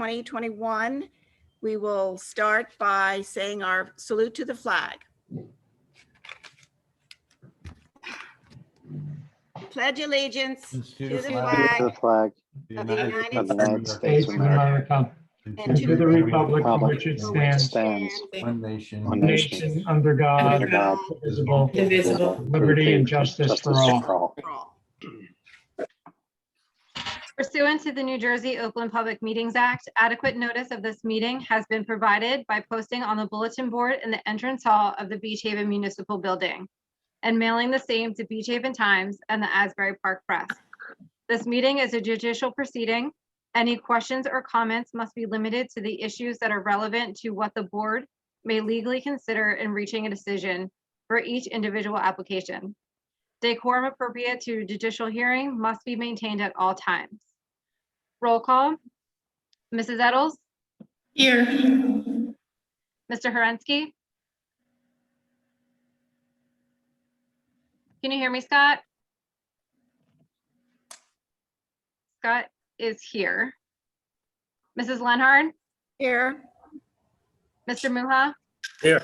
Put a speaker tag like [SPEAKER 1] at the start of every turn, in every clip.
[SPEAKER 1] 2021. We will start by saying our salute to the flag. Pledge allegiance to the
[SPEAKER 2] To
[SPEAKER 1] flag
[SPEAKER 2] the flag
[SPEAKER 1] of the
[SPEAKER 2] of the
[SPEAKER 1] United
[SPEAKER 2] States of America,
[SPEAKER 1] and
[SPEAKER 3] to the republic for which it
[SPEAKER 1] for which
[SPEAKER 3] stands,
[SPEAKER 2] one nation,
[SPEAKER 3] one nation, under God, indivisible, with liberty and justice for all.
[SPEAKER 4] Pursuant to the New Jersey Open Public Meetings Act, adequate notice of this meeting has been provided by posting on the bulletin board in the entrance hall of the Beach Haven Municipal Building and mailing the same to Beach Haven Times and the Asbury Park Press. This meeting is a judicial proceeding. Any questions or comments must be limited to the issues that are relevant to what the board may legally consider in reaching a decision for each individual application. Decorum appropriate to judicial hearing must be maintained at all times. Roll call. Mrs. Eddles?
[SPEAKER 5] Here.
[SPEAKER 4] Mr. Herensky? Can you hear me, Scott? Scott is here. Mrs. Lenhard?
[SPEAKER 1] Here.
[SPEAKER 4] Mr. Muha?
[SPEAKER 5] Here.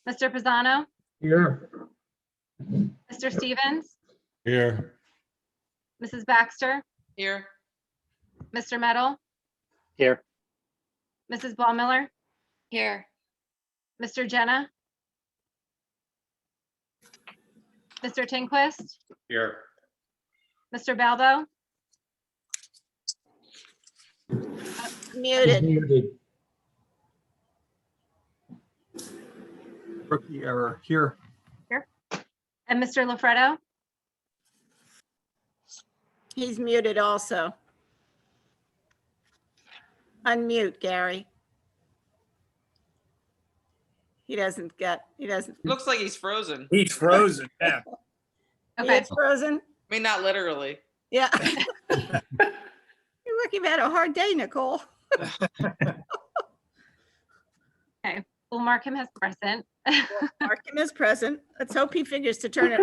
[SPEAKER 4] Mr. Pisano?
[SPEAKER 3] Here.
[SPEAKER 4] Mr. Stevens?
[SPEAKER 2] here,
[SPEAKER 4] Mrs. Baxter?
[SPEAKER 6] Here.
[SPEAKER 4] Mr. Metal?
[SPEAKER 2] here,
[SPEAKER 4] Mrs. Ballmiller?
[SPEAKER 6] Here.
[SPEAKER 4] Mr. Jenna? Mr. Tinquist?
[SPEAKER 2] here.
[SPEAKER 1] Mr. Balbo? Muted.
[SPEAKER 3] Muted.
[SPEAKER 2] Rookie error, here.
[SPEAKER 4] And Mr. Lafredo?
[SPEAKER 1] He's muted also. Unmute, Gary. He doesn't.
[SPEAKER 6] Looks like he's frozen.
[SPEAKER 5] He's frozen, yeah.
[SPEAKER 4] Okay,
[SPEAKER 1] It's frozen.
[SPEAKER 6] I mean, not literally.
[SPEAKER 1] Yeah. You're lucky you've had a hard day, Nicole.
[SPEAKER 4] we'll mark him as present.
[SPEAKER 1] Mark him as present. Let's hope he figures to turn it.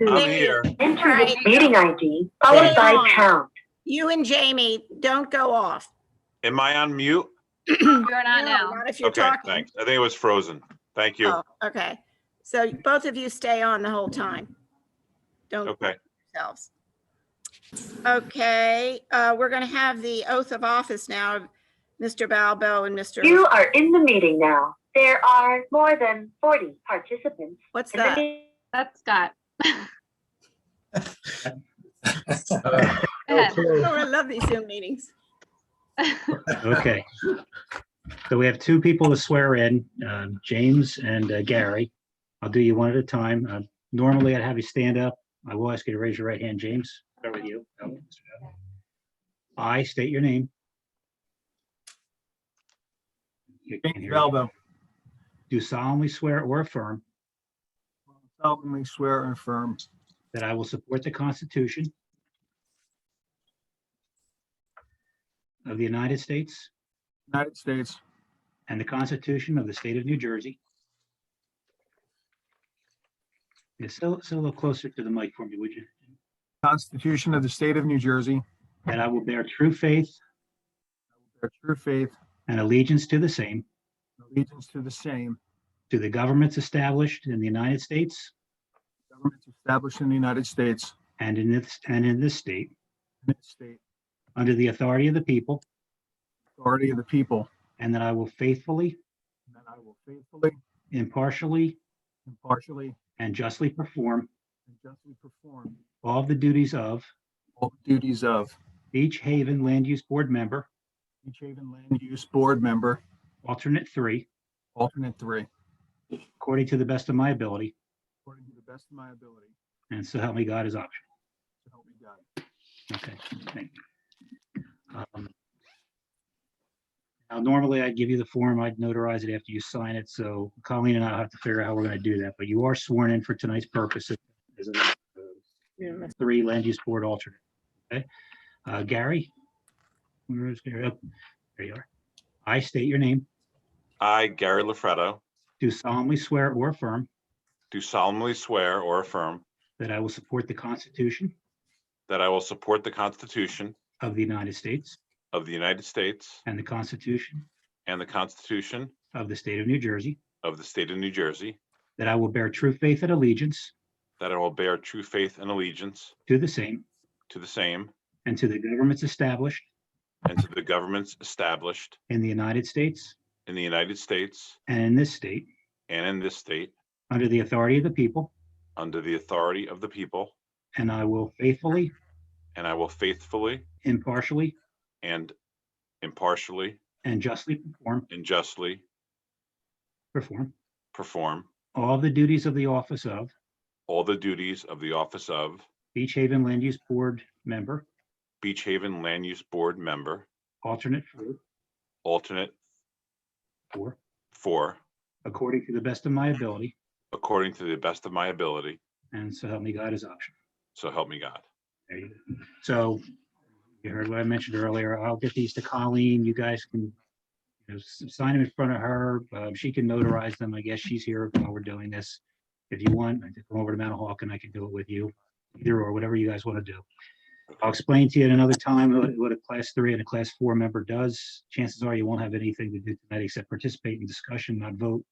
[SPEAKER 7] I'm here.
[SPEAKER 1] All right.
[SPEAKER 7] Meeting ID followed by pound.
[SPEAKER 1] You and Jamie, don't go off.
[SPEAKER 7] Am I on mute?
[SPEAKER 4] You're not
[SPEAKER 1] No,
[SPEAKER 4] now.
[SPEAKER 1] not if you're
[SPEAKER 7] Okay,
[SPEAKER 1] talking.
[SPEAKER 7] thanks. I think it was frozen. Thank you.
[SPEAKER 1] Oh, okay. So both of you stay on the whole time. Don't
[SPEAKER 7] Okay.
[SPEAKER 1] yourselves. Okay, we're going to have the oath of office now of Mr. Balbo and Mr.
[SPEAKER 7] You are in the meeting now. There are more than 40 participants.
[SPEAKER 1] What's
[SPEAKER 7] in the
[SPEAKER 1] that?
[SPEAKER 7] meeting.
[SPEAKER 4] That's Scott. Go
[SPEAKER 1] Oh,
[SPEAKER 4] ahead.
[SPEAKER 1] I love these Zoom meetings.
[SPEAKER 8] Okay. So we have two people to swear in, James and Gary. I'll do you one at a time. Normally I'd have you stand up. I will ask you to raise your right hand. James, start with you. I state your name. You can't hear me.
[SPEAKER 2] Balbo,
[SPEAKER 8] Do solemnly swear or affirm
[SPEAKER 2] solemnly swear and affirm
[SPEAKER 8] that I will support the Constitution of the United States
[SPEAKER 2] United States,
[SPEAKER 8] and the Constitution of the State of New Jersey. Yeah, still a little closer to the mic for me, would you?
[SPEAKER 2] Constitution of the State of New Jersey,
[SPEAKER 8] That I will bear true faith
[SPEAKER 2] bear true faith,
[SPEAKER 8] and allegiance to the same,
[SPEAKER 2] allegiance to the same,
[SPEAKER 8] to the governments established in the United States
[SPEAKER 2] governments established in the United States
[SPEAKER 8] and in this state,
[SPEAKER 2] and its state,
[SPEAKER 8] under the authority of the people,
[SPEAKER 2] authority of the people,
[SPEAKER 8] and that I will faithfully,
[SPEAKER 2] and that I will faithfully,
[SPEAKER 8] impartially,
[SPEAKER 2] impartially,
[SPEAKER 8] and justly perform
[SPEAKER 2] and justly perform
[SPEAKER 8] all the duties of
[SPEAKER 2] all the duties of
[SPEAKER 8] Beach Haven Land Use Board member,
[SPEAKER 2] Beach Haven Land Use Board member,
[SPEAKER 8] alternate 3,
[SPEAKER 2] alternate 3,
[SPEAKER 8] according to the best of my ability,
[SPEAKER 2] according to the best of my ability,
[SPEAKER 8] and so help me God is optional.
[SPEAKER 2] so help me God.
[SPEAKER 8] Okay, thank you. Now, normally I'd give you the form, I'd notarize it after you sign it, so Colleen and I'll have to figure out how we're going to do that, but you are sworn in for tonight's purpose as a 3 Land Use Board alternate. Okay, Gary? Where is Gary? Oh, there you are. I state your name,
[SPEAKER 7] I, Gary Lafredo,
[SPEAKER 8] do solemnly swear or affirm
[SPEAKER 7] do solemnly swear or affirm
[SPEAKER 8] that I will support the Constitution
[SPEAKER 7] that I will support the Constitution
[SPEAKER 8] of the United States
[SPEAKER 9] of the United States
[SPEAKER 8] and the Constitution
[SPEAKER 9] and the Constitution
[SPEAKER 8] of the State of New Jersey,
[SPEAKER 9] of the State of New Jersey,
[SPEAKER 8] that I will bear true faith and allegiance
[SPEAKER 9] that I will bear true faith and allegiance
[SPEAKER 8] to the same
[SPEAKER 9] to the same
[SPEAKER 8] and to the governments established
[SPEAKER 9] and to the governments established
[SPEAKER 8] in the United States
[SPEAKER 9] in the United States
[SPEAKER 8] and in this state,
[SPEAKER 9] and in this state,
[SPEAKER 8] under the authority of the people,
[SPEAKER 9] under the authority of the people,
[SPEAKER 8] and I will faithfully,
[SPEAKER 9] and I will faithfully
[SPEAKER 8] impartially,
[SPEAKER 9] and impartially
[SPEAKER 8] and justly
[SPEAKER 9] and justly perform
[SPEAKER 8] all the duties of the office of
[SPEAKER 9] all the duties of the office of
[SPEAKER 8] Beach Haven Land Use Board Member,
[SPEAKER 9] Beach Haven Land Use Board Member,
[SPEAKER 8] alternate
[SPEAKER 9] alternate
[SPEAKER 8] for,
[SPEAKER 9] 4,
[SPEAKER 8] according to the best of my ability,
[SPEAKER 9] according to the best of my ability,
[SPEAKER 8] and so help me God as option.
[SPEAKER 9] so help me God.
[SPEAKER 8] There you go. So you heard what I mentioned earlier. I'll get these to Colleen. You guys can sign them in front of her. She can notarize them. I guess she's here while we're doing this. If you want, I can come over to Mount Hawk and I can do it with you, either or, whatever you guys want to do. I'll explain to you at another time what a class 3 and a class 4 member does. Chances are you won't have anything to do tonight except participate in discussion, not vote.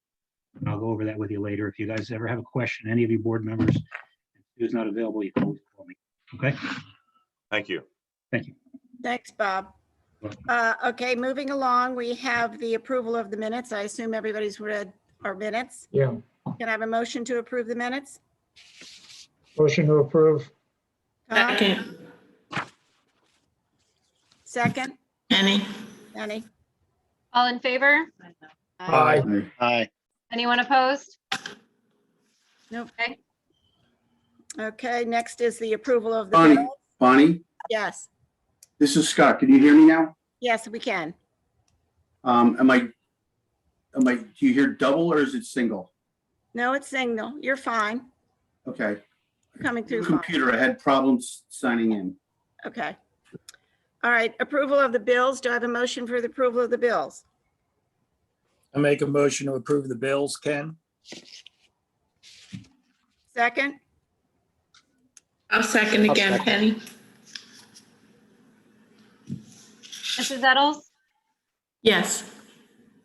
[SPEAKER 8] And I'll go over that with you later. If you guys ever have a question, any of you board members who's not available, you can always call me. Okay?
[SPEAKER 9] Thank you.
[SPEAKER 8] Thank you.
[SPEAKER 1] Thanks, Bob. Okay, moving along, we have the approval of the minutes. I assume everybody's read our minutes.
[SPEAKER 3] Yeah.
[SPEAKER 1] Can I have a motion to approve the minutes?
[SPEAKER 3] Motion to approve.
[SPEAKER 1] Tom?
[SPEAKER 5] Second.
[SPEAKER 1] Second?
[SPEAKER 5] Penny.
[SPEAKER 1] Penny?
[SPEAKER 4] All in favor?
[SPEAKER 3] Aye.
[SPEAKER 10] Aye.
[SPEAKER 4] Anyone opposed?
[SPEAKER 1] Nope.
[SPEAKER 4] Okay,
[SPEAKER 1] Okay, next is the approval of the
[SPEAKER 10] Bonnie,
[SPEAKER 1] bills.
[SPEAKER 10] Bonnie,
[SPEAKER 1] Yes,
[SPEAKER 10] this is Scott. Can you hear me now?
[SPEAKER 1] yes, we can.
[SPEAKER 10] Do you hear double or is it single?
[SPEAKER 1] No, it's signal. You're fine.
[SPEAKER 10] Okay.
[SPEAKER 1] You're coming through fine.
[SPEAKER 10] Computer, I had problems signing in.
[SPEAKER 1] Okay. All right, approval of the bills. Do I have a motion for the approval of the bills?
[SPEAKER 5] I make a motion to approve the bills, Ken.
[SPEAKER 1] Second?
[SPEAKER 5] I'll second again, Penny.
[SPEAKER 4] Mrs. Eddles,
[SPEAKER 5] Yes.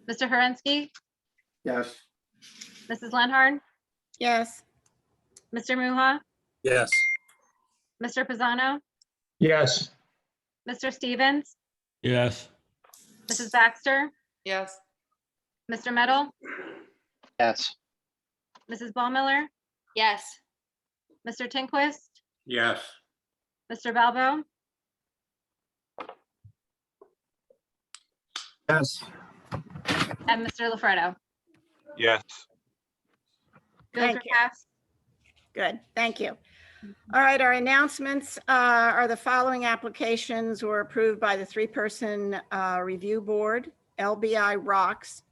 [SPEAKER 4] Mr. Herensky,
[SPEAKER 10] Yes.
[SPEAKER 4] Mrs. Lenhard,
[SPEAKER 1] Yes.
[SPEAKER 4] Mr. Muha,
[SPEAKER 5] Yes.
[SPEAKER 4] Mr. Pisano,
[SPEAKER 3] Yes.
[SPEAKER 4] Mr. Stevens,
[SPEAKER 11] Yes.
[SPEAKER 4] Mrs. Baxter,
[SPEAKER 6] Yes.
[SPEAKER 4] Mr. Meadow,
[SPEAKER 10] Yes.
[SPEAKER 4] Mrs. Ballmiller,
[SPEAKER 6] Yes.
[SPEAKER 4] Mr. Tinquist,
[SPEAKER 11] Yes.
[SPEAKER 4] Mr. Valbo,
[SPEAKER 2] Yes.
[SPEAKER 4] and Mr. LaFredo.
[SPEAKER 9] Yes.
[SPEAKER 4] Bills
[SPEAKER 1] Thank
[SPEAKER 4] are
[SPEAKER 1] you.
[SPEAKER 4] passed.
[SPEAKER 1] Good, thank you. All right, our announcements are the following applications were approved by the 3-person review board, LBI Rocks.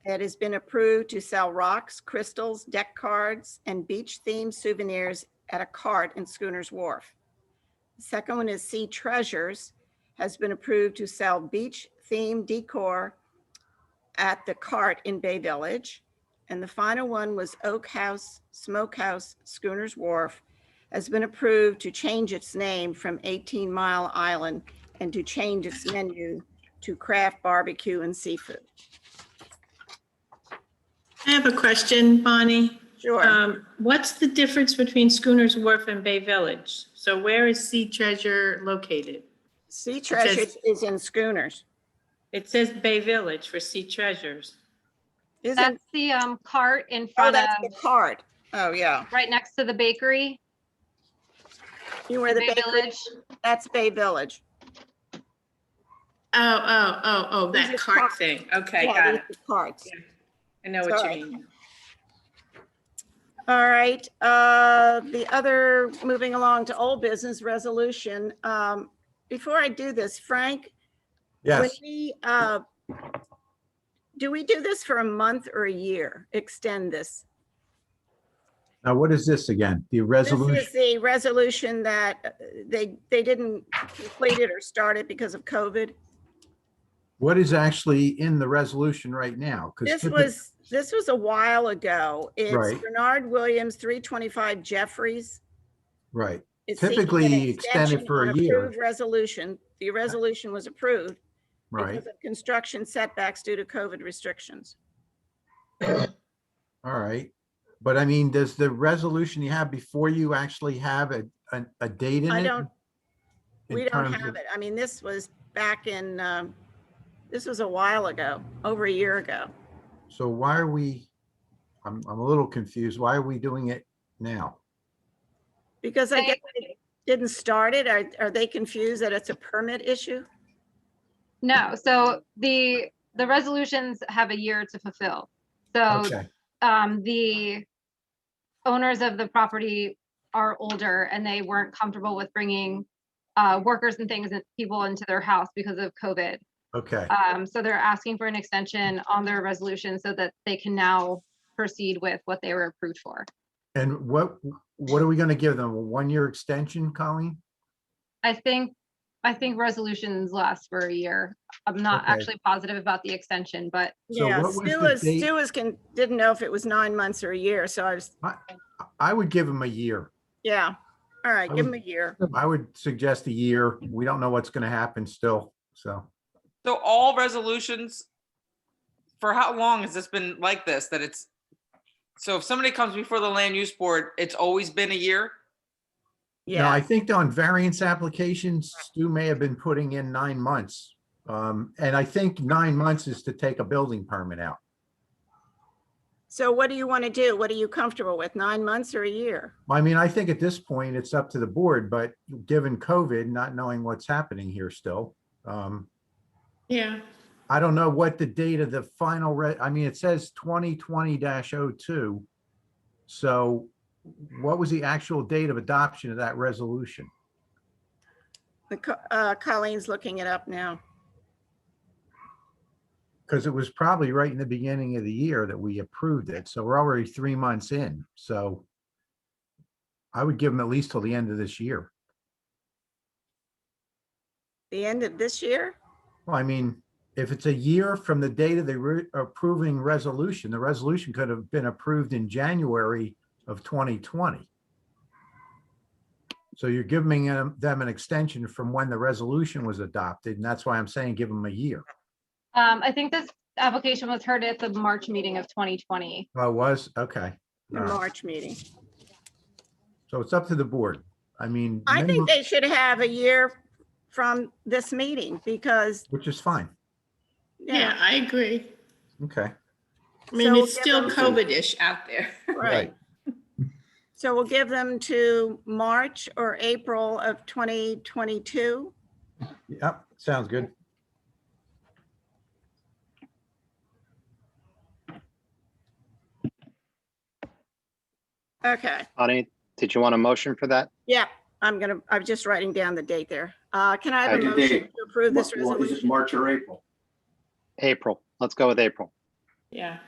[SPEAKER 1] It has been approved to sell rocks, crystals, deck cards, and beach-themed souvenirs at a cart in Schooners Wharf. The second one is Sea Treasures, has been approved to sell beach-themed decor at the cart in Bay Village. And the final one was Oak House Smokehouse, Schooners Wharf, has been approved to change its name from 18 Mile Island and to change its menu to craft barbecue and seafood.
[SPEAKER 12] I have a question, Bonnie.
[SPEAKER 1] Sure.
[SPEAKER 12] What's the difference between Schooners Wharf and Bay Village? So where is Sea Treasure located?
[SPEAKER 1] Sea Treasures is in Schooners.
[SPEAKER 12] It says Bay Village for Sea Treasures.
[SPEAKER 1] Isn't,
[SPEAKER 4] That's the cart in
[SPEAKER 1] oh,
[SPEAKER 4] front
[SPEAKER 1] that's
[SPEAKER 4] of,
[SPEAKER 1] the cart. Oh, yeah.
[SPEAKER 4] right next to the bakery.
[SPEAKER 1] You were the
[SPEAKER 4] Bay
[SPEAKER 1] bakery,
[SPEAKER 4] Village.
[SPEAKER 1] that's Bay Village.
[SPEAKER 12] Oh,
[SPEAKER 1] These
[SPEAKER 12] that
[SPEAKER 1] are
[SPEAKER 12] cart
[SPEAKER 1] carts.
[SPEAKER 12] thing. Okay,
[SPEAKER 1] Yeah,
[SPEAKER 12] got
[SPEAKER 1] these
[SPEAKER 12] it.
[SPEAKER 1] are carts.
[SPEAKER 12] I know what
[SPEAKER 1] Sorry.
[SPEAKER 12] you mean.
[SPEAKER 1] All right, the other, moving along to old business resolution. Before I do this, Frank, when we, do we do this for a month or a year? Extend this?
[SPEAKER 2] Now, what is this again? The
[SPEAKER 1] This
[SPEAKER 2] resolution?
[SPEAKER 1] is the resolution that they didn't complete it or start it because of COVID.
[SPEAKER 2] What is actually in the resolution right now? 'Cause
[SPEAKER 1] This was a while ago. It's
[SPEAKER 2] Right.
[SPEAKER 1] Bernard Williams, 325 Jeffries.
[SPEAKER 2] Right.
[SPEAKER 1] is seeking an
[SPEAKER 2] Typically extended
[SPEAKER 1] extension
[SPEAKER 2] for
[SPEAKER 1] on
[SPEAKER 2] a year.
[SPEAKER 1] approved resolution. The resolution was approved
[SPEAKER 2] Right,
[SPEAKER 1] because of construction setbacks due to COVID restrictions.
[SPEAKER 2] all right. But I mean, does the resolution you have before you actually have a date in
[SPEAKER 1] I
[SPEAKER 2] it?
[SPEAKER 1] don't,
[SPEAKER 2] in
[SPEAKER 1] we don't
[SPEAKER 2] terms
[SPEAKER 1] have
[SPEAKER 2] of-
[SPEAKER 1] it. I mean, this was back in, this was a while ago, over a year ago.
[SPEAKER 2] So why are we, I'm a little confused. Why are we doing it now?
[SPEAKER 1] Because I guess they didn't start it. Are they confused that it's a permit issue?
[SPEAKER 4] No, so the resolutions have a year to fulfill. So
[SPEAKER 2] Okay,
[SPEAKER 4] the owners of the property are older and they weren't comfortable with bringing workers and things and people into their house because of COVID.
[SPEAKER 2] okay.
[SPEAKER 4] So they're asking for an extension on their resolution so that they can now proceed with what they were approved for.
[SPEAKER 2] And what are we gonna give them? A 1-year extension, Colleen?
[SPEAKER 4] I think resolutions last for a year. I'm not
[SPEAKER 2] Okay.
[SPEAKER 4] actually positive about the extension, but
[SPEAKER 2] So
[SPEAKER 1] Yeah,
[SPEAKER 2] what was the date?
[SPEAKER 1] Didn't know if it was 9 months or a year, so I was,
[SPEAKER 2] I would give them a year.
[SPEAKER 1] yeah. All right,
[SPEAKER 2] I
[SPEAKER 1] give
[SPEAKER 2] would-
[SPEAKER 1] them a year.
[SPEAKER 2] I would suggest a year. We don't know what's gonna happen still, so.
[SPEAKER 6] So all resolutions, for how long has this been like this, that it's, so if somebody comes before the land use board, it's always been a year?
[SPEAKER 2] No, I
[SPEAKER 1] Yeah,
[SPEAKER 2] think on variance applications, Stu may have been putting in 9 months. And I think 9 months is to take a building permit out.
[SPEAKER 1] so what do you want to do? What are you comfortable with, 9 months or a year?
[SPEAKER 2] I mean, I think at this point, it's up to the board, but given COVID, not knowing what's happening here still,
[SPEAKER 12] Yeah,
[SPEAKER 2] I don't know what the date of the final, I mean, it says 2020-02. So what was the actual date of adoption of that resolution?
[SPEAKER 1] Colleen's looking it up now.
[SPEAKER 2] Because it was probably right in the beginning of the year that we approved it. So we're already 3 months in. So I would give them at least till the end of this year.
[SPEAKER 1] The end of this year?
[SPEAKER 2] Well, I mean, if it's a year from the date of the approving resolution, the resolution could have been approved in January of 2020. So you're giving them an extension from when the resolution was adopted, and that's why I'm saying give them a year.
[SPEAKER 4] I think this application was heard at the March meeting of 2020.
[SPEAKER 2] Oh, it was? Okay.
[SPEAKER 1] The
[SPEAKER 2] All right.
[SPEAKER 1] March meeting.
[SPEAKER 2] So it's up to the board. I mean,
[SPEAKER 1] I think they should have a year from this meeting because,
[SPEAKER 2] which is fine.
[SPEAKER 12] yeah, I agree.
[SPEAKER 2] Okay.
[SPEAKER 12] I mean,
[SPEAKER 1] So we'll
[SPEAKER 12] it's
[SPEAKER 1] give
[SPEAKER 12] still
[SPEAKER 1] them-
[SPEAKER 12] COVID-ish out there.
[SPEAKER 1] right. So we'll give them to March or April of 2022.
[SPEAKER 2] Yep, sounds good.
[SPEAKER 1] Okay,
[SPEAKER 11] Bonnie, did you want a motion for that?
[SPEAKER 1] yeah, I'm just writing down the date there. Can I have
[SPEAKER 10] I
[SPEAKER 1] a
[SPEAKER 10] did
[SPEAKER 1] motion
[SPEAKER 10] date.
[SPEAKER 1] to approve this
[SPEAKER 10] Well, is it
[SPEAKER 1] resolution?
[SPEAKER 10] March or April?
[SPEAKER 11] April. Let's go with April.
[SPEAKER 12] Yeah,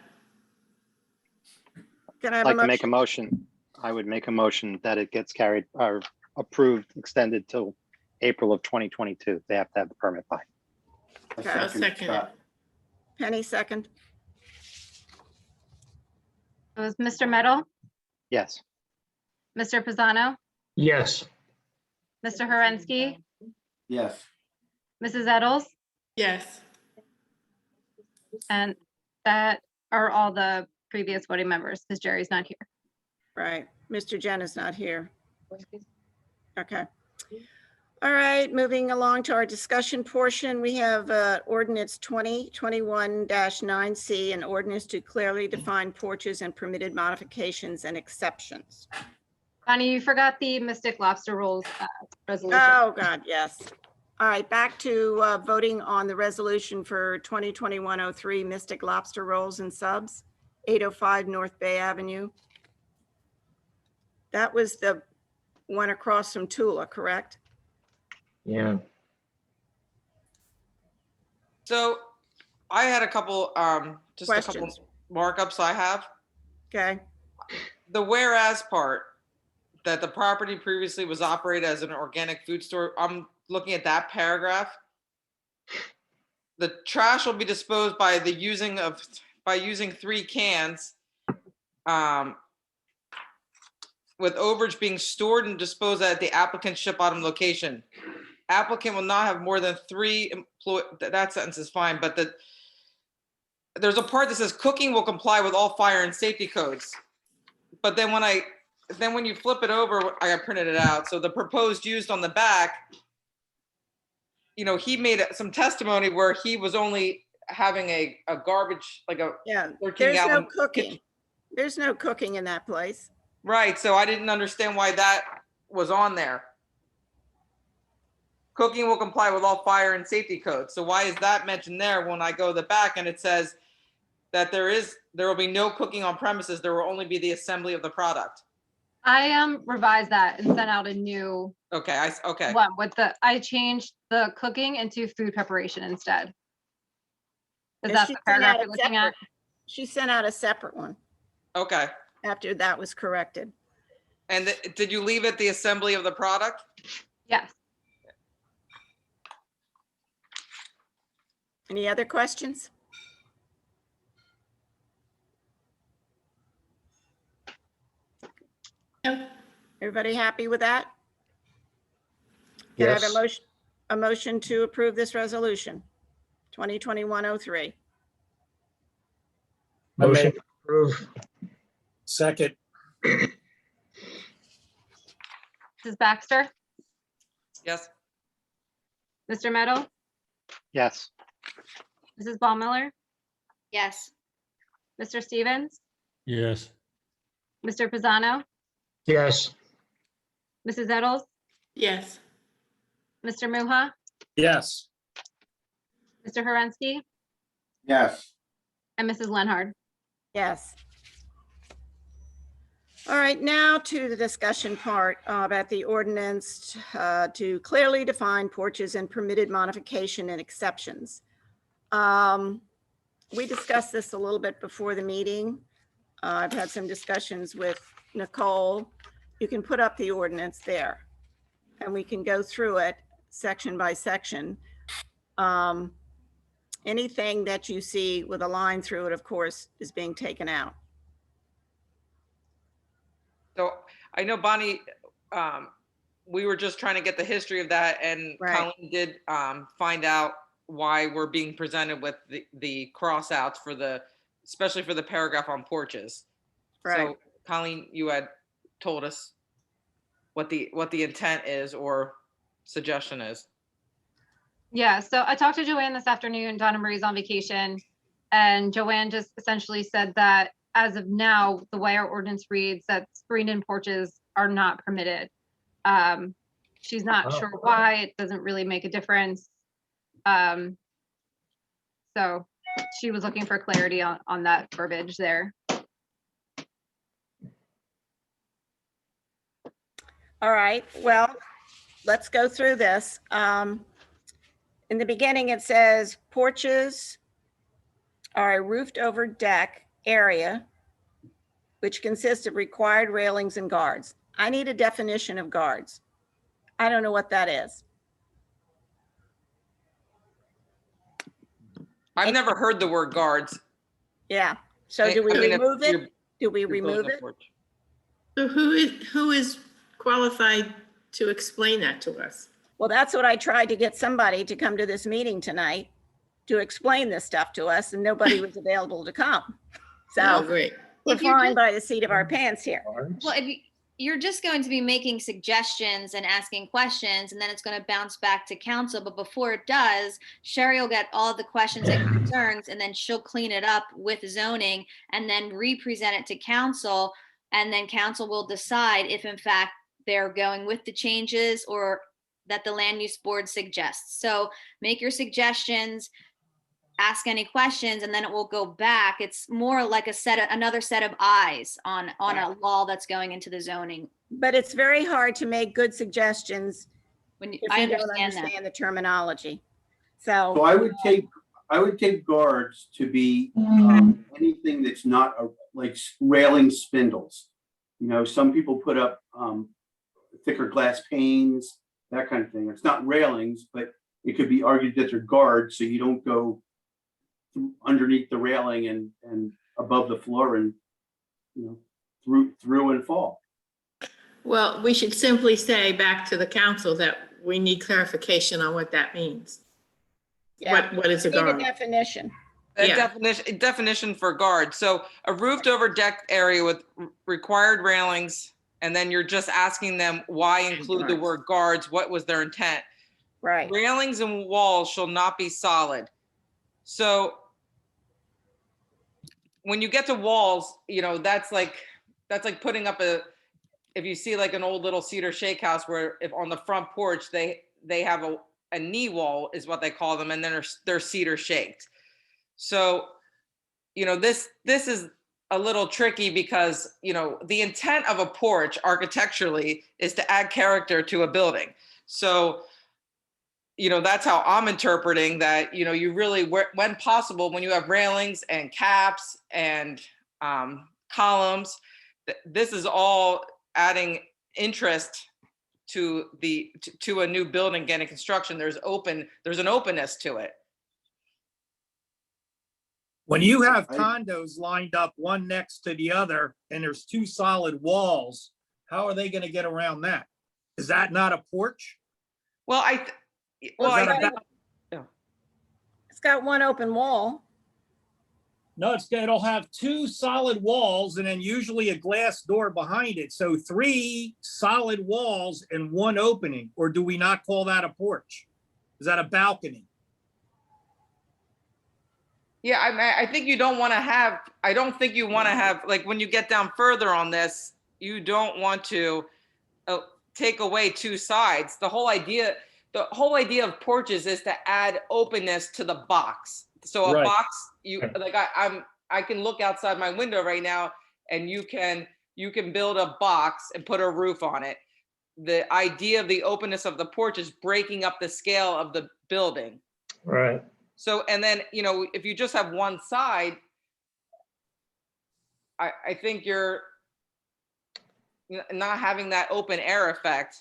[SPEAKER 1] Can I
[SPEAKER 11] I'd
[SPEAKER 1] have
[SPEAKER 11] like
[SPEAKER 1] a
[SPEAKER 11] to make a
[SPEAKER 1] motion?
[SPEAKER 11] motion. I would make a motion that it gets carried or approved, extended till April of 2022. They have to have the permit by.
[SPEAKER 1] Okay.
[SPEAKER 12] I'll second it.
[SPEAKER 1] Penny, second.
[SPEAKER 4] It was Mr. Meadow,
[SPEAKER 11] Yes.
[SPEAKER 4] Mr. Pisano,
[SPEAKER 3] Yes.
[SPEAKER 4] Mr. Herensky,
[SPEAKER 10] Yes.
[SPEAKER 4] Mrs. Eddles,
[SPEAKER 12] yes,
[SPEAKER 4] and that are all the previous voting members because Jerry's not here.
[SPEAKER 1] Right, Mr. Jen is not here. Okay. All right, moving along to our discussion portion, we have ordinance 2021-9C, an ordinance to clearly define porches and permitted modifications and exceptions.
[SPEAKER 4] Bonnie, you forgot the Mystic Lobster Rolls resolution.
[SPEAKER 1] Oh, God, yes. All right, back to voting on the resolution for 2021-03 Mystic Lobster Rolls and Subs, 805 North Bay Avenue. That was the one across from Tula, correct?
[SPEAKER 3] Yeah.
[SPEAKER 6] So I had a couple, just a couple
[SPEAKER 1] Questions.
[SPEAKER 6] markups I have.
[SPEAKER 1] Okay,
[SPEAKER 6] The whereas part, that the property previously was operated as an organic food store. I'm looking at that paragraph. The trash will be disposed by using 3 cans. with overage being stored and disposed at the applicant's ship bottom location. Applicant will not have more than 3 employees. That sentence is fine, but there's a part that says cooking will comply with all fire and safety codes. But then when you flip it over, I printed it out. So the proposed use on the back, you know, he made some testimony where he was only having a garbage, like a
[SPEAKER 1] Yeah,
[SPEAKER 6] 13
[SPEAKER 1] there's no
[SPEAKER 6] gallon
[SPEAKER 1] cooking. There's no cooking in that place.
[SPEAKER 6] Right, so I didn't understand why that was on there. Cooking will comply with all fire and safety codes. So why is that mentioned there when I go to the back and it says that there will be no cooking on premises, there will only be the assembly of the product?
[SPEAKER 4] I revised that and sent out a new
[SPEAKER 6] Okay, okay.
[SPEAKER 4] one with I changed the cooking into food preparation instead. Is
[SPEAKER 1] And
[SPEAKER 4] that
[SPEAKER 1] she
[SPEAKER 4] the
[SPEAKER 1] sent
[SPEAKER 4] paragraph
[SPEAKER 1] out
[SPEAKER 4] you're looking at?
[SPEAKER 1] She sent out a separate one
[SPEAKER 6] Okay.
[SPEAKER 1] after that was corrected.
[SPEAKER 6] And did you leave it the assembly of the product?
[SPEAKER 4] Yes.
[SPEAKER 1] Any other questions?
[SPEAKER 12] No.
[SPEAKER 1] Everybody happy with that? Can I have
[SPEAKER 8] Yes.
[SPEAKER 1] a motion to approve this resolution? 2021-03.
[SPEAKER 5] I
[SPEAKER 3] Motion
[SPEAKER 5] make,
[SPEAKER 3] to approve.
[SPEAKER 5] second,
[SPEAKER 4] Mrs. Baxter,
[SPEAKER 6] Yes.
[SPEAKER 4] Mr. Meadow,
[SPEAKER 11] Yes.
[SPEAKER 4] Mrs. Ballmiller,
[SPEAKER 13] Yes.
[SPEAKER 4] Mr. Stevens,
[SPEAKER 8] Yes.
[SPEAKER 4] Mr. Pisano,
[SPEAKER 3] Yes.
[SPEAKER 4] Mrs. Eddles,
[SPEAKER 12] Yes.
[SPEAKER 4] Mr. Muha,
[SPEAKER 5] yes.
[SPEAKER 4] Mr. Herensky,
[SPEAKER 10] Yes.
[SPEAKER 4] and Mrs. Lenhard.
[SPEAKER 1] Yes. All right, now to the discussion part about the ordinance to clearly define porches and permitted modification and exceptions. We discussed this a little bit before the meeting. I've had some discussions with Nicole. You can put up the ordinance there and we can go through it section by section. Anything that you see with a line through it, of course, is being taken out.
[SPEAKER 6] So I know Bonnie, we were just trying to get the history of that, and
[SPEAKER 1] Right.
[SPEAKER 6] Colleen did find out why we're being presented with the cross-outs especially for the paragraph on porches.
[SPEAKER 1] Right.
[SPEAKER 6] So Colleen, you had told us what the intent is or suggestion is.
[SPEAKER 4] Yeah, so I talked to Joanne this afternoon. Donna Marie's on vacation. And Joanne just essentially said that as of now, the way our ordinance reads, that screened-in porches are not permitted. She's not sure why. It doesn't really make a difference. So she was looking for clarity on that verbiage there.
[SPEAKER 1] All right, well, let's go through this. In the beginning, it says porches are a roofed over deck area which consists of required railings and guards. I need a definition of guards. I don't know what that is.
[SPEAKER 6] I've never heard the word guards.
[SPEAKER 1] Yeah, so do we
[SPEAKER 6] I mean, if
[SPEAKER 1] remove
[SPEAKER 6] you're-
[SPEAKER 1] it? Do we
[SPEAKER 6] you're building
[SPEAKER 1] remove
[SPEAKER 6] a
[SPEAKER 1] it?
[SPEAKER 6] porch.
[SPEAKER 12] So who is qualified to explain that to us?
[SPEAKER 1] Well, that's what I tried to get somebody to come to this meeting tonight to explain this stuff to us, and nobody was available to come.
[SPEAKER 12] Oh,
[SPEAKER 1] So
[SPEAKER 12] great.
[SPEAKER 1] we're
[SPEAKER 13] If you're
[SPEAKER 1] flying
[SPEAKER 13] just-
[SPEAKER 1] by the seat of our pants here.
[SPEAKER 13] Well, you're just going to be making suggestions and asking questions, and then it's going to bounce back to council. But before it does, Sherry will get all the questions and concerns, and then she'll clean it up with zoning and then re-present it to council. And then council will decide if in fact they're going with the changes or that the land use board suggests. So make your suggestions, ask any questions, and then it will go back. It's more like another set of eyes on a law that's going into the zoning.
[SPEAKER 1] But it's very hard to make good suggestions
[SPEAKER 13] When
[SPEAKER 1] if
[SPEAKER 13] I
[SPEAKER 1] you don't
[SPEAKER 13] understand that.
[SPEAKER 1] understand the terminology.
[SPEAKER 10] So
[SPEAKER 1] So,
[SPEAKER 10] I would take guards to be anything that's not like railing spindles. You know, some people put up thicker glass panes, that kind of thing. It's not railings, but it could be argued that they're guards, so you don't go underneath the railing and above the floor and, you know, through and fall.
[SPEAKER 12] Well, we should simply say back to the council that we need clarification on what that means.
[SPEAKER 1] Yeah.
[SPEAKER 12] What is a
[SPEAKER 1] Need a
[SPEAKER 12] guard?
[SPEAKER 1] definition.
[SPEAKER 6] A
[SPEAKER 12] Yeah.
[SPEAKER 6] definition for guard. So a roofed over deck area with required railings, and then you're just asking them why include the word guards? What was their intent?
[SPEAKER 1] Right.
[SPEAKER 6] Railings and walls shall not be solid. So when you get to walls, you know, that's like putting up if you see like an old little cedar shake house where if on the front porch, they have a knee wall is what they call them. And then they're cedar shaked. So, you know, this is a little tricky because, you know, the intent of a porch architecturally is to add character to a building. So, you know, that's how I'm interpreting that, you know, you really, when possible, when you have railings and caps and columns, this is all adding interest to a new building getting construction. There's an openness to it.
[SPEAKER 5] When you have condos lined up one next to the other and there's two solid walls, how are they going to get around that? Is that not a porch?
[SPEAKER 6] Well,
[SPEAKER 1] It's got one open wall.
[SPEAKER 5] No, it'll have two solid walls and then usually a glass door behind it. So 3 solid walls and 1 opening, or do we not call that a porch? Is that a balcony?
[SPEAKER 6] Yeah, I think you don't want to have, I don't think you want to have, like when you get down further on this, you don't want to take away 2 sides. The whole idea of porches is to add openness to the box. So a box, I can look outside my window right now and you can build a box and put a roof on it. The idea of the openness of the porch is breaking up the scale of the building.
[SPEAKER 3] Right.
[SPEAKER 6] So, and then, you know, if you just have one side, I think you're not having that open air effect.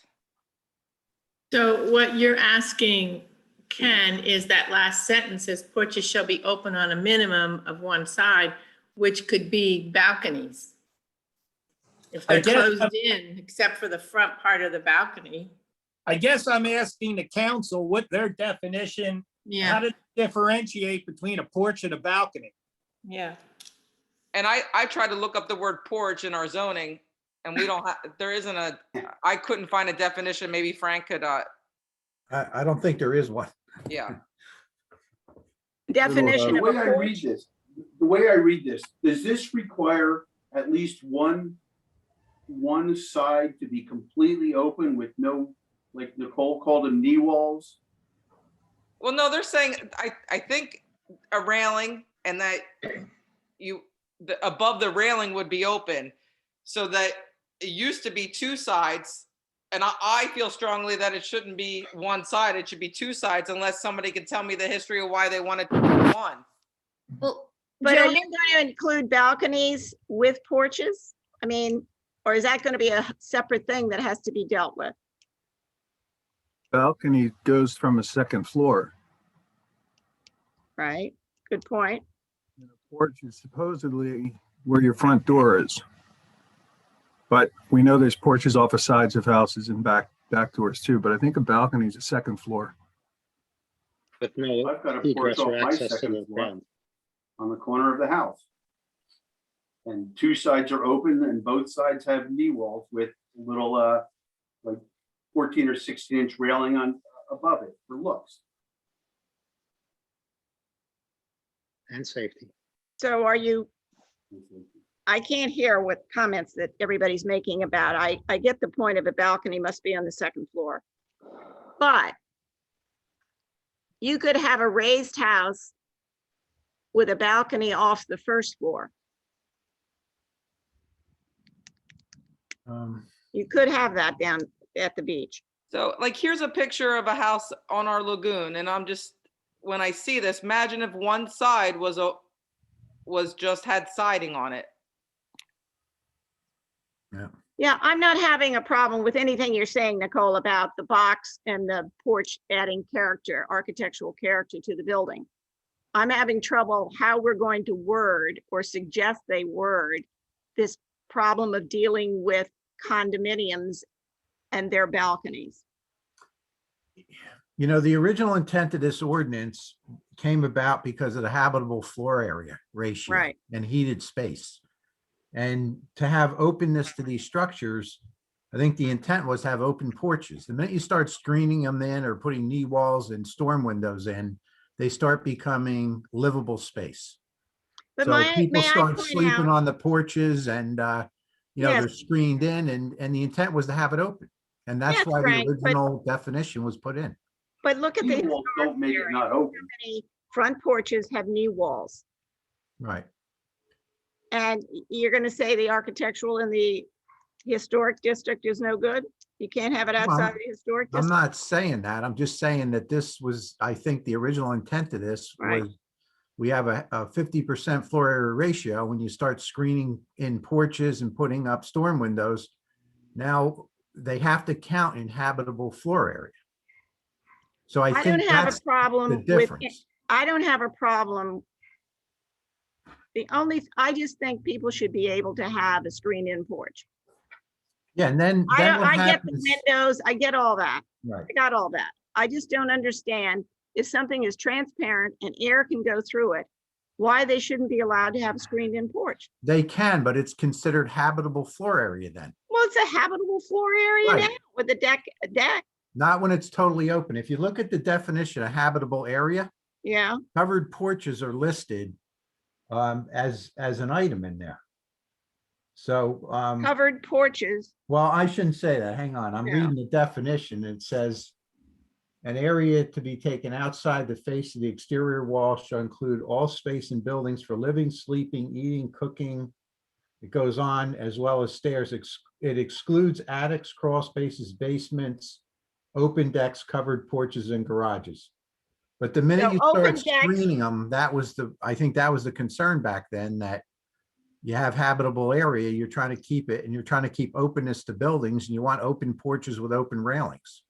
[SPEAKER 12] So what you're asking, Ken, is that last sentence says porches shall be open on a minimum of one side, which could be balconies. If they're closed in, except for the front part of the balcony.
[SPEAKER 5] I guess I'm asking the council what their definition, how to differentiate between a porch and a balcony.
[SPEAKER 12] Yeah.
[SPEAKER 6] And I tried to look up the word porch in our zoning and we don't have, I couldn't find a definition. Maybe Frank could.
[SPEAKER 2] I don't think there is one.
[SPEAKER 6] Yeah.
[SPEAKER 1] Definition of a porch.
[SPEAKER 10] The way I read this, does this require at least one side to be completely open with no, like Nicole called them, knee walls?
[SPEAKER 6] Well, no, they're saying, I think a railing and that above the railing would be open, so that it used to be 2 sides. And I feel strongly that it shouldn't be one side. It should be 2 sides unless somebody can tell me the history of why they wanted to do one.
[SPEAKER 13] Well,
[SPEAKER 1] But are you going to include balconies with porches? I mean, or is that going to be a separate thing that has to be dealt with?
[SPEAKER 14] Balcony goes from a second floor.
[SPEAKER 1] Right, good point.
[SPEAKER 14] And a porch is supposedly where your front door is. But we know there's porches off the sides of houses and back doors too, but I think a balcony is a second floor.
[SPEAKER 11] With no
[SPEAKER 10] I've got a porch
[SPEAKER 11] egress
[SPEAKER 10] off
[SPEAKER 11] or
[SPEAKER 10] my
[SPEAKER 11] access to
[SPEAKER 10] second
[SPEAKER 11] the
[SPEAKER 10] floor
[SPEAKER 11] ground.
[SPEAKER 10] on the corner of the house. And 2 sides are open and both sides have knee walls with little like 14 or 16 inch railing on above it for looks.
[SPEAKER 11] And safety.
[SPEAKER 1] So are you, I can't hear what comments that everybody's making about, I get the point of a balcony must be on the second floor. But you could have a raised house with a balcony off the first floor. You could have that down at the beach.
[SPEAKER 6] So like, here's a picture of a house on our lagoon. And I'm just, when I see this, imagine if one side just had siding on it.
[SPEAKER 1] Yeah, I'm not having a problem with anything you're saying, Nicole, about the box and the porch adding character, architectural character to the building. I'm having trouble how we're going to word or suggest they word this problem of dealing with condominiums and their balconies.
[SPEAKER 2] You know, the original intent of this ordinance came about because of the habitable floor area ratio
[SPEAKER 1] Right.
[SPEAKER 2] and heated space. And to have openness to these structures, I think the intent was to have open porches. The minute you start screening them in or putting knee walls and storm windows in, they start becoming livable space.
[SPEAKER 1] But
[SPEAKER 2] So people
[SPEAKER 1] may I
[SPEAKER 2] start
[SPEAKER 1] point
[SPEAKER 2] sleeping
[SPEAKER 1] out,
[SPEAKER 2] on the porches and, you know,
[SPEAKER 1] Yes.
[SPEAKER 2] they're screened in and the intent was to have it open. And that's
[SPEAKER 1] Yes,
[SPEAKER 2] why the
[SPEAKER 1] Frank, but-
[SPEAKER 2] original definition was put in.
[SPEAKER 1] but look at the
[SPEAKER 10] Knee walls don't make it
[SPEAKER 1] area.
[SPEAKER 10] not
[SPEAKER 1] How
[SPEAKER 10] open.
[SPEAKER 1] many front porches have knee walls?
[SPEAKER 2] Right.
[SPEAKER 1] And you're gonna say the architectural in the historic district is no good? You can't have it
[SPEAKER 2] Well,
[SPEAKER 1] outside of the historic
[SPEAKER 2] I'm
[SPEAKER 1] district?
[SPEAKER 2] not saying that. I'm just saying that this was, I think the original intent of this
[SPEAKER 1] Right.
[SPEAKER 2] was we have a 50% floor area ratio. When you start screening in porches and putting up storm windows, now they have to count in habitable floor area. So I
[SPEAKER 1] I
[SPEAKER 2] think
[SPEAKER 1] don't have
[SPEAKER 2] that's
[SPEAKER 1] a problem
[SPEAKER 2] the
[SPEAKER 1] with,
[SPEAKER 2] difference.
[SPEAKER 1] I don't have a problem. I just think people should be able to have a screened-in porch.
[SPEAKER 2] Yeah, and then what
[SPEAKER 1] I get the
[SPEAKER 2] happens?
[SPEAKER 1] windows, I get all that.
[SPEAKER 2] Right.
[SPEAKER 1] I got all that. I just don't understand if something is transparent and air can go through it, why they shouldn't be allowed to have a screened-in porch.
[SPEAKER 2] They can, but it's considered habitable floor area then,
[SPEAKER 1] Well, it's a habitable floor area
[SPEAKER 2] Right.
[SPEAKER 1] now with a deck,
[SPEAKER 2] not when it's totally open. If you look at the definition of habitable area,
[SPEAKER 1] yeah.
[SPEAKER 2] covered porches are listed as an item in there. So,
[SPEAKER 1] Covered porches.
[SPEAKER 2] well, I shouldn't say that. Hang on. I'm
[SPEAKER 1] Yeah.
[SPEAKER 2] reading the definition. It says an area to be taken outside the face of the exterior wall shall include all space in buildings for living, sleeping, eating, cooking. It goes on as well as stairs. It excludes attics, crawl spaces, basements, open decks, covered porches, and garages. But the minute
[SPEAKER 1] So
[SPEAKER 2] you
[SPEAKER 1] open
[SPEAKER 2] start
[SPEAKER 1] decks-
[SPEAKER 2] screening them, I think that was the concern back then, that you have habitable area, you're trying to keep it, and you're trying to keep openness to buildings, and you want open porches with open railings.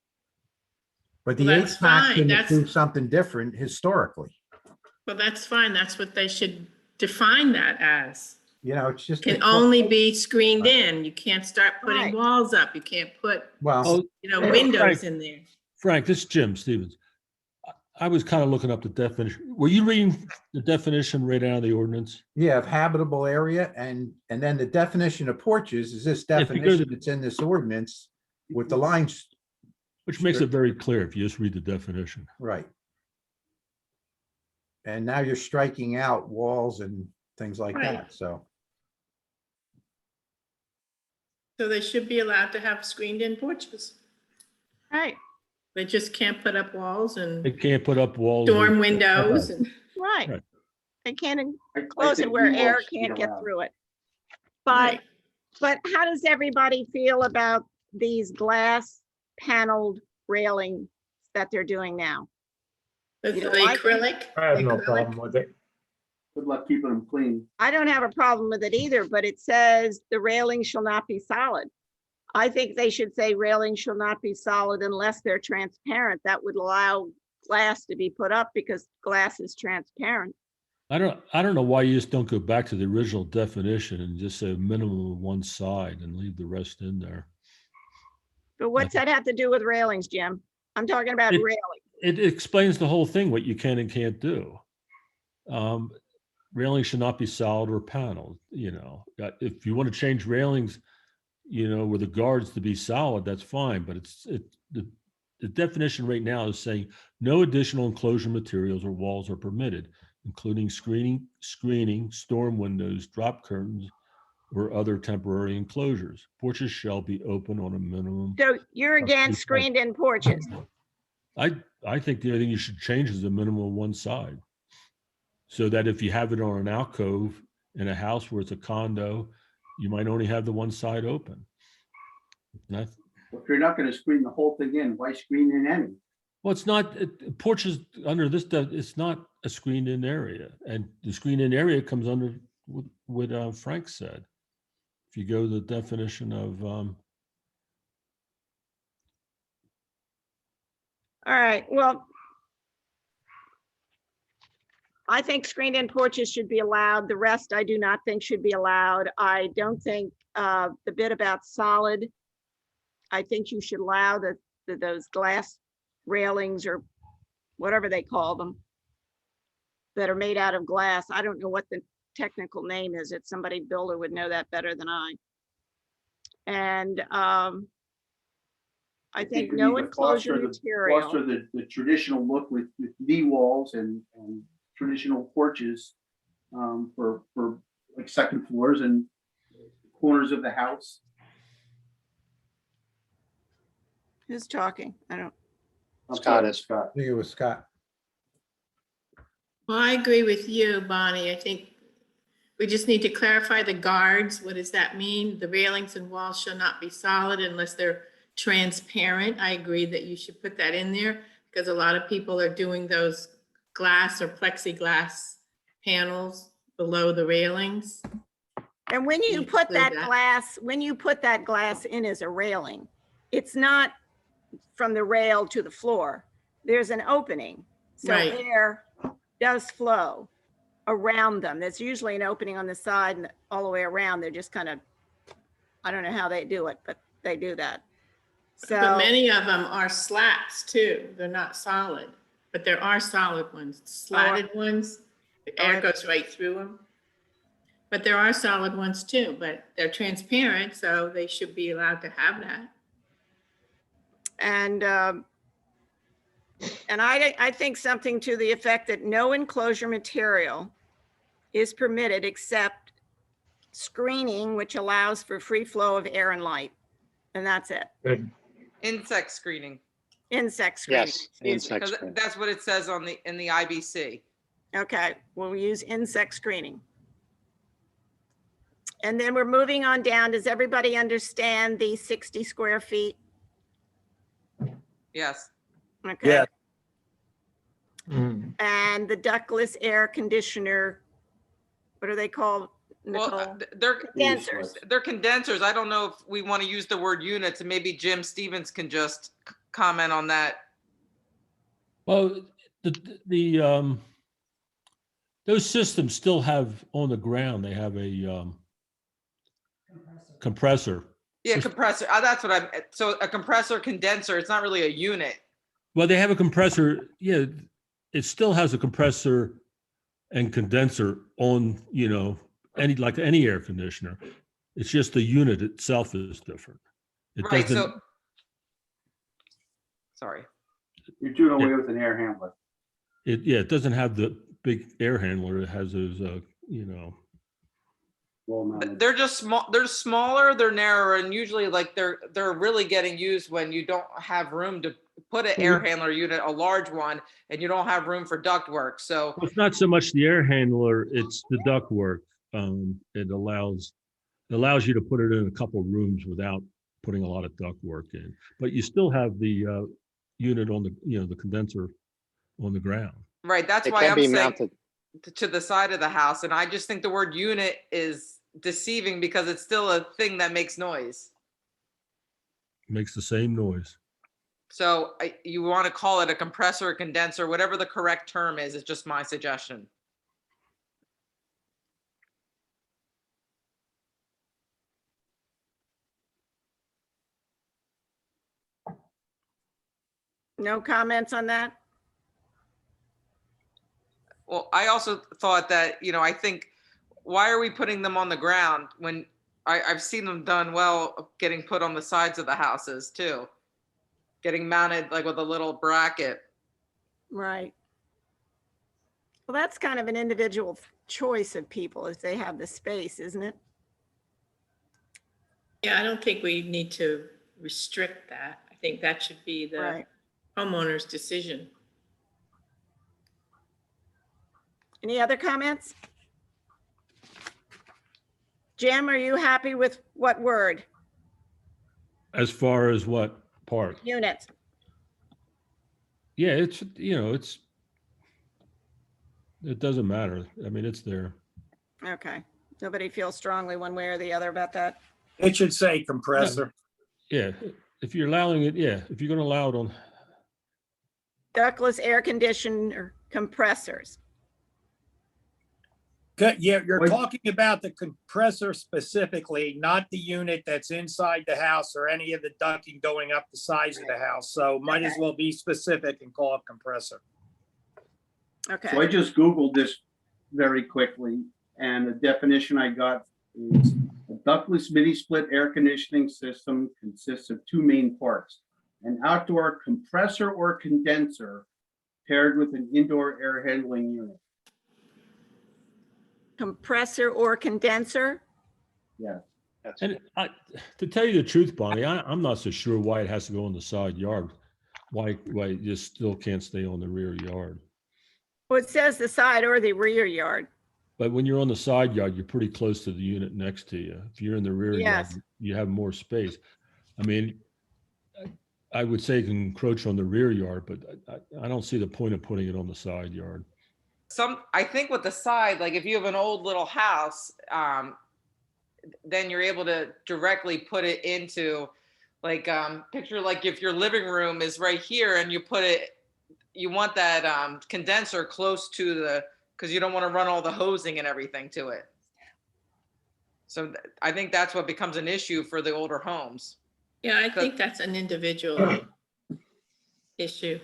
[SPEAKER 2] But the
[SPEAKER 12] Well, that's
[SPEAKER 2] HVAC
[SPEAKER 12] fine.
[SPEAKER 2] can
[SPEAKER 12] That's-
[SPEAKER 2] do something different historically.
[SPEAKER 12] Well, that's fine. That's what they should define that as.
[SPEAKER 2] You know, it's just.
[SPEAKER 12] Can only be screened in. You can't start
[SPEAKER 1] Right.
[SPEAKER 12] putting walls up. You can't put,
[SPEAKER 2] Well,
[SPEAKER 12] windows in there.
[SPEAKER 15] Frank, this is Jim Stevens. I was kind of looking up the definition. Were you reading the definition right out of the ordinance?
[SPEAKER 2] yeah, of habitable area, and then the definition of porches is this
[SPEAKER 15] If you go to-
[SPEAKER 2] definition that's in this ordinance with the lines,
[SPEAKER 15] Which makes it very clear if you just read the definition.
[SPEAKER 2] right. And now you're striking out walls and things like
[SPEAKER 12] Right.
[SPEAKER 2] that, so.
[SPEAKER 12] So they should be allowed to have screened-in porches.
[SPEAKER 1] Right,
[SPEAKER 12] They just can't put up walls
[SPEAKER 15] They
[SPEAKER 12] and
[SPEAKER 15] can't put up walls.
[SPEAKER 12] dorm windows and.
[SPEAKER 1] right.
[SPEAKER 15] Right.
[SPEAKER 1] They can't
[SPEAKER 10] I
[SPEAKER 1] close it
[SPEAKER 10] think
[SPEAKER 1] where
[SPEAKER 10] knee
[SPEAKER 1] air
[SPEAKER 10] walls should be
[SPEAKER 1] can't get
[SPEAKER 10] allowed.
[SPEAKER 1] through it. But,
[SPEAKER 12] Right.
[SPEAKER 1] but how does everybody feel about these glass paneled railings that they're doing now?
[SPEAKER 12] The
[SPEAKER 1] You don't like it?
[SPEAKER 12] acrylic.
[SPEAKER 3] I have no
[SPEAKER 12] acrylic.
[SPEAKER 3] problem with it.
[SPEAKER 10] Good luck keeping them clean.
[SPEAKER 1] I don't have a problem with it either, but it says the railing shall not be solid. I think they should say railing shall not be solid unless they're transparent. That would allow glass to be put up because glass is transparent.
[SPEAKER 15] I don't know why you just don't go back to the original definition and just say a minimum of one side and leave the rest in there.
[SPEAKER 1] But what's that have to do with railings, Jim? I'm talking about
[SPEAKER 15] It-
[SPEAKER 1] railing.
[SPEAKER 15] It explains the whole thing, what you can and can't do. Railings should not be solid or paneled, If you want to change railings, with the guards to be solid, that's fine, but the definition right now is saying no additional enclosure materials or walls are permitted, including screening, storm windows, drop curtains, or other temporary enclosures. Porches shall be open on a minimum.
[SPEAKER 1] So you're against
[SPEAKER 15] Okay.
[SPEAKER 1] screened in porches.
[SPEAKER 15] I think the only thing you should change is the minimum of one side. So that if you have it on an alcove in a house where it's a condo, you might only have the one side open.
[SPEAKER 10] If you're not gonna screen the whole thing in, why screen in any?
[SPEAKER 15] Well, it's not, porches under this, it's not a screened in area. And the screened in area comes under what Frank said. If you go to the definition of,
[SPEAKER 1] All right, well, I think screened in porches should be allowed. The rest I do not think should be allowed. I don't think the bit about solid. I think you should allow those glass railings or whatever they call them that are made out of glass. I don't know what the technical name is. It's somebody builder would know that better than I. And I think
[SPEAKER 10] we
[SPEAKER 1] no
[SPEAKER 10] need to
[SPEAKER 1] enclosure material.
[SPEAKER 10] Foster the traditional look with V walls and traditional porches for like second floors and corners of the house.
[SPEAKER 1] Who's talking? I don't.
[SPEAKER 10] I'm
[SPEAKER 11] Scott
[SPEAKER 10] sorry,
[SPEAKER 11] is.
[SPEAKER 10] Scott.
[SPEAKER 2] I think it was Scott.
[SPEAKER 12] Well, I agree with you, Bonnie. I think we just need to clarify the guards. What does that mean? The railings and walls shall not be solid unless they're transparent. I agree that you should put that in there because a lot of people are doing those glass or plexiglass panels below the railings.
[SPEAKER 1] And when you
[SPEAKER 12] You
[SPEAKER 1] put
[SPEAKER 12] include
[SPEAKER 1] that
[SPEAKER 12] that.
[SPEAKER 1] glass, when you put that glass in as a railing, it's not from the rail to the floor. There's an opening. So
[SPEAKER 12] Right.
[SPEAKER 1] air does flow around them. There's usually an opening on the side and all the way around. They're just kind of, I don't know how they do it, but they do that.
[SPEAKER 12] But
[SPEAKER 1] So,
[SPEAKER 12] many of them are slats too. They're not solid, but there are solid ones, slatted ones. The air goes right through them. But there are solid ones too, but they're transparent, so they should be allowed to have that.
[SPEAKER 1] and I think something to the effect that no enclosure material is permitted except screening, which allows for free flow of air and light. And that's it.
[SPEAKER 3] Good.
[SPEAKER 6] Insect screening.
[SPEAKER 1] Insect screening.
[SPEAKER 11] Yes,
[SPEAKER 1] excuse me.
[SPEAKER 11] insect
[SPEAKER 6] Because
[SPEAKER 11] screen.
[SPEAKER 6] that's what it says on in the IBC.
[SPEAKER 1] Okay, we'll use insect screening. And then we're moving on down. Does everybody understand the 60 square feet?
[SPEAKER 6] Yes.
[SPEAKER 1] Okay.
[SPEAKER 14] Yeah.
[SPEAKER 1] And the ductless air conditioner, what are they called,
[SPEAKER 6] Well,
[SPEAKER 1] Nicole?
[SPEAKER 6] they're
[SPEAKER 1] Condensers.
[SPEAKER 6] they're condensers. I don't know if we want to use the word units, and maybe Jim Stevens can just comment on that.
[SPEAKER 15] Well, those systems still have on the ground, they have a compressor.
[SPEAKER 6] Yeah, compressor. That's what I'm. So a compressor condenser. It's not really a unit.
[SPEAKER 15] Well, they have a compressor. Yeah, it still has a compressor and condenser on, like any air conditioner. It's just the unit itself is different. It
[SPEAKER 6] Right.
[SPEAKER 15] doesn't.
[SPEAKER 6] So. Sorry.
[SPEAKER 10] You're doing away with an air handler.
[SPEAKER 15] It doesn't have the big air handler. It has those,
[SPEAKER 10] Well mounted.
[SPEAKER 6] They're just small. They're smaller. They're narrower, and usually, like they're really getting used when you don't have room to put an air handler unit, a large one, and you don't have room for ductwork. So
[SPEAKER 15] It's not so much the air handler, it's the ductwork. It allows you to put it in a couple of rooms without putting a lot of ductwork in. But you still have the unit on the condenser on the ground.
[SPEAKER 6] right. That's
[SPEAKER 11] It
[SPEAKER 6] why
[SPEAKER 11] can
[SPEAKER 6] I'm
[SPEAKER 11] be
[SPEAKER 6] saying
[SPEAKER 11] mounted.
[SPEAKER 6] to the side of the house, and I just think the word unit is deceiving because it's still a thing that makes noise.
[SPEAKER 15] Makes the same noise.
[SPEAKER 6] So you want to call it a compressor, a condenser, whatever the correct term is. It's just my suggestion.
[SPEAKER 1] No comments on that?
[SPEAKER 6] Well, I also thought that, I think, why are we putting them on the ground when I've seen them done well, getting put on the sides of the houses too, getting mounted like with a little bracket.
[SPEAKER 1] Right. Well, that's kind of an individual choice of people if they have the space, isn't it?
[SPEAKER 12] Yeah, I don't think we need to restrict that. I think that should be the
[SPEAKER 1] Right.
[SPEAKER 12] homeowner's decision.
[SPEAKER 1] Any other comments? Jim, are you happy with what word?
[SPEAKER 15] As far as what part?
[SPEAKER 1] Units.
[SPEAKER 15] Yeah, it doesn't matter. I mean, it's there.
[SPEAKER 1] Okay. Nobody feels strongly one way or the other about that?
[SPEAKER 5] It should say compressor.
[SPEAKER 15] Yeah, if you're allowing it, if you're gonna allow it on,
[SPEAKER 1] Ductless air conditioner compressors.
[SPEAKER 5] Good, yeah, you're
[SPEAKER 10] Wait.
[SPEAKER 5] talking about the compressor specifically, not the unit that's inside the house or any of the ducting going up the sides of the house. So might as well be specific and call it compressor.
[SPEAKER 10] So I
[SPEAKER 1] Okay,
[SPEAKER 10] just Googled this very quickly, and the definition I got is a ductless mini-split air conditioning system consists of two main parts: an outdoor compressor or condenser paired with an indoor air handling unit.
[SPEAKER 1] compressor or condenser?
[SPEAKER 10] Yeah.
[SPEAKER 15] And to tell you the truth, Bonnie, I'm not so sure why it has to go in the side yard. Why it just still can't stay on the rear yard.
[SPEAKER 1] Well, it says the side or the rear yard.
[SPEAKER 15] But when you're on the side yard, you're pretty close to the unit next to you. If you're in the rear yard,
[SPEAKER 1] Yes.
[SPEAKER 15] you have more space. I mean, I would say you can encroach on the rear yard, but I don't see the point of putting it on the side yard.
[SPEAKER 6] I think with the side, like if you have an old little house, then you're able to directly put it into like, picture like if your living room is right here and you put it, you want that condenser close to the, because you don't want to run all the hosing and everything to it. So I think that's what becomes an issue for the older homes.
[SPEAKER 12] Yeah, I think that's an individual issue.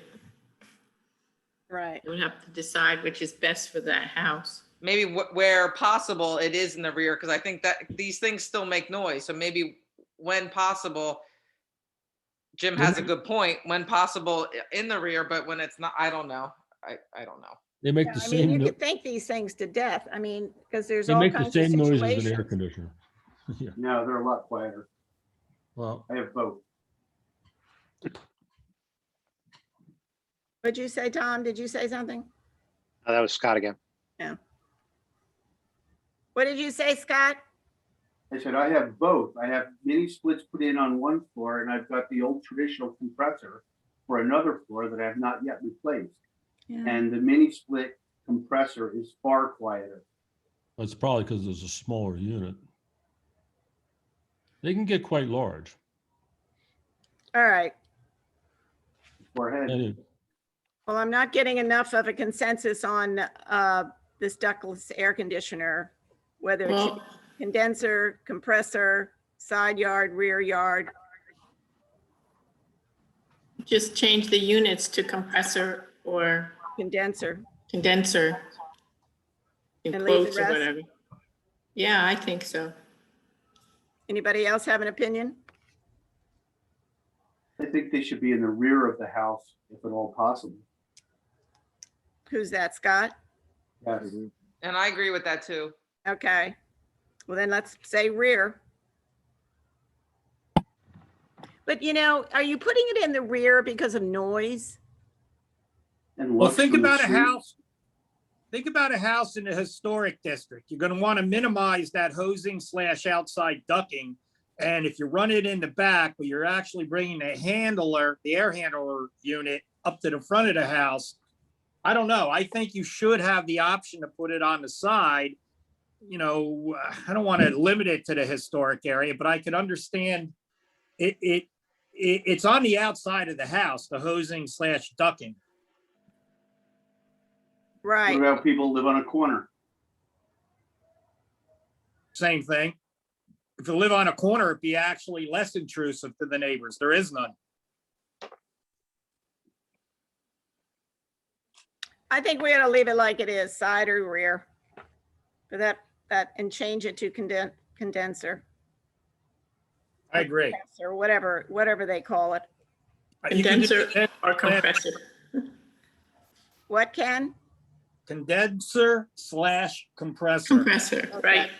[SPEAKER 1] Right.
[SPEAKER 12] You would have to decide which is best for that house.
[SPEAKER 6] Maybe where possible, it is in the rear, because I think that these things still make noise. So maybe when possible, Jim has a good point, when possible in the rear, but when it's not, I don't know. I don't know.
[SPEAKER 15] They make
[SPEAKER 1] Yeah,
[SPEAKER 15] the
[SPEAKER 1] I mean, you
[SPEAKER 15] same,
[SPEAKER 1] could think these things to death. I mean, because there's
[SPEAKER 15] they
[SPEAKER 1] all
[SPEAKER 15] make the
[SPEAKER 1] kinds of
[SPEAKER 15] same noise as an air
[SPEAKER 1] situations.
[SPEAKER 15] conditioner. Yeah,
[SPEAKER 10] No, they're a lot quieter.
[SPEAKER 15] well,
[SPEAKER 10] I have both.
[SPEAKER 1] What'd you say, Tom? Did you say something?
[SPEAKER 11] Oh, that was Scott again.
[SPEAKER 1] What did you say, Scott?
[SPEAKER 10] I said, I have both. I have mini splits put in on one floor, and I've got the old traditional compressor for another floor that I have not yet replaced.
[SPEAKER 1] Yeah.
[SPEAKER 10] And the mini split compressor is far quieter.
[SPEAKER 15] it's probably because there's a smaller unit. They can get quite large.
[SPEAKER 1] All right.
[SPEAKER 10] Go ahead.
[SPEAKER 15] Anyway,
[SPEAKER 1] Well, I'm not getting enough of a consensus on this ductless air conditioner, whether it's
[SPEAKER 12] Well,
[SPEAKER 1] condenser, compressor, side yard, rear yard.
[SPEAKER 12] just change the units to compressor or
[SPEAKER 1] Condenser.
[SPEAKER 12] condenser. In
[SPEAKER 1] And leave the
[SPEAKER 12] quotes or
[SPEAKER 1] rest?
[SPEAKER 12] whatever. Yeah, I think so.
[SPEAKER 1] Anybody else have an opinion?
[SPEAKER 10] I think they should be in the rear of the house if at all possible.
[SPEAKER 1] Who's that, Scott?
[SPEAKER 10] Yes.
[SPEAKER 6] And I agree with that too.
[SPEAKER 1] Okay. Well, then let's say rear. But you know, are you putting it in the rear because of noise?
[SPEAKER 10] And
[SPEAKER 5] Well,
[SPEAKER 10] looks
[SPEAKER 5] think
[SPEAKER 10] from the
[SPEAKER 5] about a
[SPEAKER 10] street.
[SPEAKER 5] house. Think about a house in a historic district. You're going to want to minimize that hosing / outside ducting. And if you run it in the back, but you're actually bringing the air handler unit up to the front of the house, I don't know. I think you should have the option to put it on the side. You know, I don't want to limit it to the historic area, but I could understand it's on the outside of the house, the hosing / ducting.
[SPEAKER 1] Right.
[SPEAKER 10] What about people who live on a corner?
[SPEAKER 5] Same thing. If you live on a corner, it'd be actually less intrusive to the neighbors. There is none.
[SPEAKER 1] I think we ought to leave it like it is, side or rear. For that, and change it to condenser.
[SPEAKER 5] I agree.
[SPEAKER 1] Or whatever they call it.
[SPEAKER 5] You can do
[SPEAKER 12] Condenser or compressor.
[SPEAKER 1] What, Ken?
[SPEAKER 5] Condenser / compressor.
[SPEAKER 12] Compressor, right.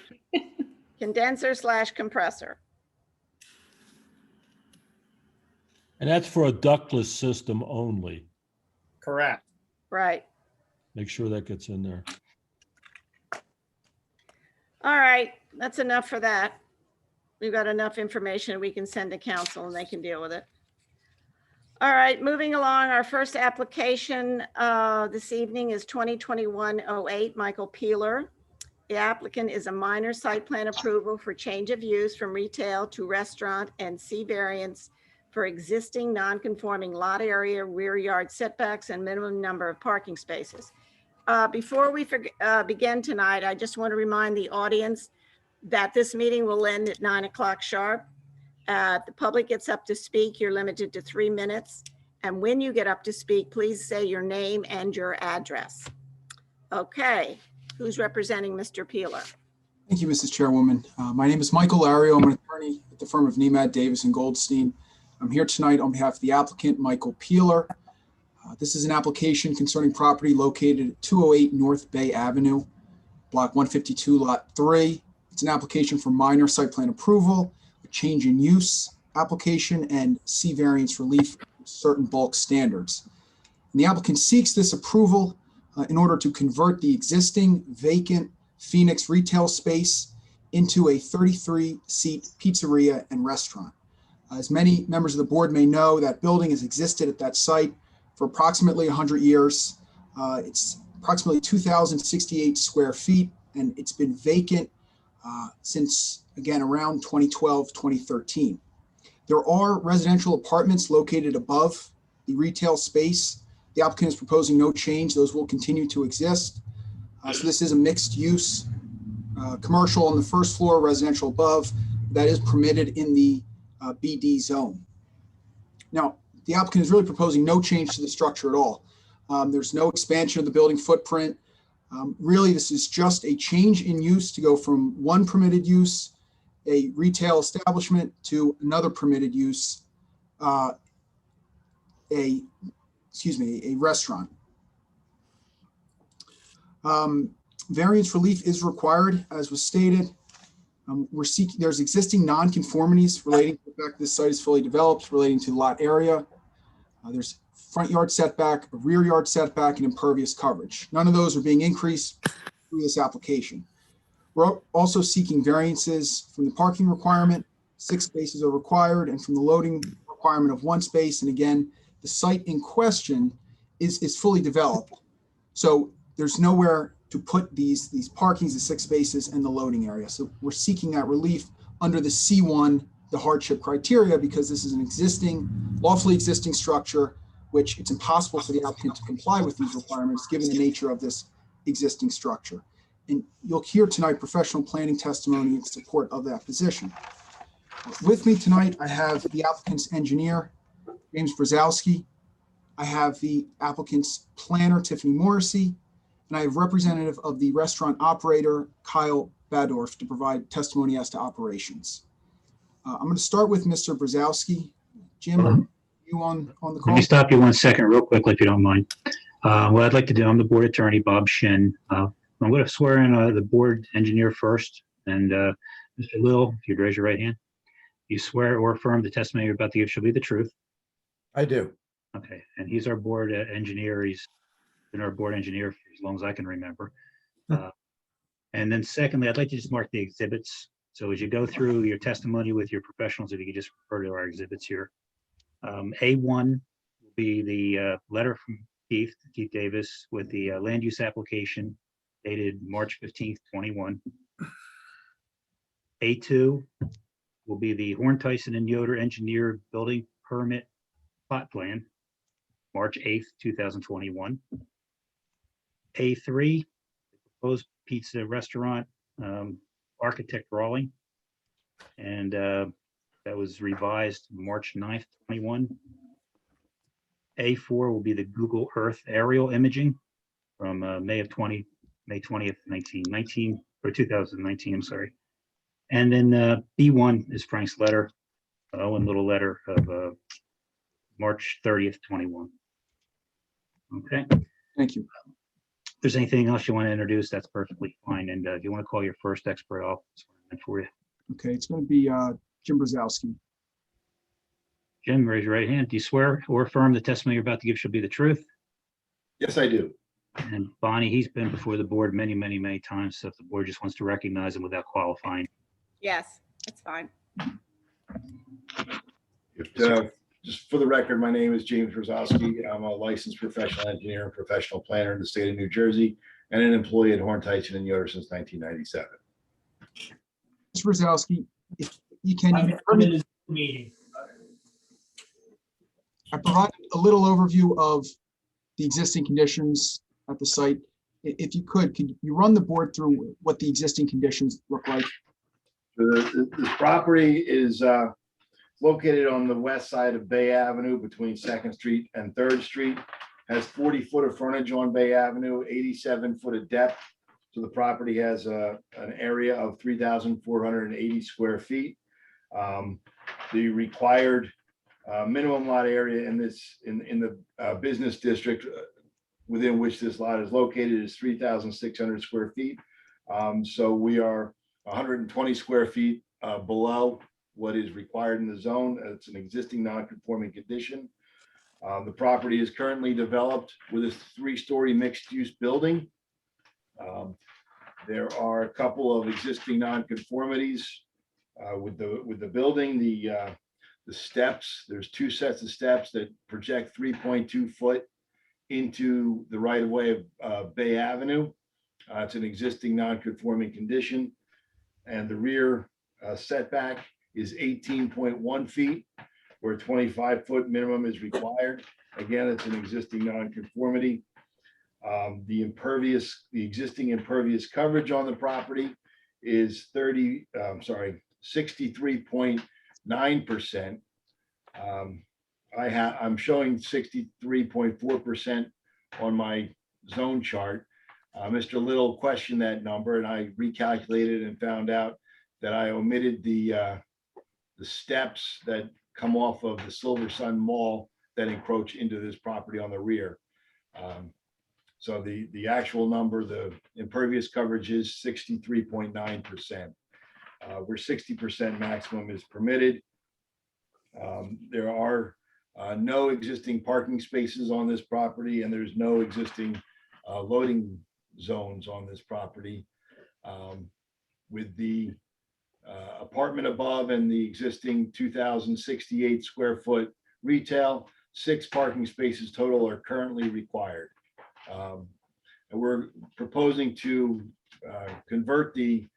[SPEAKER 1] Condenser / compressor.
[SPEAKER 15] and that's for a ductless system only.
[SPEAKER 5] Correct.
[SPEAKER 1] Right.
[SPEAKER 15] Make sure that gets in there.
[SPEAKER 1] All right, that's enough for that. We've got enough information we can send to council and they can deal with it. All right, moving along, our first application this evening is 2021-08, Michael Peeler. The applicant is a minor site plan approval for change of use from retail to restaurant and C variance for existing non-conforming lot area, rear yard setbacks, and minimum number of parking spaces. before we begin tonight, I just want to remind the audience that this meeting will end at 9 o'clock sharp. The public gets up to speak, you're limited to 3 minutes. And when you get up to speak, please say your name and your address. Okay, who's representing Mr. Peeler?
[SPEAKER 16] Thank you, Mrs. Chairwoman. My name is Michael Lario. I'm an attorney at the firm of Nemad, Davis & Goldstein. I'm here tonight on behalf of the applicant, Michael Peeler. This is an application concerning property located at 208 North Bay Avenue, Block 152, Lot 3. It's an application for minor site plan approval, a change in use application, and C variance relief from certain bulk standards. And the applicant seeks this approval in order to convert the existing vacant Phoenix retail space into a 33-seat pizzeria and restaurant. As many members of the board may know, that building has existed at that site for approximately 100 years. It's approximately 2,068 square feet, and it's been vacant since, again, around 2012, 2013. There are residential apartments located above the retail space. The applicant is proposing no change. Those will continue to exist. So this is a mixed use, commercial on the first floor, residential above. That is permitted in the BD zone. Now, the applicant is really proposing no change to the structure at all. There's no expansion of the building footprint. Really, this is just a change in use to go from one permitted use, a retail establishment, to another permitted use, a restaurant. Variance relief is required, as was stated. There's existing non-conformities relating to the fact this site is fully developed, relating to the lot area. There's front yard setback, a rear yard setback, and impervious coverage. None of those are being increased through this application. We're also seeking variances from the parking requirement. 6 spaces are required, and from the loading requirement of 1 space. And again, the site in question is fully developed. So there's nowhere to put these parkings, the 6 spaces, and the loading area. So we're seeking that relief under the C1, the hardship criteria, because this is an lawfully existing structure, which it's impossible for the applicant to comply with these requirements given the nature of this existing structure. And you'll hear tonight professional planning testimony in support of that position. With me tonight, I have the applicant's engineer, James Brzezowski. I have the applicant's planner, Tiffany Morrissey, and I have representative of the restaurant operator, Kyle Badorf, to provide testimony as to operations. I'm going to start with Mr. Brzezowski. Jim, are you on the call?
[SPEAKER 8] Let me stop you 1 second real quickly, if you don't mind. What I'd like to do, I'm the board attorney, Bob Shin. I'm going to swear in the board engineer first. And Mr. Lil, if you'd raise your right hand. You swear or affirm the testimony you're about to give shall be the truth?
[SPEAKER 2] I do.
[SPEAKER 8] Okay, and he's our board engineer. He's been our board engineer for as long as I can remember. And then secondly, I'd like to just mark the exhibits. So as you go through your testimony with your professionals, if you could just refer to our exhibits here. A1 will be the letter from Keith Davis with the land use application dated March 15th, 21. A2 will be the Horn, Tyson, and Yoder engineered building permit plot plan, March 8th, 2021. A3, proposed pizza restaurant architect drawing, and that was revised March 9th, 21. A4 will be the Google Earth aerial imaging from May 20th, 2019, or 2019, I'm sorry. And then B1 is Frank's letter, Owen Little letter of March 30th, 21. Okay.
[SPEAKER 16] Thank you.
[SPEAKER 8] If there's anything else you want to introduce, that's perfectly fine. And if you want to call your first expert, I'll swear in for you.
[SPEAKER 16] Okay, it's going to be Jim Brzezowski.
[SPEAKER 8] Jim, raise your right hand. Do you swear or affirm the testimony you're about to give shall be the truth?
[SPEAKER 17] Yes, I do.
[SPEAKER 8] And Bonnie, he's been before the board many, many, many times. So if the board just wants to recognize him without qualifying.
[SPEAKER 1] Yes, that's fine.
[SPEAKER 17] Just for the record, my name is James Brzezowski. I'm a licensed professional engineer and professional planner in the state of New Jersey and an employee at Horn, Tyson, and Yoder since 1997.
[SPEAKER 16] Mr. Brzezowski, if you can,
[SPEAKER 3] Meeting.
[SPEAKER 16] I provided a little overview of the existing conditions at the site. if you could you run the board through what the existing conditions look like?
[SPEAKER 17] This property is located on the west side of Bay Avenue between Second Street and Third Street. Has 40 foot of frontage on Bay Avenue, 87 foot of depth. So the property has an area of 3,480 square feet. The required minimum lot area in the business district within which this lot is located is 3,600 square feet. So we are 120 square feet below what is required in the zone. It's an existing non-conforming condition. The property is currently developed with a 3-story mixed-use building. There are a couple of existing non-conformities with the building. The steps, there's 2 sets of steps that project 3.2 foot into the right-of-way of Bay Avenue. It's an existing non-conforming condition, and the rear setback is 18.1 feet, where 25-foot minimum is required. Again, it's an existing non-conformity. The existing impervious coverage on the property is 63.9%. I'm showing 63.4% on my zone chart. Mr. Little questioned that number, and I recalculated and found out that I omitted the steps that come off of the Silver Sun Mall that encroach into this property on the rear. So the actual number, the impervious coverage is 63.9%. Where 60% maximum is permitted. There are no existing parking spaces on this property, and there's no existing loading zones on this property. With the apartment above and the existing 2,068 square foot retail, 6 parking spaces total are currently required. And we're proposing to convert the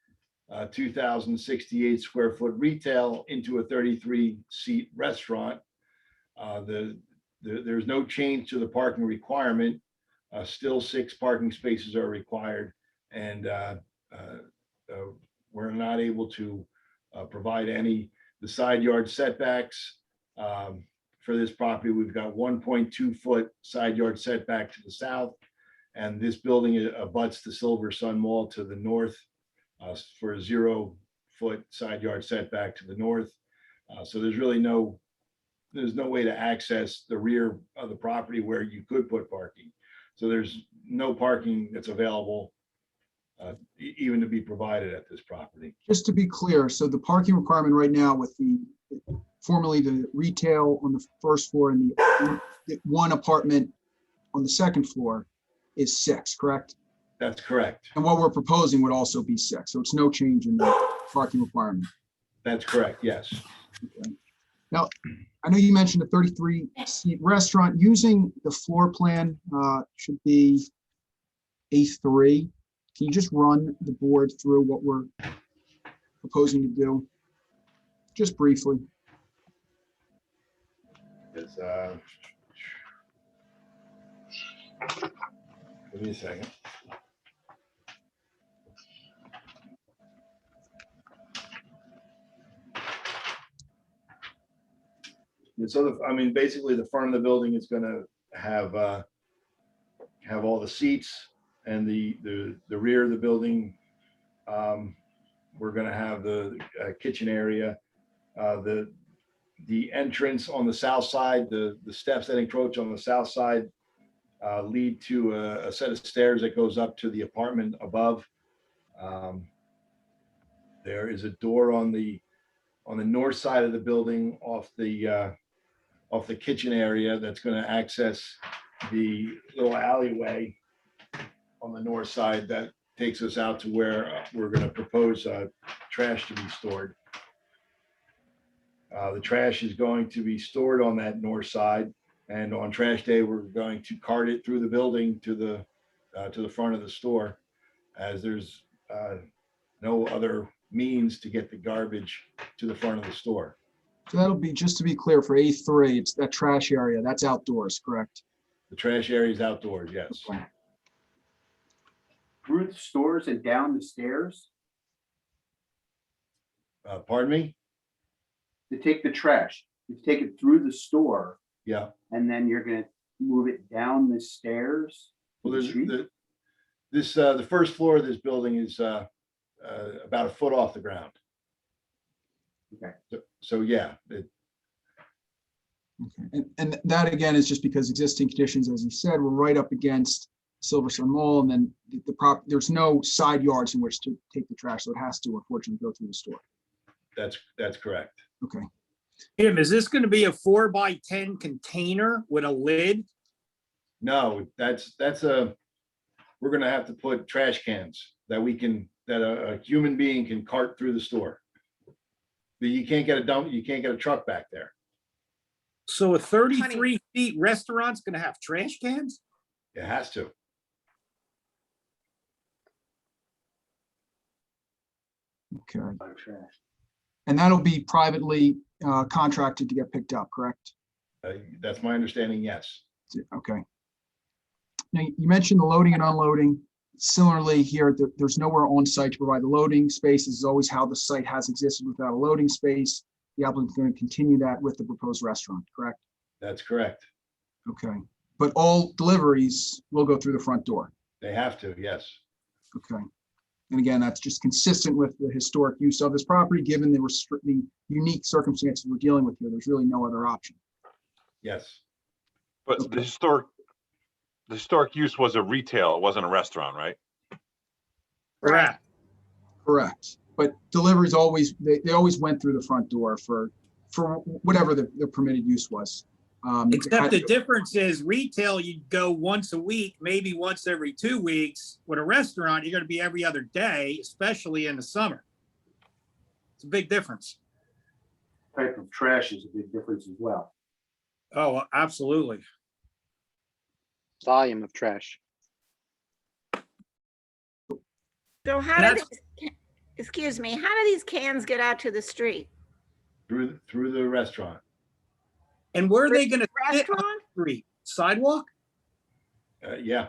[SPEAKER 17] 2,068 square foot retail into a 33-seat restaurant. There's no change to the parking requirement. Still 6 parking spaces are required, and we're not able to provide the side yard setbacks. For this property, we've got 1.2 foot side yard setback to the south, and this building abuts the Silver Sun Mall to the north for a 0 foot side yard setback to the north. So there's really no way to access the rear of the property where you could put parking. So there's no parking that's available even to be provided at this property.
[SPEAKER 16] Just to be clear, so the parking requirement right now with formerly the retail on the first floor and the 1 apartment on the second floor is 6, correct?
[SPEAKER 17] That's correct.
[SPEAKER 16] And what we're proposing would also be 6, so it's no change in the parking requirement.
[SPEAKER 17] That's correct, yes.
[SPEAKER 16] Okay. Now, I know you mentioned a 33-seat restaurant. Using the floor plan should be A3. Can you just run the board through what we're proposing to do? Just briefly.
[SPEAKER 17] It's, give me a second. And so, basically, the front of the building is going to have all the seats, and the rear of the building, we're going to have the kitchen area, the entrance on the south side, the steps that encroach on the south side lead to a set of stairs that goes up to the apartment above. There is a door on the north side of the building off the kitchen area that's going to access the little alleyway on the north side that takes us out to where we're going to propose trash to be stored. The trash is going to be stored on that north side, and on trash day, we're going to cart it through the building to the front of the store, as there's no other means to get the garbage to the front of the store.
[SPEAKER 16] So that'll be, just to be clear, for A3, it's that trash area, that's outdoors, correct?
[SPEAKER 17] The trash area is outdoors, yes.
[SPEAKER 16] Okay.
[SPEAKER 10] through the stores and down the stairs
[SPEAKER 17] Pardon me?
[SPEAKER 10] to take the trash? You take it through the store
[SPEAKER 17] Yeah.
[SPEAKER 10] and then you're gonna move it down the stairs? to
[SPEAKER 17] Well,
[SPEAKER 10] the
[SPEAKER 17] there's
[SPEAKER 10] street?
[SPEAKER 17] the first floor of this building is about a foot off the ground.
[SPEAKER 10] Okay.
[SPEAKER 17] So yeah,
[SPEAKER 16] Okay. And that again is just because existing conditions, as you said, we're right up against Silverstone Mall, and then there's no side yards in which to take the trash, so it has to unfortunately go through the store.
[SPEAKER 17] that's correct.
[SPEAKER 16] Okay.
[SPEAKER 5] Jim, is this going to be a 4x10 container with a lid?
[SPEAKER 17] No, we're gonna have to put trash cans that a human being can cart through the store. But you can't get a truck back there.
[SPEAKER 5] So a 33 feet restaurant's going to have trash cans?
[SPEAKER 17] It has to.
[SPEAKER 16] Okay. And that'll be privately contracted to get picked up, correct?
[SPEAKER 17] That's my understanding, yes.
[SPEAKER 16] Okay. Now, you mentioned the loading and unloading. Similarly here, there's nowhere on site to provide the loading space. This is always how the site has existed without a loading space. The applicant's going to continue that with the proposed restaurant, correct?
[SPEAKER 17] That's correct.
[SPEAKER 16] Okay. But all deliveries will go through the front door.
[SPEAKER 17] They have to, yes.
[SPEAKER 16] Okay. And again, that's just consistent with the historic use of this property, given the unique circumstances we're dealing with here. There's really no other option.
[SPEAKER 17] Yes.
[SPEAKER 9] But the historic use was a retail, it wasn't a restaurant, right?
[SPEAKER 5] Correct.
[SPEAKER 16] Correct. But deliveries always, they always went through the front door for whatever the permitted use was.
[SPEAKER 5] Except the difference is retail, you'd go once a week, maybe once every 2 weeks. With a restaurant, you're going to be every other day, especially in the summer. It's a big difference.
[SPEAKER 10] Type of trash is a big difference as well.
[SPEAKER 5] Oh, absolutely.
[SPEAKER 11] Volume of trash.
[SPEAKER 1] So how do excuse me, how do these cans get out to the street?
[SPEAKER 17] Through the restaurant.
[SPEAKER 5] And where are they going to sit on
[SPEAKER 1] Restaurant?
[SPEAKER 5] the street? Sidewalk?
[SPEAKER 17] Yeah.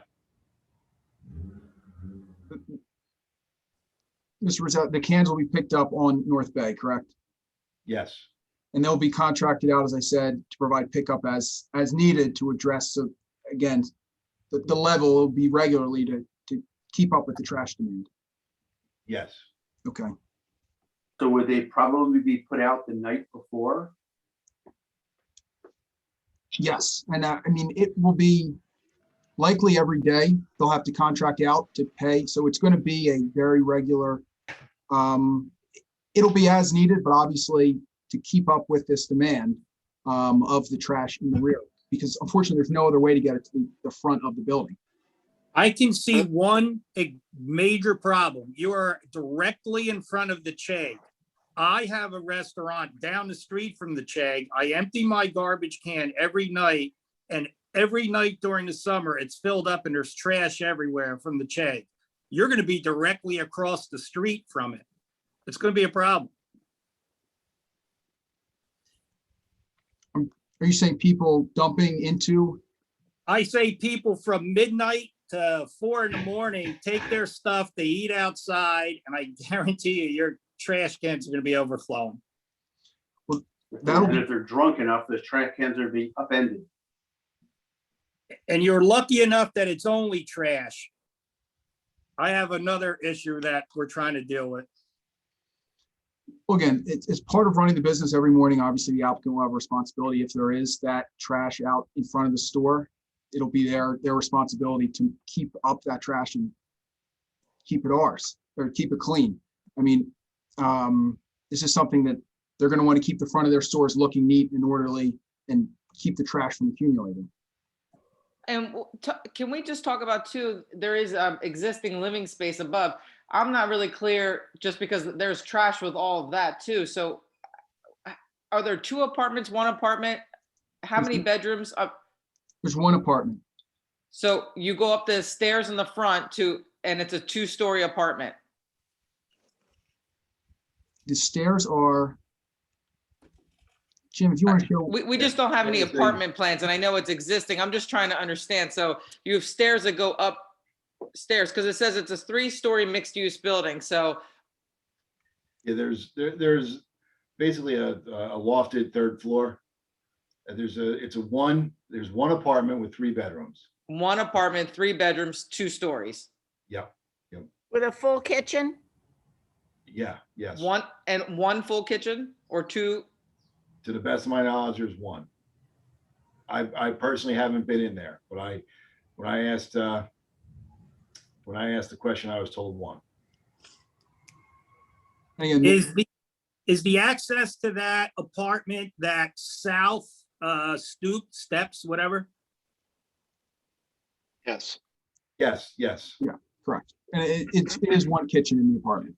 [SPEAKER 16] Mr. Rizzo, the cans will be picked up on North Bay, correct?
[SPEAKER 17] Yes.
[SPEAKER 16] And they'll be contracted out, as I said, to provide pickup as needed to address, so again, the level will be regularly to keep up with the trash demand.
[SPEAKER 17] Yes.
[SPEAKER 16] Okay.
[SPEAKER 10] So would they probably be put out the night before?
[SPEAKER 16] Yes, and I mean, it will be likely every day. They'll have to contract out to pay, so it's going to be a very regular. It'll be as needed, but obviously to keep up with this demand of the trash in the rear, because unfortunately there's no other way to get it to the front of the building.
[SPEAKER 5] I can see one major problem. You are directly in front of the Chegg. I have a restaurant down the street from the Chegg. I empty my garbage can every night, and every night during the summer, it's filled up and there's trash everywhere from the Chegg. You're going to be directly across the street from it. It's going to be a problem.
[SPEAKER 16] Are you saying people dumping into?
[SPEAKER 5] I say people from midnight to 4 in the morning take their stuff, they eat outside, and I guarantee you your trash cans are going to be overflowing.
[SPEAKER 10] And if they're drunk enough, the trash cans are being upended.
[SPEAKER 5] And you're lucky enough that it's only trash. I have another issue that we're trying to deal with.
[SPEAKER 16] Well, again, it's part of running the business every morning. Obviously, the applicant will have a responsibility. If there is that trash out in front of the store, it'll be their responsibility to keep up that trash and keep it ours, or keep it clean. I mean, this is something that they're going to want to keep the front of their stores looking neat and orderly and keep the trash from accumulating.
[SPEAKER 6] And can we just talk about too, there is existing living space above. I'm not really clear, just because there's trash with all of that too. So are there 2 apartments, 1 apartment? How many bedrooms?
[SPEAKER 16] There's 1 apartment.
[SPEAKER 6] So you go up the stairs in the front and it's a 2-story apartment.
[SPEAKER 16] The stairs are, Jim, if you want to show.
[SPEAKER 6] We just don't have any apartment plans, and I know it's existing. I'm just trying to understand. So you have stairs that go up stairs? Because it says it's a 3-story mixed-use building, so,
[SPEAKER 17] Yeah, there's basically a lofted third floor. And there's one apartment with 3 bedrooms.
[SPEAKER 6] 1 apartment, 3 bedrooms, 2 stories.
[SPEAKER 17] Yep,
[SPEAKER 1] With a full kitchen?
[SPEAKER 17] yeah, yes.
[SPEAKER 6] 1 full kitchen or 2?
[SPEAKER 17] To the best of my knowledge, there's 1. I personally haven't been in there, but when I asked the question, I was told 1.
[SPEAKER 16] Again,
[SPEAKER 5] Is the access to that apartment that south stoop, steps, whatever?
[SPEAKER 11] Yes.
[SPEAKER 17] Yes.
[SPEAKER 16] yeah, correct. And it is 1 kitchen in the apartment.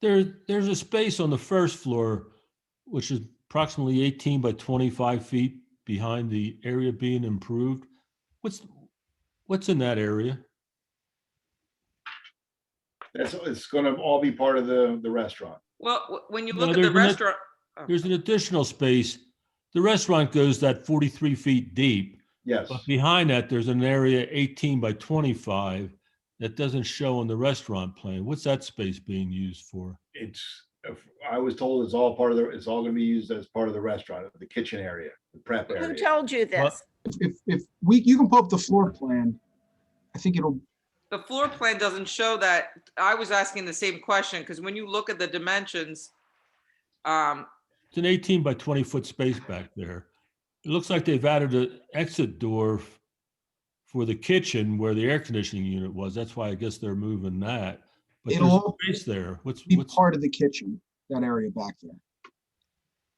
[SPEAKER 15] There's a space on the first floor, which is approximately 18 by 25 feet behind the area being improved. What's in that area?
[SPEAKER 17] It's going to all be part of the restaurant.
[SPEAKER 6] Well, when you
[SPEAKER 15] No,
[SPEAKER 6] look at the restaurant,
[SPEAKER 15] There's an additional space. The restaurant goes that 43 feet deep.
[SPEAKER 17] Yes.
[SPEAKER 15] But behind that, there's an area 18 by 25 that doesn't show on the restaurant plan. What's that space being used for?
[SPEAKER 17] I was told it's all going to be used as part of the restaurant, the kitchen area, the prep area.
[SPEAKER 1] Who told you this?
[SPEAKER 16] If you can pull up the floor plan, I think it'll,
[SPEAKER 6] the floor plan doesn't show that. I was asking the same question because when you look at the dimensions,
[SPEAKER 15] It's an 18 by 20 foot space back there. It looks like they've added an exit door for the kitchen where the air conditioning unit was. That's why I guess they're moving that. But
[SPEAKER 16] It'll
[SPEAKER 15] there's a space there. What's
[SPEAKER 16] part of the kitchen, that area back there.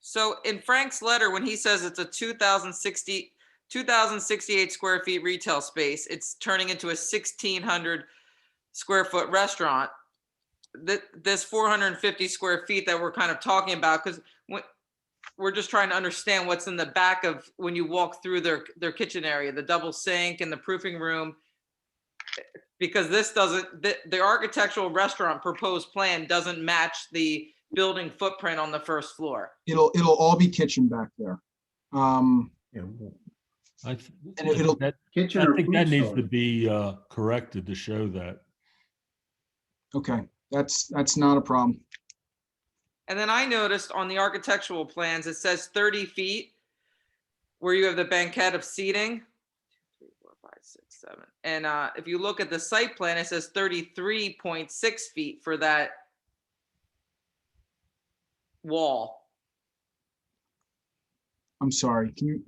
[SPEAKER 6] so in Frank's letter, when he says it's a 2,068 square feet retail space, it's turning into a 1,600 square foot restaurant. This 450 square feet that we're kind of talking about, because we're just trying to understand what's in the back of when you walk through their kitchen area, the double sink and the proofing room. Because this doesn't, the architectural restaurant proposed plan doesn't match the building footprint on the first floor.
[SPEAKER 16] It'll all be kitchen back there.
[SPEAKER 15] I
[SPEAKER 16] it'll-
[SPEAKER 15] think that needs to be corrected to show that.
[SPEAKER 16] Okay, that's not a problem.
[SPEAKER 6] And then I noticed on the architectural plans, it says 30 feet where you have the banquette of seating. 2, 3, 4, 5, 6, 7. And if you look at the site plan, it says 33.6 feet for that wall.
[SPEAKER 16] I'm sorry, can you,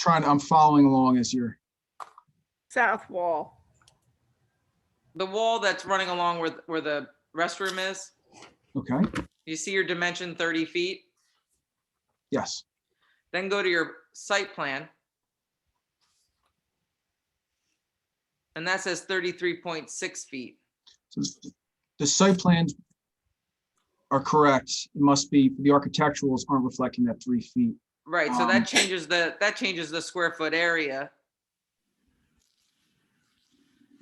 [SPEAKER 16] I'm following along as you're,
[SPEAKER 1] South wall.
[SPEAKER 6] The wall that's running along where the restroom is.
[SPEAKER 16] okay,
[SPEAKER 6] You see your dimension 30 feet?
[SPEAKER 16] yes.
[SPEAKER 6] Then go to your site plan. And that says 33.6 feet.
[SPEAKER 16] So the site plans are correct. It must be, the architecturals aren't reflecting that 3 feet.
[SPEAKER 6] Right, so that changes the square foot area,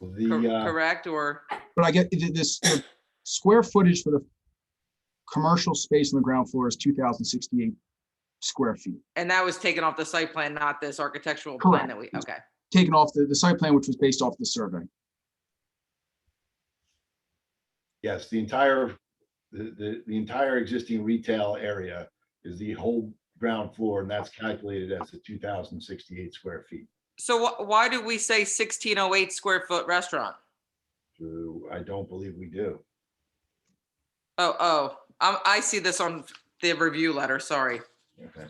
[SPEAKER 6] correct, or?
[SPEAKER 16] But I get this, the square footage for the commercial space on the ground floor is 2,068 square feet.
[SPEAKER 6] And that was taken off the site plan, not this architectural plan that we, okay.
[SPEAKER 16] Taken off the site plan, which was based off the survey.
[SPEAKER 17] Yes, the entire existing retail area is the whole ground floor, and that's calculated as the 2,068 square feet.
[SPEAKER 6] So why do we say 1,608 square foot restaurant?
[SPEAKER 17] So I don't believe we do.
[SPEAKER 6] I see this on the review letter, sorry.
[SPEAKER 17] Okay.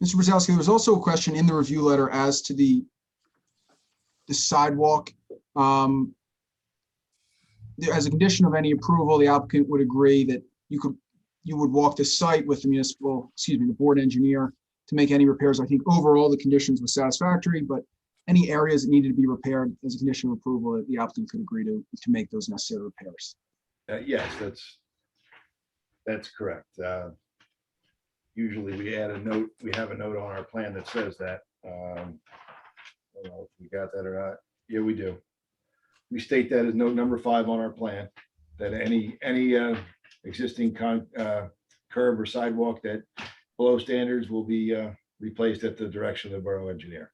[SPEAKER 16] Mr. Brzezowski, there was also a question in the review letter as to the sidewalk. As a condition of any approval, the applicant would agree that you would walk the site with the board engineer to make any repairs. I think overall the conditions were satisfactory, but any areas that needed to be repaired as a condition of approval, the applicant could agree to make those necessary repairs.
[SPEAKER 17] Yes, that's correct. Usually we have a note on our plan that says that. I don't know if we got that or not. Yeah, we do. We state that as note number 5 on our plan, that any existing curb or sidewalk that below standards will be replaced at the direction of the borough engineer.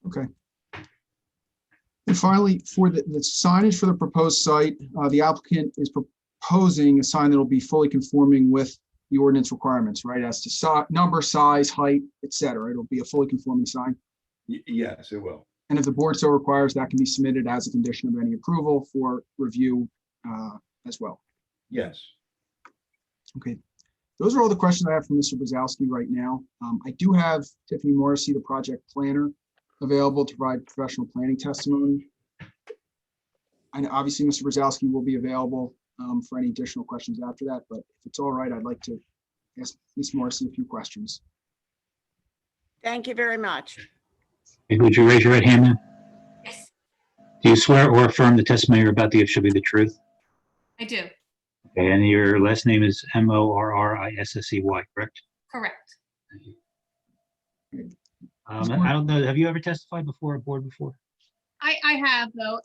[SPEAKER 16] Okay. And finally, for the signage for the proposed site, the applicant is proposing a sign that will be fully conforming with the ordinance requirements, right? As to number, size, height, et cetera. It'll be a fully conforming sign.
[SPEAKER 17] Yes, it will.
[SPEAKER 16] And if the board so requires, that can be submitted as a condition of any approval for review as well.
[SPEAKER 17] Yes.
[SPEAKER 16] Okay. Those are all the questions I have for Mr. Brzezowski right now. I do have Tiffany Morrissey, the project planner, available to provide professional planning testimony. And obviously, Mr. Brzezowski will be available for any additional questions after that, but if it's all right, I'd like to ask Ms. Morrissey a few questions.
[SPEAKER 1] Thank you very much.
[SPEAKER 8] Okay, would you raise your right hand, ma'am?
[SPEAKER 4] Yes,
[SPEAKER 8] Do you swear or affirm the testimony you're about to give shall be the truth?
[SPEAKER 4] I do.
[SPEAKER 8] Okay, and your last name is Morrissey, correct?
[SPEAKER 4] Correct.
[SPEAKER 8] I don't know, have you ever testified before a board before?
[SPEAKER 4] I have, though.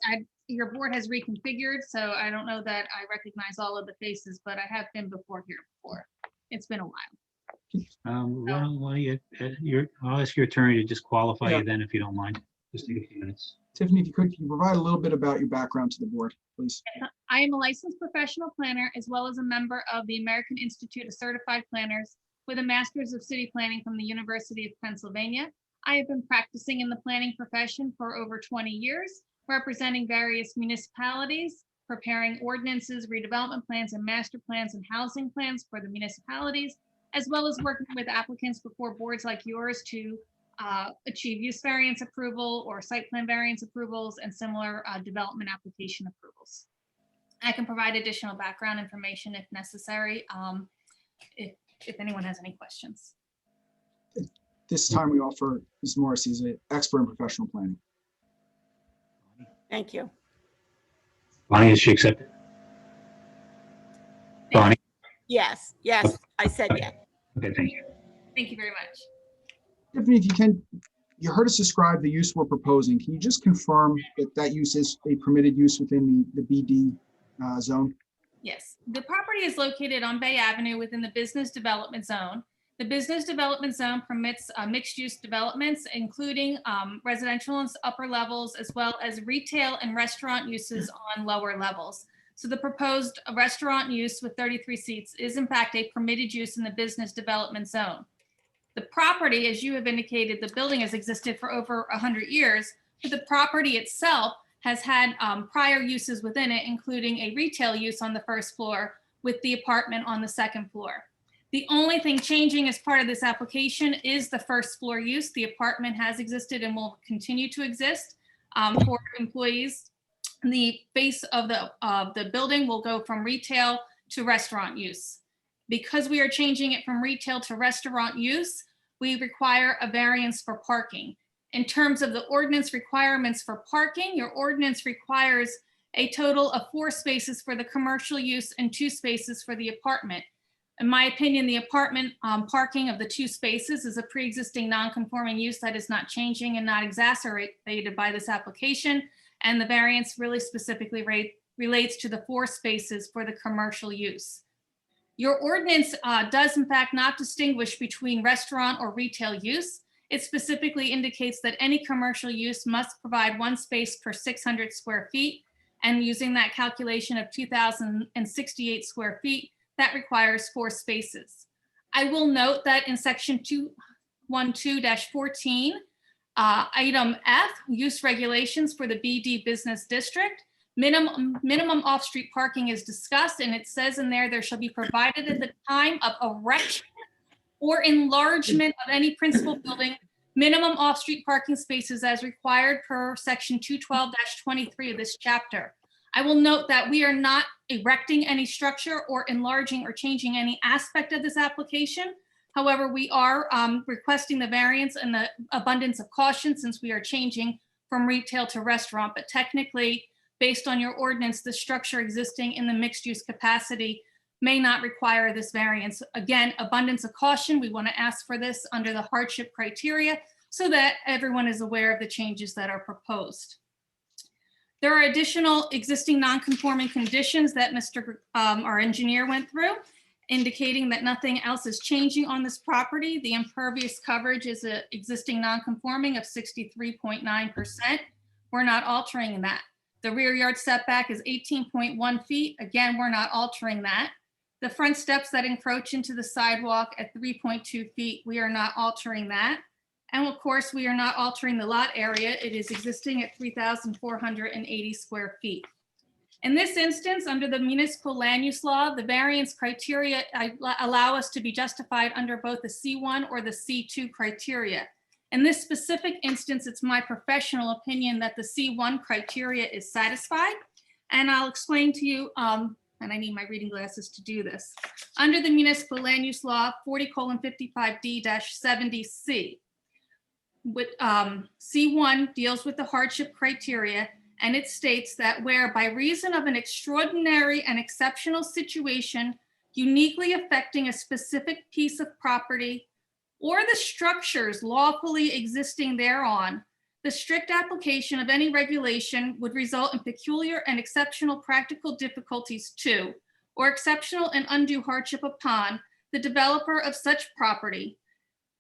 [SPEAKER 4] Your board has reconfigured, so I don't know that I recognize all of the faces, but I have been before here before. It's been a while.
[SPEAKER 8] I'll ask your attorney to just qualify
[SPEAKER 16] Yeah.
[SPEAKER 8] you then, if you don't mind. Just take a few minutes.
[SPEAKER 16] Tiffany, if you could, can you provide a little bit about your background to the board, please?
[SPEAKER 4] I am a licensed professional planner as well as a member of the American Institute of Certified Planners with a Master's of City Planning from the University of Pennsylvania. I have been practicing in the planning profession for over 20 years, representing various municipalities, preparing ordinances, redevelopment plans, and master plans and housing plans for the municipalities, as well as working with applicants before boards like yours to achieve use variance approval or site plan variance approvals and similar development application approvals. I can provide additional background information if necessary, if anyone has any questions.
[SPEAKER 16] This time we offer Ms. Morrissey as an expert in professional planning.
[SPEAKER 1] Thank you.
[SPEAKER 8] Bonnie, is she accepted? Bonnie?
[SPEAKER 1] Yes, yes, I said yes.
[SPEAKER 8] Okay, thank you.
[SPEAKER 4] Thank you very much.
[SPEAKER 16] Tiffany, if you can, you heard us describe the use we're proposing. Can you just confirm that that use is a permitted use within the BD zone?
[SPEAKER 4] Yes, the property is located on Bay Avenue within the business development zone. The business development zone permits mixed-use developments, including residential and upper levels, as well as retail and restaurant uses on lower levels. So the proposed restaurant use with 33 seats is in fact a permitted use in the business development zone. The property, as you have indicated, the building has existed for over 100 years, but the property itself has had prior uses within it, including a retail use on the first floor with the apartment on the second floor. The only thing changing as part of this application is the first floor use. The apartment has existed and will continue to exist for employees. The face of the building will go from retail to restaurant use. Because we are changing it from retail to restaurant use, we require a variance for parking. In terms of the ordinance requirements for parking, your ordinance requires a total of 4 spaces for the commercial use and 2 spaces for the apartment. In my opinion, the apartment parking of the 2 spaces is a pre-existing non-conforming use that is not changing and not exacerbated by this application. And the variance really specifically relates to the 4 spaces for the commercial use. Your ordinance does in fact not distinguish between restaurant or retail use. It specifically indicates that any commercial use must provide 1 space per 600 square feet. And using that calculation of 2,068 square feet, that requires 4 spaces. I will note that in section 212-14, item F, use regulations for the BD business district, minimum off-street parking is discussed, and it says in there shall be provided at the time of erection or enlargement of any principal building, minimum off-street parking spaces as required per section 212-23 of this chapter. I will note that we are not erecting any structure or enlarging or changing any aspect of this application. However, we are requesting the variance and the abundance of caution since we are changing from retail to restaurant, but technically, based on your ordinance, the structure existing in the mixed use capacity may not require this variance. Again, abundance of caution, we want to ask for this under the hardship criteria so that everyone is aware of the changes that are proposed. There are additional existing non-conforming conditions that our engineer went through.
[SPEAKER 18] indicating that nothing else is changing on this property. The impervious coverage is an existing non-conforming of 63.9%. We're not altering that. The rear yard setback is 18.1 feet. Again, we're not altering that. The front steps that encroach into the sidewalk at 3.2 feet, we are not altering that. And of course, we are not altering the lot area. It is existing at 3,480 square feet. In this instance, under the municipal land use law, the variance criteria allow us to be justified under both the C1 or the C2 criteria. In this specific instance, it's my professional opinion that the C1 criteria is satisfied. And I'll explain to you, and I need my reading glasses to do this. Under the municipal land use law 40:55D-70C, with C1 deals with the hardship criteria, and it states that where by reason of an extraordinary and exceptional situation uniquely affecting a specific piece of property or the structures lawfully existing thereon, the strict application of any regulation would result in peculiar and exceptional practical difficulties to, or exceptional and undue hardship upon, the developer of such property.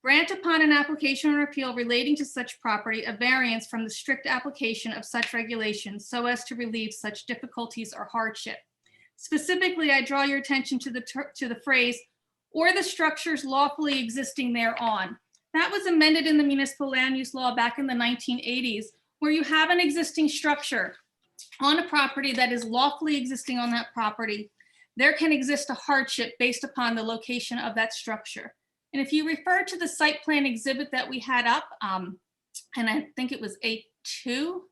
[SPEAKER 18] Grant upon an application or appeal relating to such property a variance from the strict application of such regulations so as to relieve such difficulties or hardship. Specifically, I draw your attention to the phrase, or the structures lawfully existing thereon. That was amended in the municipal land use law back in the 1980s, where you have an existing structure on a property that is lawfully existing on that property. There can exist a hardship based upon the location of that structure. And if you refer to the site plan exhibit that we had up, and I think it was A2.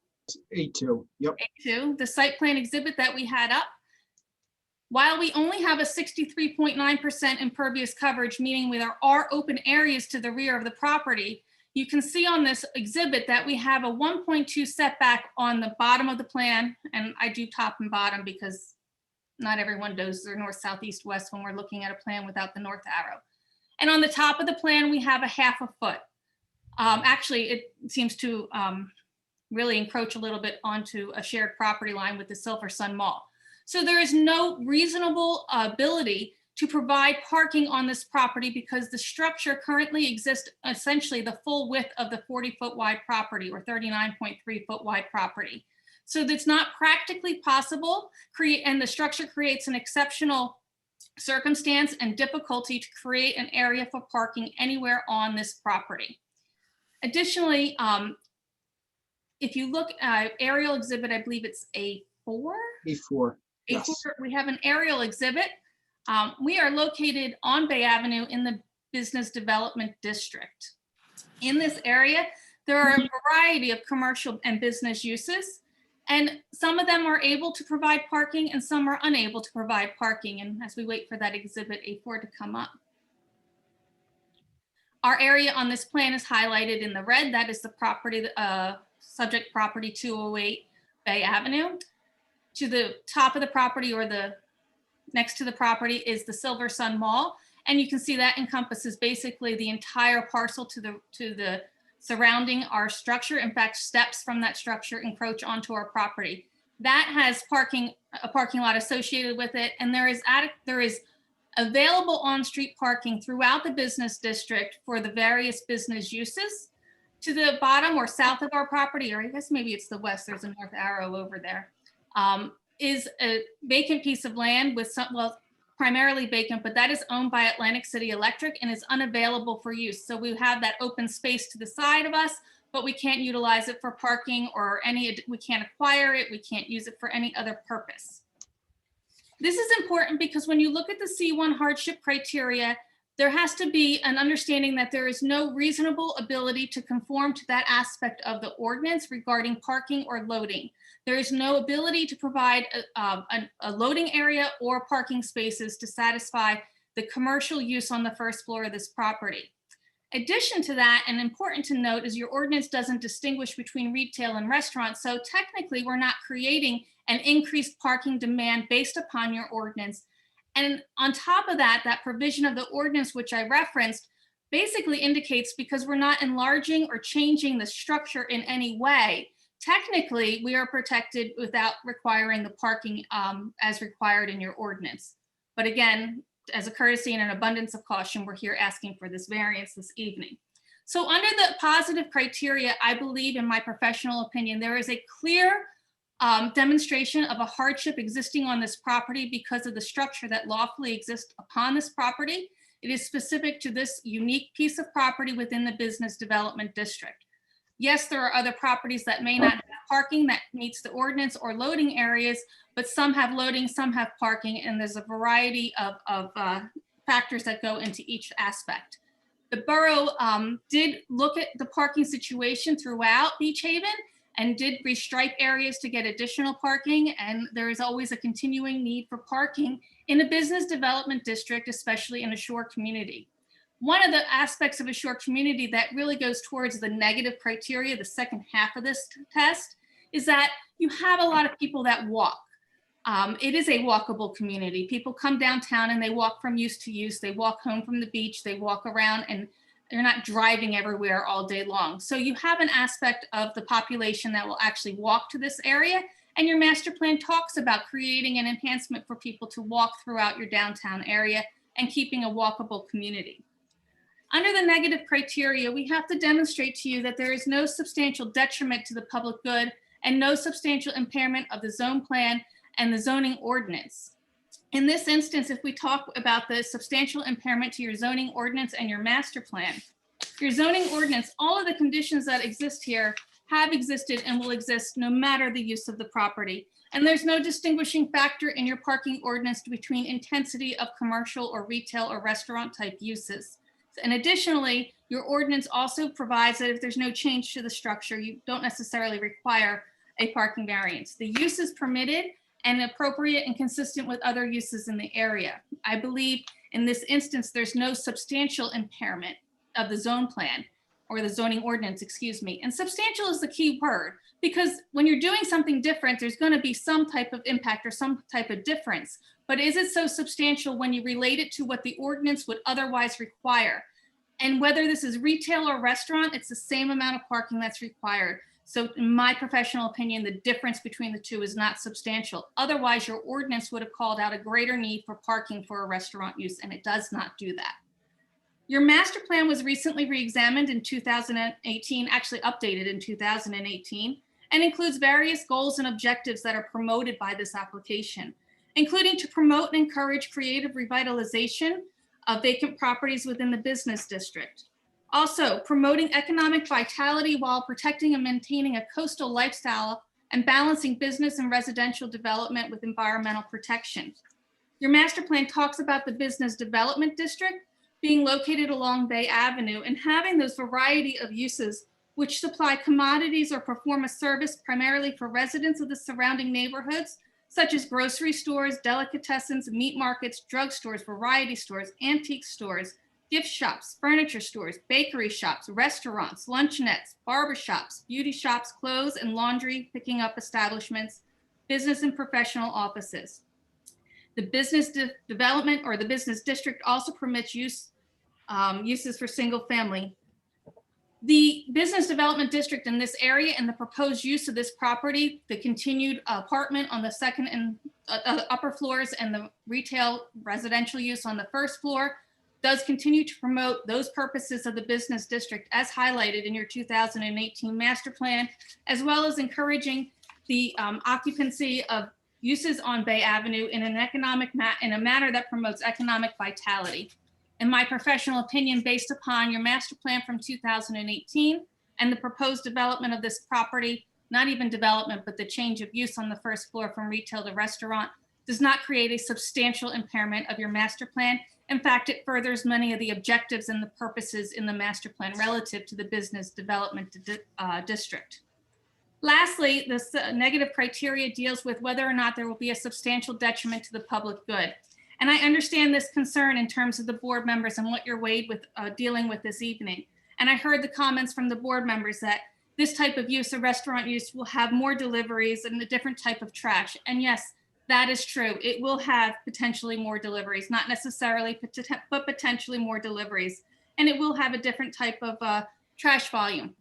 [SPEAKER 16] A2, yep.
[SPEAKER 18] A2, the site plan exhibit that we had up. While we only have a 63.9% impervious coverage, meaning there are open areas to the rear of the property, you can see on this exhibit that we have a 1.2 setback on the bottom of the plan. And I do top and bottom because not everyone does their north, south, east, west when we're looking at a plan without the north arrow. And on the top of the plan, we have a 1/2 foot. Actually, it seems to really encroach a little bit onto a shared property line with the Silver Sun Mall. So there is no reasonable ability to provide parking on this property because the structure currently exists essentially the full width of the 40-foot wide property or 39.3 foot wide property. So that's not practically possible, and the structure creates an exceptional circumstance and difficulty to create an area for parking anywhere on this property. Additionally, if you look at aerial exhibit, I believe it's A4.
[SPEAKER 16] A4. Yes.
[SPEAKER 18] A4, we have an aerial exhibit. We are located on Bay Avenue in the Business Development District. In this area, there are a variety of commercial and business uses, and some of them are able to provide parking and some are unable to provide parking. And as we wait for that exhibit A4 to come up. Our area on this plan is highlighted in the red. That is the property, subject property 208 Bay Avenue. To the top of the property or the next to the property is the Silver Sun Mall. And you can see that encompasses basically the entire parcel to the surrounding our structure. In fact, steps from that structure encroach onto our property. That has a parking lot associated with it. And there is available on-street parking throughout the business district for the various business uses. To the bottom or south of our property, or I guess maybe it's the west, there's a north arrow over there, is a vacant piece of land with some, well, primarily vacant, but that is owned by Atlantic City Electric and is unavailable for use. So we have that open space to the side of us, but we can't utilize it for parking or we can't acquire it. We can't use it for any other purpose. This is important because when you look at the C1 hardship criteria, there has to be an understanding that there is no reasonable ability to conform to that aspect of the ordinance regarding parking or loading. There is no ability to provide a loading area or parking spaces to satisfy the commercial use on the first floor of this property. Addition to that, and important to note, is your ordinance doesn't distinguish between retail and restaurants. So technically, we're not creating an increased parking demand based upon your ordinance. And on top of that, that provision of the ordinance, which I referenced, basically indicates because we're not enlarging or changing the structure in any way, technically, we are protected without requiring the parking as required in your ordinance. But again, as a courtesy and an abundance of caution, we're here asking for this variance this evening. So under the positive criteria, I believe, in my professional opinion, there is a clear demonstration of a hardship existing on this property because of the structure that lawfully exists upon this property. It is specific to this unique piece of property within the business development district. Yes, there are other properties that may not have parking that meets the ordinance or loading areas, but some have loading, some have parking, and there's a variety of factors that go into each aspect. The borough did look at the parking situation throughout Beach Haven and did restripe areas to get additional parking. And there is always a continuing need for parking in a business development district, especially in a shore community. One of the aspects of a shore community that really goes towards the negative criteria, the second half of this test, is that you have a lot of people that walk. It is a walkable community. People come downtown and they walk from use to use. They walk home from the beach, they walk around, and they're not driving everywhere all day long. So you have an aspect of the population that will actually walk to this area. And your master plan talks about creating an enhancement for people to walk throughout your downtown area and keeping a walkable community. Under the negative criteria, we have to demonstrate to you that there is no substantial detriment to the public good and no substantial impairment of the zone plan and the zoning ordinance. In this instance, if we talk about the substantial impairment to your zoning ordinance and your master plan, your zoning ordinance, all of the conditions that exist here have existed and will exist no matter the use of the property. And there's no distinguishing factor in your parking ordinance between intensity of commercial or retail or restaurant type uses. And additionally, your ordinance also provides that if there's no change to the structure, you don't necessarily require a parking variance. The use is permitted and appropriate and consistent with other uses in the area. I believe in this instance, there's no substantial impairment of the zone plan or the zoning ordinance, excuse me. And substantial is the key word, because when you're doing something different, there's going to be some type of impact or some type of difference. But is it so substantial when you relate it to what the ordinance would otherwise require? And whether this is retail or restaurant, it's the same amount of parking that's required. So in my professional opinion, the difference between the two is not substantial. Otherwise, your ordinance would have called out a greater need for parking for a restaurant use, and it does not do that. Your master plan was recently re-examined in 2018, actually updated in 2018, and includes various goals and objectives that are promoted by this application, including to promote and encourage creative revitalization of vacant properties within the business district. Also, promoting economic vitality while protecting and maintaining a coastal lifestyle and balancing business and residential development with environmental protection. Your master plan talks about the business development district being located along Bay Avenue and having those variety of uses which supply commodities or perform a service primarily for residents of the surrounding neighborhoods, such as grocery stores, delicatessens, meat markets, drugstores, variety stores, antique stores, gift shops, furniture stores, bakery shops, restaurants, luncheonettes, barber shops, beauty shops, clothes and laundry picking up establishments, business and professional offices. The business development or the business district also permits uses for single family. The business development district in this area and the proposed use of this property, the continued apartment on the second and upper floors and the retail residential use on the first floor, does continue to promote those purposes of the business district as highlighted in your 2018 master plan, as well as encouraging the occupancy of uses on Bay Avenue in an in a manner that promotes economic vitality. In my professional opinion, based upon your master plan from 2018 and the proposed development of this property, not even development, but the change of use on the first floor from retail to restaurant, does not create a substantial impairment of your master plan. In fact, it furthers many of the objectives and the purposes in the master plan relative to the business development district. Lastly, this negative criteria deals with whether or not there will be a substantial detriment to the public good. And I understand this concern in terms of the board members and what you're weighed with dealing with this evening. And I heard the comments from the board members that this type of use, a restaurant use, will have more deliveries and a different type of trash. And yes, that is true. It will have potentially more deliveries, not necessarily, but potentially more deliveries. And it will have a different type of trash volume.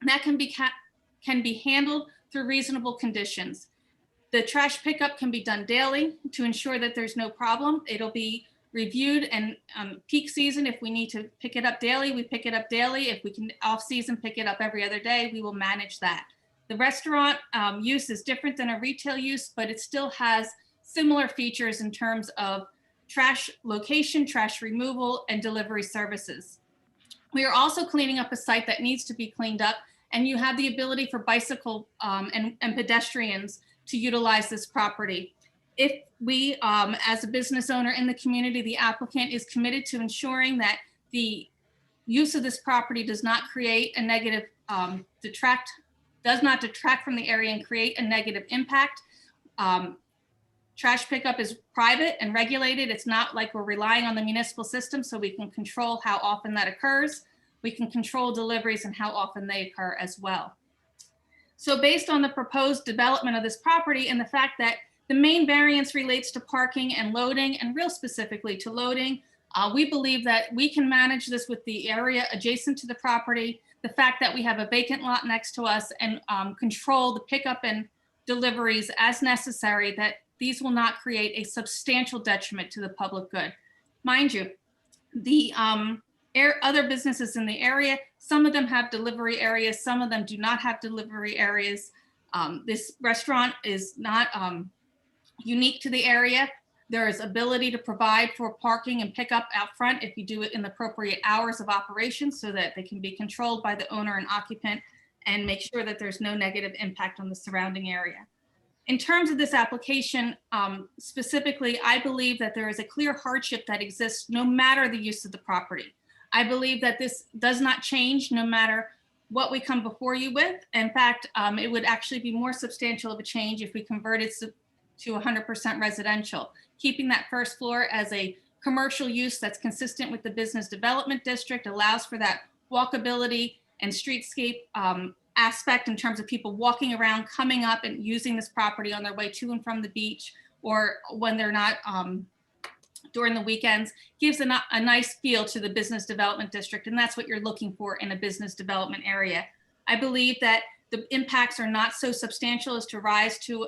[SPEAKER 18] That can be handled through reasonable conditions. The trash pickup can be done daily to ensure that there's no problem. It'll be reviewed, and peak season, if we need to pick it up daily, we pick it up daily. If we can off-season pick it up every other day, we will manage that. The restaurant use is different than a retail use, but it still has similar features in terms of trash location, trash removal, and delivery services. We are also cleaning up a site that needs to be cleaned up, and you have the ability for bicycle and pedestrians to utilize this property. If we, as a business owner in the community, the applicant is committed to ensuring that the use of this property does not create a negative, does not detract from the area and create a negative impact. Trash pickup is private and regulated. It's not like we're relying on the municipal system, so we can control how often that occurs. We can control deliveries and how often they occur as well. So based on the proposed development of this property and the fact that the main variance relates to parking and loading, and real specifically to loading, we believe that we can manage this with the area adjacent to the property, the fact that we have a vacant lot next to us, and control the pickup and deliveries as necessary, that these will not create a substantial detriment to the public good. Mind you, the other businesses in the area, some of them have delivery areas, some of them do not have delivery areas. This restaurant is not unique to the area. There is ability to provide for parking and pickup out front if you do it in the appropriate hours of operation, so that they can be controlled by the owner and occupant and make sure that there's no negative impact on the surrounding area. In terms of this application, specifically, I believe that there is a clear hardship that exists no matter the use of the property. I believe that this does not change no matter what we come before you with. In fact, it would actually be more substantial of a change if we converted to 100% residential, keeping that first floor as a commercial use that's consistent with the business development district, allows for that walkability and streetscape aspect in terms of people walking around, coming up and using this property on their way to and from the beach, or when they're not during the weekends, gives a nice feel to the business development district. And that's what you're looking for in a business development area. I believe that the impacts are not so substantial as to rise to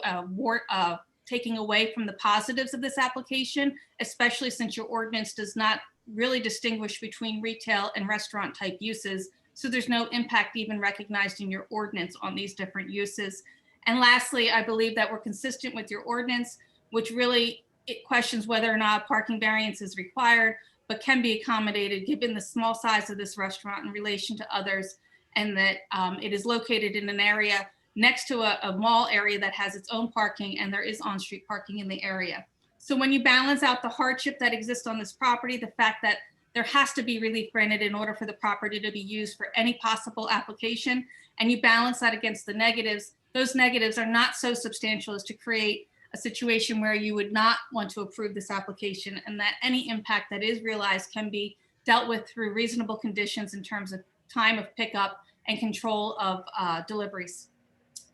[SPEAKER 18] taking away from the positives of this application, especially since your ordinance does not really distinguish between retail and restaurant type uses. So there's no impact even recognized in your ordinance on these different uses. And lastly, I believe that we're consistent with your ordinance, which really it questions whether or not parking variance is required, but can be accommodated given the small size of this restaurant in relation to others, and that it is located in an area next to a mall area that has its own parking, and there is on-street parking in the area. So when you balance out the hardship that exists on this property, the fact that there has to be relief granted in order for the property to be used for any possible application, and you balance that against the negatives, those negatives are not so substantial as to create a situation where you would not want to approve this application, and that any impact that is realized can be dealt with through reasonable conditions in terms of time of pickup and control of deliveries.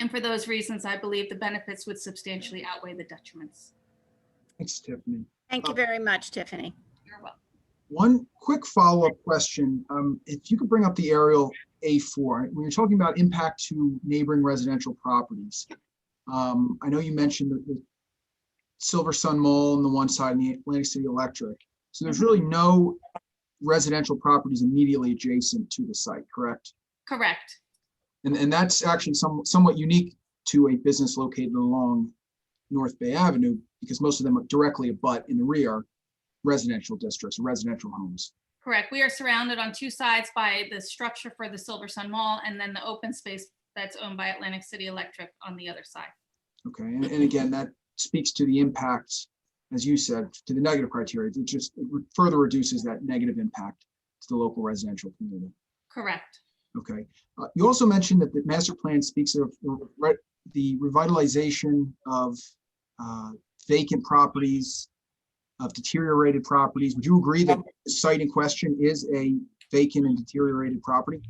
[SPEAKER 18] And for those reasons, I believe the benefits would substantially outweigh the detriments.
[SPEAKER 16] Thanks, Tiffany.
[SPEAKER 1] Thank you very much, Tiffany.
[SPEAKER 18] You're welcome.
[SPEAKER 16] One quick follow-up question. If you could bring up the aerial A4, when you're talking about impact to neighboring residential properties, I know you mentioned the Silver Sun Mall on the one side and the Atlantic City Electric. So there's really no residential properties immediately adjacent to the site, correct?
[SPEAKER 18] Correct.
[SPEAKER 16] And that's actually somewhat unique to a business located along North Bay Avenue, because most of them are directly abut in the rear residential districts, residential homes.
[SPEAKER 18] Correct. We are surrounded on two sides by the structure for the Silver Sun Mall, and then the open space that's owned by Atlantic City Electric on the other side.
[SPEAKER 16] Okay, and again, that speaks to the impact, as you said, to the negative criteria. It just further reduces that negative impact to the local residential community.
[SPEAKER 18] Correct.
[SPEAKER 16] Okay. You also mentioned that the master plan speaks of the revitalization of vacant properties, of deteriorated properties. Would you agree that the site in question is a vacant and deteriorated property?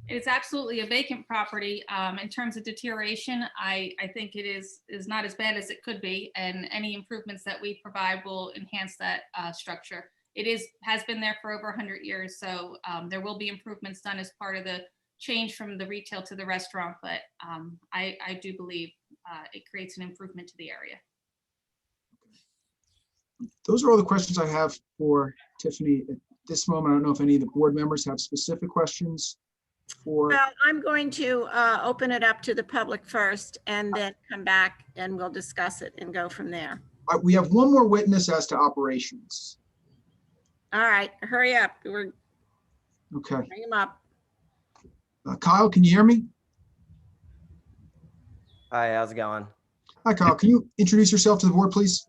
[SPEAKER 18] It's absolutely a vacant property. In terms of deterioration, I think it is not as bad as it could be, and any improvements that we provide will enhance that structure. It has been there for over 100 years, so there will be improvements done as part of the change from the retail to the restaurant, but I do believe it creates an improvement to the area.
[SPEAKER 16] Those are all the questions I have for Tiffany at this moment. I don't know if any of the board members have specific questions for.
[SPEAKER 1] Well, I'm going to open it up to the public first and then come back and we'll discuss it and go from there.
[SPEAKER 16] We have one more witness as to operations.
[SPEAKER 1] All right, hurry up. We're
[SPEAKER 16] Okay.
[SPEAKER 1] bring him up.
[SPEAKER 16] Kyle, can you hear me?
[SPEAKER 19] Hi, how's it going?
[SPEAKER 16] Hi, Kyle. Can you introduce yourself to the board, please?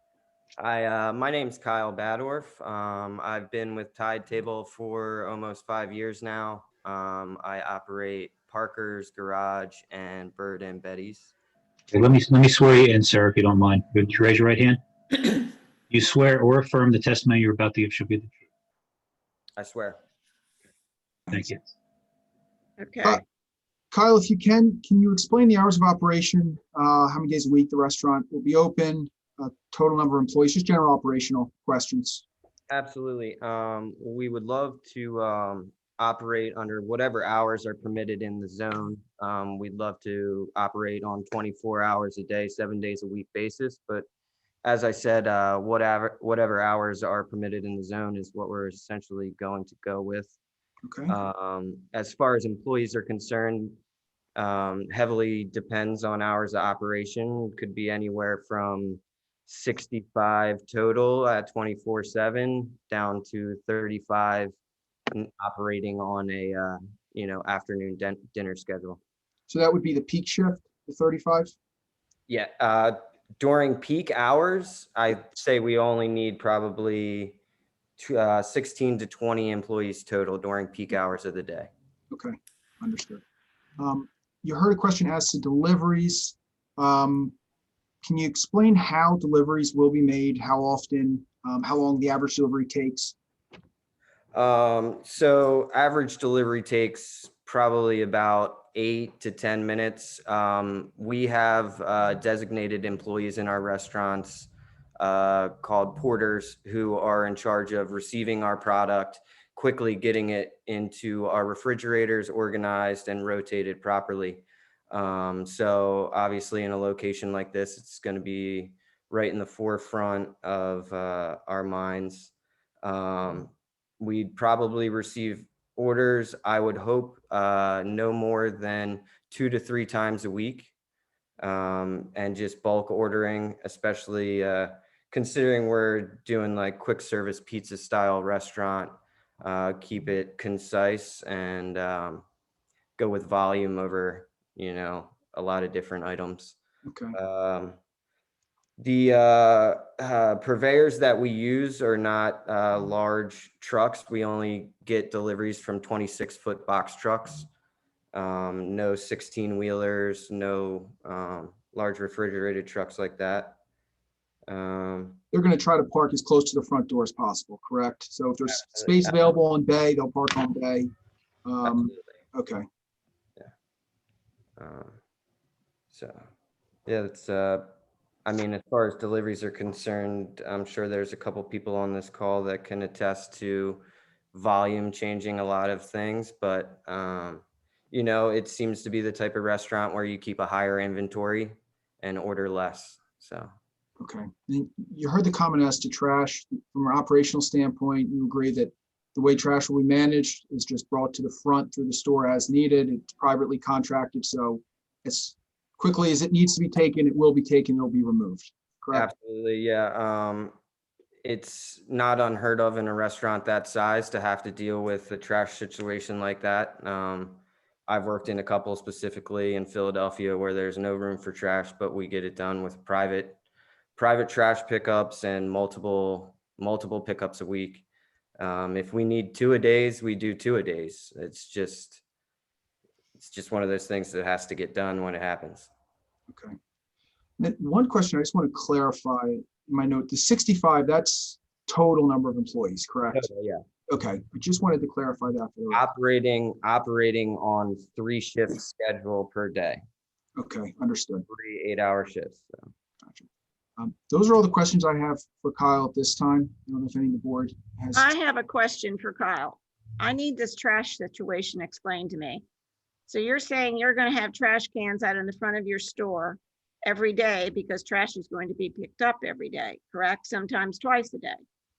[SPEAKER 19] Hi, my name's Kyle Badorf. I've been with Tide Table for almost 5 years now. I operate Parker's Garage and Bird and Betty's.
[SPEAKER 8] Okay, let me swear you in, sir, if you don't mind. Would you raise your right hand? You swear or affirm the testimony you're about to give should be the truth?
[SPEAKER 19] I swear.
[SPEAKER 8] Thank you.
[SPEAKER 1] Okay.
[SPEAKER 16] Kyle, if you can you explain the hours of operation, how many days a week the restaurant will be open, total number of employees, just general operational questions?
[SPEAKER 19] Absolutely. We would love to operate under whatever hours are permitted in the zone. We'd love to operate on 24 hours a day, 7 days a week basis. But as I said, whatever hours are permitted in the zone is what we're essentially going to go with.
[SPEAKER 16] Okay.
[SPEAKER 19] As far as employees are concerned, heavily depends on hours of operation. Could be anywhere from 65 total at 24/7 down to 35 operating on a afternoon dinner schedule.
[SPEAKER 16] So that would be the peak shift, the 35?
[SPEAKER 19] Yeah, during peak hours, I'd say we only need probably 16 to 20 employees total during peak hours of the day.
[SPEAKER 16] Okay, understood. You heard a question as to deliveries. Can you explain how deliveries will be made, how often, how long the average delivery takes?
[SPEAKER 19] So average delivery takes probably about 8 to 10 minutes. We have designated employees in our restaurants called porters who are in charge of receiving our product, quickly getting it into our refrigerators, organized and rotated properly. So obviously in a location like this, it's going to be right in the forefront of our minds. We'd probably receive orders, I would hope, no more than 2 to 3 times a week, and just bulk ordering, especially considering we're doing like quick service pizza style restaurant. Keep it concise and go with volume over, a lot of different items.
[SPEAKER 16] Okay.
[SPEAKER 19] The purveyors that we use are not large trucks. We only get deliveries from 26-foot box trucks. No 16-wheelers, no large refrigerated trucks like that.
[SPEAKER 16] They're going to try to park as close to the front door as possible, correct? So if there's space available on bay, they'll park on bay. Okay.
[SPEAKER 19] So, yeah, it's, as far as deliveries are concerned, I'm sure there's a couple people on this call that can attest to volume changing a lot of things, but, it seems to be the type of restaurant where you keep a higher inventory and order less, so.
[SPEAKER 16] Okay. And you heard the comment as to trash. From an operational standpoint, you agree that the way trash will be managed is just brought to the front through the store as needed. It's privately contracted, so as quickly as it needs to be taken, it will be taken, it'll be removed, correct?
[SPEAKER 19] Absolutely, yeah. It's not unheard of in a restaurant that size to have to deal with a trash situation like that. I've worked in a couple specifically in Philadelphia where there's no room for trash, but we get it done with private trash pickups and multiple pickups a week. If we need 2 a days, we do 2 a days. It's just one of those things that has to get done when it happens.
[SPEAKER 16] Okay. Then one question I just want to clarify in my note, the 65, that's total number of employees, correct?
[SPEAKER 19] Yeah.
[SPEAKER 16] Okay, I just wanted to clarify that.
[SPEAKER 19] Operating on 3 shift schedule per day.
[SPEAKER 16] Okay, understood.
[SPEAKER 19] 3 8-hour shifts. So.
[SPEAKER 16] Gotcha. Those are all the questions I have for Kyle at this time. I don't know if any of the board has.
[SPEAKER 1] I have a question for Kyle. I need this trash situation explained to me. So you're saying you're going to have trash cans out in the front of your store every day because trash is going to be picked up every day, correct? Sometimes twice a day.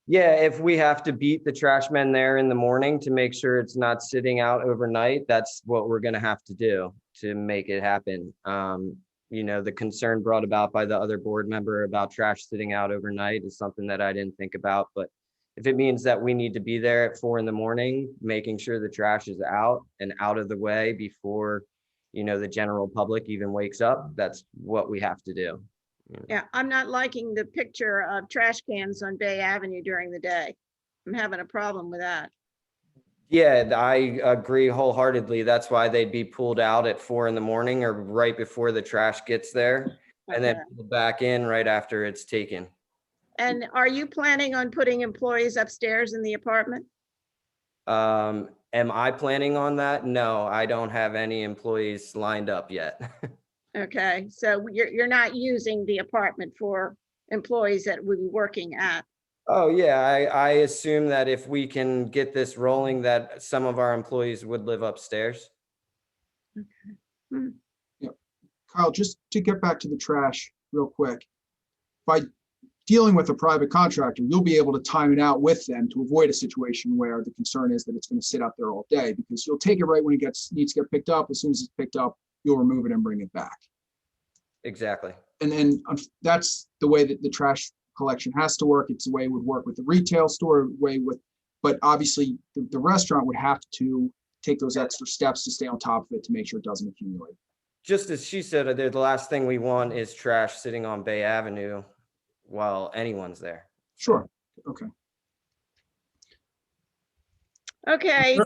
[SPEAKER 19] Yeah, if we have to beat the trash men there in the morning to make sure it's not sitting out overnight, that's what we're gonna have to do to make it happen. You know, the concern brought about by the other board member about trash sitting out overnight is something that I didn't think about, but if it means that we need to be there at 4 a.m, making sure the trash is out and out of the way before, you know, the general public even wakes up, that's what we have to do.
[SPEAKER 1] Yeah, I'm not liking the picture of trash cans on Bay Avenue during the day. I'm having a problem with that.
[SPEAKER 19] Yeah, I agree wholeheartedly. That's why they'd be pulled out at 4 a.m. or right before the trash gets there, and then
[SPEAKER 1] Okay.
[SPEAKER 19] pulled back in right after it's taken.
[SPEAKER 1] And are you planning on putting employees upstairs in the apartment?
[SPEAKER 19] Am I planning on that? No, I don't have any employees lined up yet.
[SPEAKER 1] Okay, so you're not using the apartment for employees that would be working at.
[SPEAKER 19] Oh, yeah, I assume that if we can get this rolling, that some of our employees would live upstairs.
[SPEAKER 1] Hmm.
[SPEAKER 16] Kyle, just to get back to the trash real quick, by dealing with a private contractor, you'll be able to time it out with them to avoid a situation where the concern is that it's going to sit out there all day, because you'll take it right when it needs to get picked up. As soon as it's picked up, you'll remove it and bring it back.
[SPEAKER 19] Exactly.
[SPEAKER 16] And then that's the way that the trash collection has to work. It's the way it would work with the retail store, but obviously the restaurant would have to take those extra steps to stay on top of it to make sure it doesn't accumulate.
[SPEAKER 19] Just as she said, the last thing we want is trash sitting on Bay Avenue while anyone's there.
[SPEAKER 16] Sure. Okay.
[SPEAKER 1] Okay,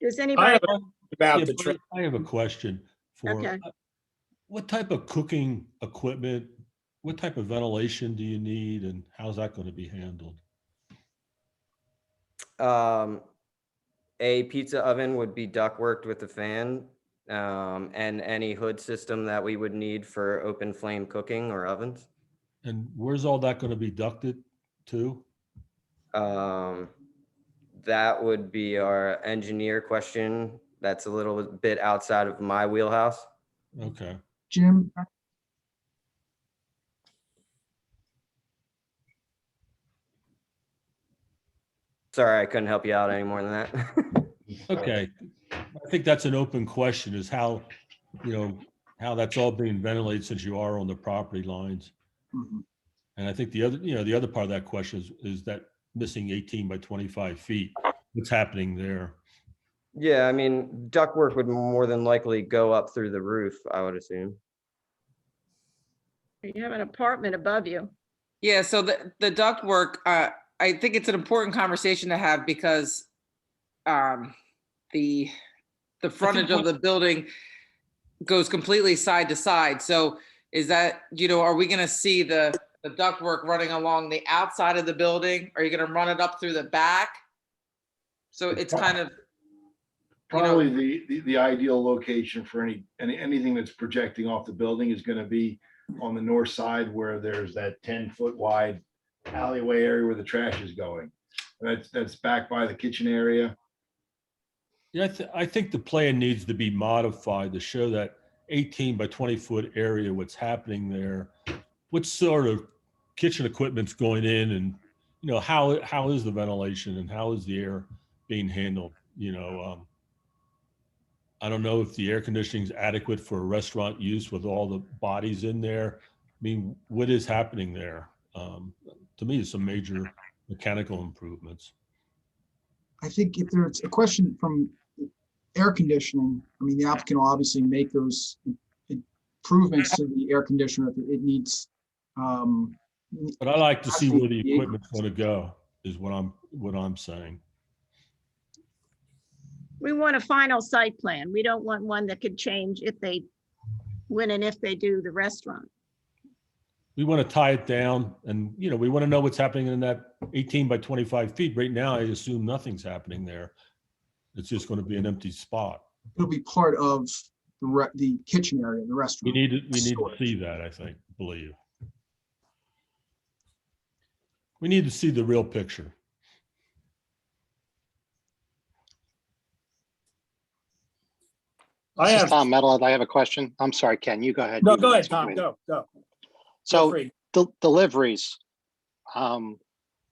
[SPEAKER 1] does anybody?
[SPEAKER 15] Yeah, but I have a question for,
[SPEAKER 1] Okay.
[SPEAKER 15] what type of cooking equipment, what type of ventilation do you need, and how's that going to be handled?
[SPEAKER 19] A pizza oven would be ductworked with a fan, and any hood system that we would need for open flame cooking or ovens.
[SPEAKER 15] And where's all that going to be ducted to?
[SPEAKER 19] That would be our engineer question. That's a little bit outside of my wheelhouse.
[SPEAKER 15] Okay.
[SPEAKER 16] Jim?
[SPEAKER 19] Sorry, I couldn't help you out any more than that.
[SPEAKER 15] Okay. I think that's an open question, is how, how that's all being ventilated since you are on the property lines.
[SPEAKER 16] Mhm.
[SPEAKER 15] And I think the other part of that question is that missing 18 by 25 feet. What's happening there?
[SPEAKER 19] Yeah, I mean, ductwork would more than likely go up through the roof, I would assume.
[SPEAKER 1] You have an apartment above you.
[SPEAKER 6] Yeah, so the ductwork, I think it's an important conversation to have because the frontage of the building goes completely side to side. So is that, are we gonna see the ductwork running along the outside of the building? Are you gonna run it up through the back? So it's kind of,
[SPEAKER 17] Probably the ideal location for anything that's projecting off the building is gonna be on the north side where there's that 10-foot wide alleyway area where the trash is going. That's back by the kitchen area.
[SPEAKER 15] Yeah, I think the plan needs to be modified to show that 18 by 20-foot area, what's happening there, what sort of kitchen equipment's going in, and how is the ventilation and how is the air being handled? I don't know if the air conditioning is adequate for restaurant use with all the bodies in there. I mean, what is happening there? To me, it's some major mechanical improvements.
[SPEAKER 16] I think if there's a question from air conditioning, I mean, the applicant will obviously make those improvements to the air conditioner if it needs.
[SPEAKER 15] But I like to see where the equipment's going to go, is what I'm saying.
[SPEAKER 1] We want a final site plan. We don't want one that could change when and if they do the restaurant.
[SPEAKER 15] We want to tie it down, and we want to know what's happening in that 18 by 25 feet. Right now, I assume nothing's happening there. It's just going to be an empty spot.
[SPEAKER 16] It'll be part of the kitchen area, the restaurant.
[SPEAKER 15] We need to see that, I believe. We need to see the real picture.
[SPEAKER 5] I
[SPEAKER 11] This is
[SPEAKER 5] have,
[SPEAKER 11] Tom Metal. I have a question. I'm sorry, Ken, you go ahead.
[SPEAKER 5] no,
[SPEAKER 11] You
[SPEAKER 5] go
[SPEAKER 11] were
[SPEAKER 5] ahead,
[SPEAKER 11] next.
[SPEAKER 5] Tom,
[SPEAKER 11] Wait.
[SPEAKER 5] go. Feel
[SPEAKER 11] So
[SPEAKER 5] free.
[SPEAKER 11] deliveries, how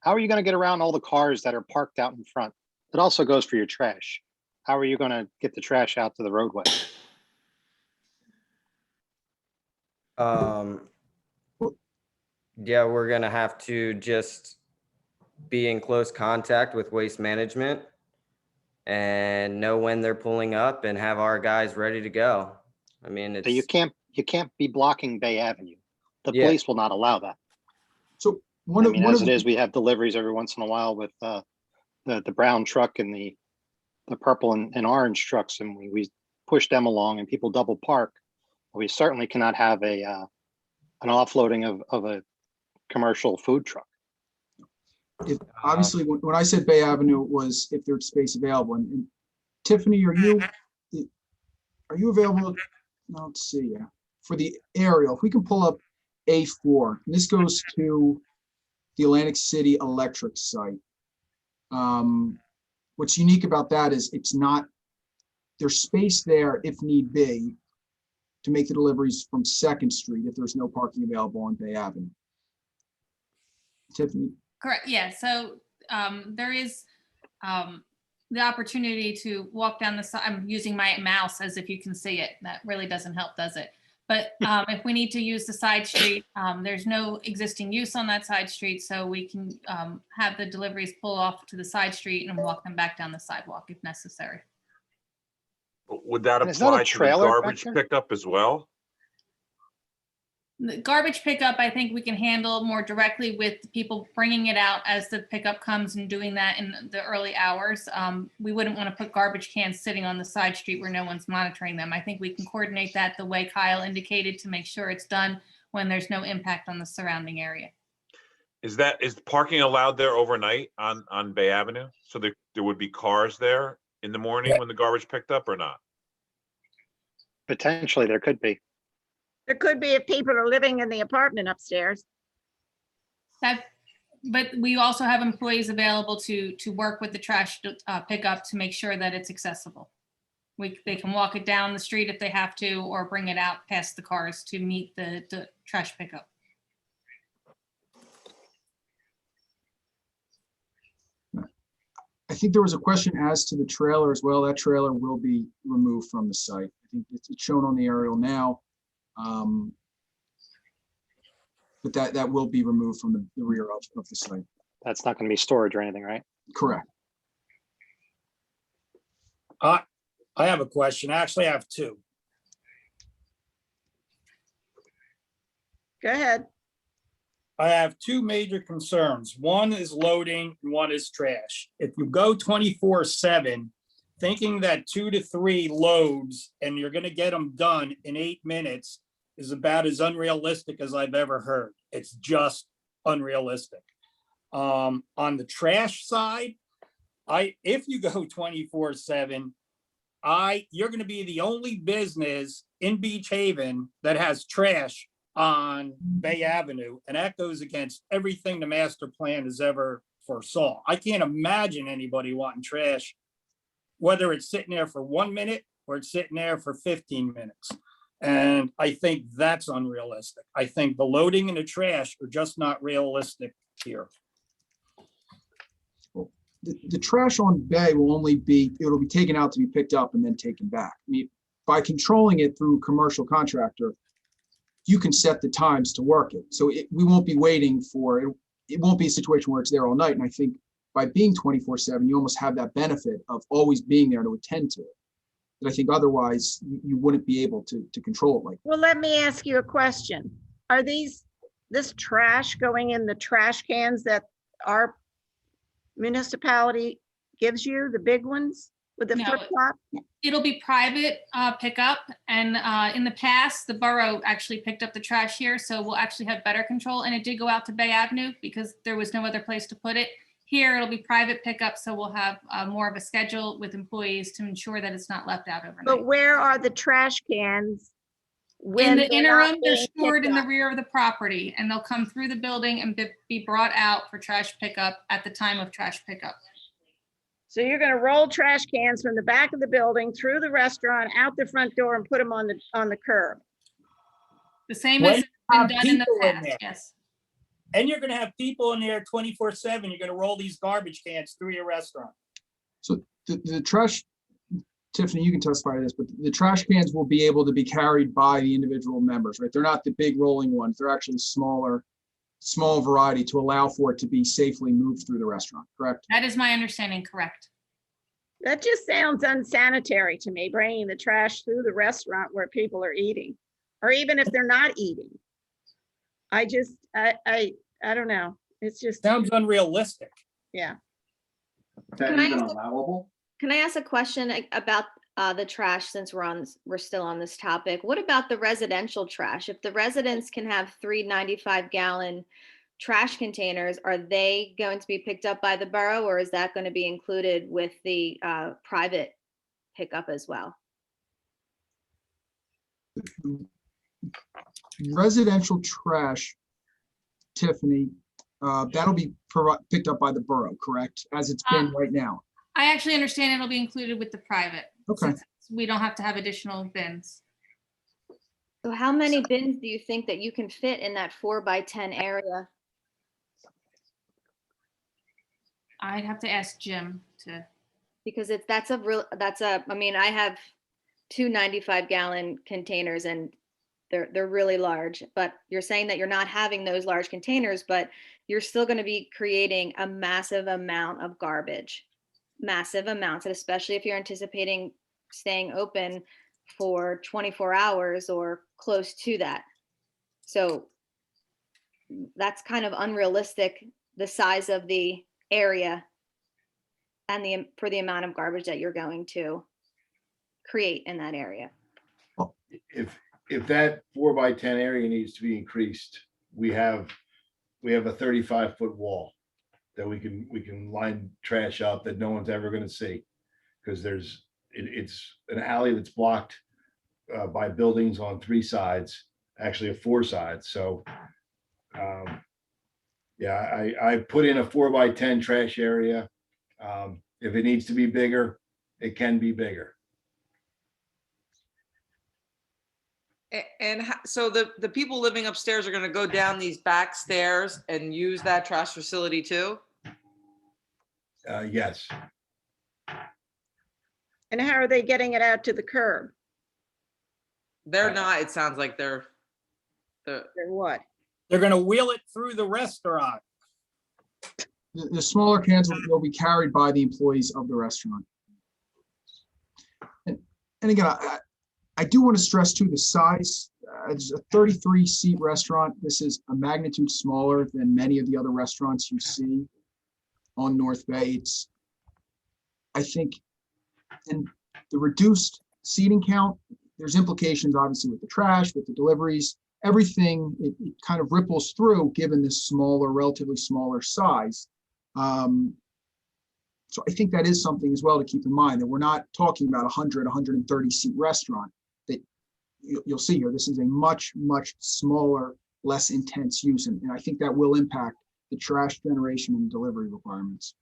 [SPEAKER 11] are you going to get around all the cars that are parked out in front? It also goes for your trash. How are you going to get the trash out to the roadway?
[SPEAKER 19] Yeah, we're gonna have to just be in close contact with Waste Management and know when they're pulling up and have our guys ready to go. I mean,
[SPEAKER 11] So you
[SPEAKER 19] it's,
[SPEAKER 11] can't be blocking Bay Avenue. The
[SPEAKER 19] Yeah.
[SPEAKER 11] police will not allow that.
[SPEAKER 16] So
[SPEAKER 11] I mean, as it is, we have deliveries every once in a while with the brown truck and the purple and orange trucks, and we push them along and people double park. We certainly cannot have an offloading of a commercial food truck.
[SPEAKER 16] Obviously, when I said Bay Avenue was if there's space available, and Tiffany, are you available? No, let's see, yeah, for the aerial, if we can pull up A4, and this goes to the Atlantic City Electric site. What's unique about that is there's space there if need be to make the deliveries from 2nd Street if there's no parking available on Bay Avenue. Tiffany?
[SPEAKER 18] Correct, yeah, so there is the opportunity to walk down the side. I'm using my mouse as if you can see it. That really doesn't help, does it? But if we need to use the side street, there's no existing use on that side street, so we can have the deliveries pull off to the side street and walk them back down the sidewalk if necessary.
[SPEAKER 9] Would that
[SPEAKER 11] And is that a
[SPEAKER 9] apply to the
[SPEAKER 11] trailer back
[SPEAKER 9] garbage
[SPEAKER 11] there?
[SPEAKER 9] pickup as well?
[SPEAKER 18] The garbage pickup, I think we can handle more directly with people bringing it out as the pickup comes and doing that in the early hours. We wouldn't want to put garbage cans sitting on the side street where no one's monitoring them. I think we can coordinate that the way Kyle indicated to make sure it's done when there's no impact on the surrounding area.
[SPEAKER 9] Is parking allowed there overnight on Bay Avenue? So there would be cars there in the morning when the garbage picked up or not?
[SPEAKER 11] Potentially, there could be.
[SPEAKER 1] There could be if people are living in the apartment upstairs.
[SPEAKER 18] But we also have employees available to work with the trash pickup to make sure that it's accessible. They can walk it down the street if they have to, or bring it out past the cars to meet the trash pickup.
[SPEAKER 16] I think there was a question as to the trailer as well. That trailer will be removed from the site. I think it's shown on the aerial now. But that will be removed from the rear of the site.
[SPEAKER 11] That's not going to be storage or anything, right?
[SPEAKER 16] Correct.
[SPEAKER 5] I have a question. Actually, I have two.
[SPEAKER 1] Go ahead.
[SPEAKER 5] I have two major concerns. One is loading and one is trash. If you go 24/7, thinking that 2 to 3 loads and you're going to get them done in 8 minutes is about as unrealistic as I've ever heard. It's just unrealistic. On the trash side, if you go 24/7, you're going to be the only business in Beach Haven that has trash on Bay Avenue, and that goes against everything the master plan has ever foresaw. I can't imagine anybody wanting trash, whether it's sitting there for 1 minute or it's sitting there for 15 minutes. And I think that's unrealistic. I think the loading and the trash are just not realistic here.
[SPEAKER 16] The trash on Bay will it'll be taken out to be picked up and then taken back. I mean, by controlling it through commercial contractor, you can set the times to work it. So we won't be waiting for it. It won't be a situation where it's there all night. And I think by being 24/7, you almost have that benefit of always being there to attend to it. And I think otherwise you wouldn't be able to control it like that.
[SPEAKER 1] Well, let me ask you a question. Are this trash going in the trash cans that our municipality gives you, the big ones with the
[SPEAKER 18] No,
[SPEAKER 1] flip flop?
[SPEAKER 18] It'll be private pickup, and in the past, the borough actually picked up the trash here, so we'll actually have better control. And it did go out to Bay Avenue because there was no other place to put it. Here, it'll be private pickup, so we'll have more of a schedule with employees to ensure that it's not left out overnight.
[SPEAKER 1] But where are the trash cans?
[SPEAKER 18] In
[SPEAKER 1] when
[SPEAKER 18] the
[SPEAKER 1] they're
[SPEAKER 18] interim,
[SPEAKER 1] not
[SPEAKER 18] they're
[SPEAKER 1] being
[SPEAKER 18] stored
[SPEAKER 1] picked
[SPEAKER 18] in the
[SPEAKER 1] up?
[SPEAKER 18] rear of the property, and they'll come through the building and be brought out for trash pickup at the time of trash pickup.
[SPEAKER 1] So you're gonna roll trash cans from the back of the building through the restaurant, out the front door and put them on the curb.
[SPEAKER 18] The same
[SPEAKER 5] When
[SPEAKER 18] as
[SPEAKER 5] you
[SPEAKER 18] been
[SPEAKER 5] have
[SPEAKER 18] done in the
[SPEAKER 5] people in
[SPEAKER 18] past,
[SPEAKER 5] there.
[SPEAKER 18] yes.
[SPEAKER 5] And you're gonna have people in there 24/7. You're gonna roll these garbage cans through your restaurant.
[SPEAKER 16] So the trash, Tiffany, you can testify to this, but the trash cans will be able to be carried by the individual members, right? They're not the big rolling ones. They're actually small variety to allow for it to be safely moved through the restaurant, correct?
[SPEAKER 18] That is my understanding, correct.
[SPEAKER 1] That just sounds unsanitary to me, bringing the trash through the restaurant where people are eating, or even if they're not eating. I don't know. It's just.
[SPEAKER 5] Sounds unrealistic.
[SPEAKER 1] Yeah.
[SPEAKER 10] That even allowable?
[SPEAKER 13] Can I ask a question about the trash, since we're still on this topic? What about the residential trash? If the residents can have 3 95-gallon trash containers, are they going to be picked up by the borough, or is that going to be included with the private pickup as well?
[SPEAKER 16] Residential trash, Tiffany, that'll be picked up by the borough, correct? As it's been right now.
[SPEAKER 18] I actually understand it'll be included with the private.
[SPEAKER 16] Okay.
[SPEAKER 18] Since we don't have to have additional bins.
[SPEAKER 13] So how many bins do you think that you can fit in that 4x10 area?
[SPEAKER 18] I'd have to ask Jim to.
[SPEAKER 13] Because I mean, I have 2 95-gallon containers and they're really large, but you're saying that you're not having those large containers, but you're still going to be creating a massive amount of garbage, massive amounts, and especially if you're anticipating staying open for 24 hours or close to that. So that's kind of unrealistic, the size of the area and for the amount of garbage that you're going to create in that area.
[SPEAKER 17] If that 4x10 area needs to be increased, we have a 35-foot wall that we can line trash up that no one's ever going to see, because it's an alley that's blocked by buildings on 3 sides, actually 4 sides. So yeah, I put in a 4x10 trash area. If it needs to be bigger, it can be bigger.
[SPEAKER 6] And so the people living upstairs are going to go down these back stairs and use that trash facility too?
[SPEAKER 17] Yes.
[SPEAKER 1] And how are they getting it out to the curb?
[SPEAKER 6] They're not, it sounds like they're
[SPEAKER 1] what?
[SPEAKER 5] They're gonna wheel it through the restaurant.
[SPEAKER 16] The smaller cans will be carried by the employees of the restaurant. And again, I do want to stress too, the size. It's a 33-seat restaurant. This is a magnitude smaller than many of the other restaurants you see on North Bay. I think, and the reduced seating count, there's implications obviously with the trash, with the deliveries, everything, it kind of ripples through given this relatively smaller size. So I think that is something as well to keep in mind, that we're not talking about 130 seat restaurant that you'll see here. This is a much, much smaller, less intense use. And I think that will impact the trash generation and delivery requirements.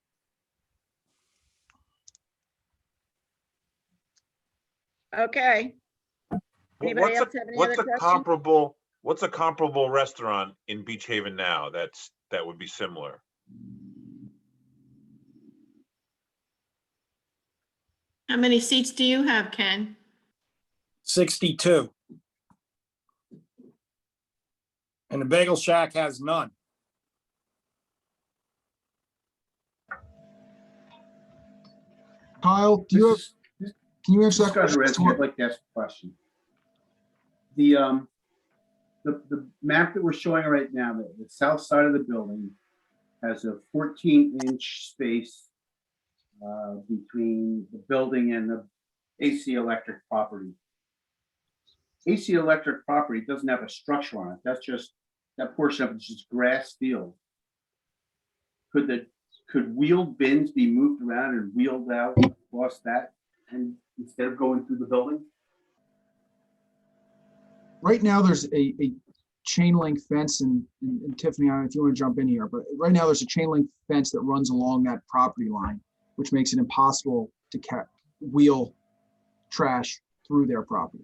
[SPEAKER 1] Okay. Anybody else have any other questions?
[SPEAKER 9] What's a comparable restaurant in Beach Haven now that would be similar?
[SPEAKER 12] How many seats do you have, Ken?
[SPEAKER 5] 62. And the Bagel Shack has none.
[SPEAKER 16] Kyle, can you answer that question?
[SPEAKER 10] I'd like to ask a question. The map that we're showing right now, the south side of the building has a 14-inch space between the building and the AC Electric property. AC Electric property doesn't have a structure on it. That's just, that portion of it is just grass field. Could wheeled bins be moved around and wheeled out across that, and instead of going through the building?
[SPEAKER 16] Right now, there's a chain link fence, and Tiffany, I don't know if you want to jump in here, but right now there's a chain link fence that runs along that property line, which makes it impossible to wheel trash through their property.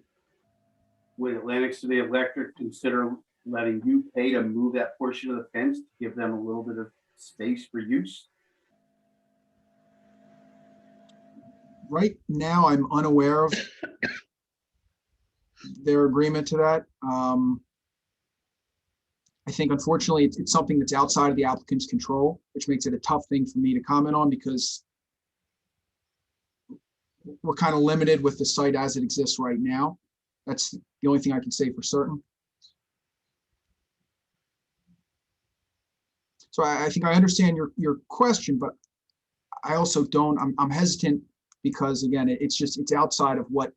[SPEAKER 10] Would Atlantic City Electric consider letting you pay to move that portion of the fence to give them a little bit of space for use?
[SPEAKER 16] Right now, I'm unaware of their agreement to that. I think unfortunately, it's something that's outside of the applicant's control, which makes it a tough thing for me to comment on because we're kind of limited with the site as it exists right now. That's the only thing I can say for certain. So I think I understand your question, but I also don't, I'm hesitant because again, it's outside of what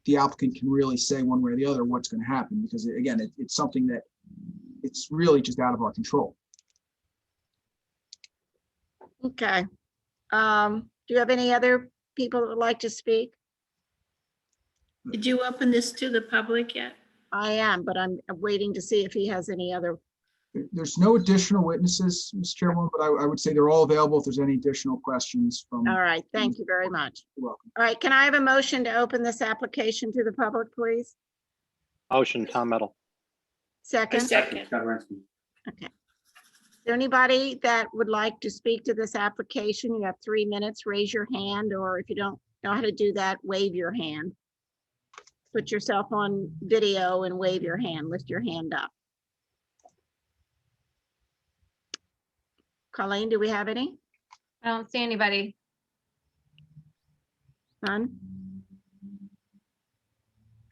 [SPEAKER 16] the applicant can really say one way or the other what's going to happen, because again, it's something that it's really just out of our control.
[SPEAKER 1] Okay. Do you have any other people that would like to speak?
[SPEAKER 12] Did you open this to the public yet?
[SPEAKER 1] I am, but I'm waiting to see if he has any other.
[SPEAKER 16] There's no additional witnesses, Mr. Chairman, but I would say they're all available if there's any additional questions from.
[SPEAKER 1] All right, thank you very much.
[SPEAKER 16] You're welcome.
[SPEAKER 1] All right, can I have a motion to open this application to the public, please?
[SPEAKER 11] Motion, Tom Metal.
[SPEAKER 1] Second?
[SPEAKER 12] Second.
[SPEAKER 1] Okay. Is there anybody that would like to speak to this application? You have 3 minutes, raise your hand, or if you don't know how to do that, wave your hand. Put yourself on video and wave your hand, lift your hand up. Colleen, do we have any?
[SPEAKER 4] I don't see anybody.
[SPEAKER 1] None?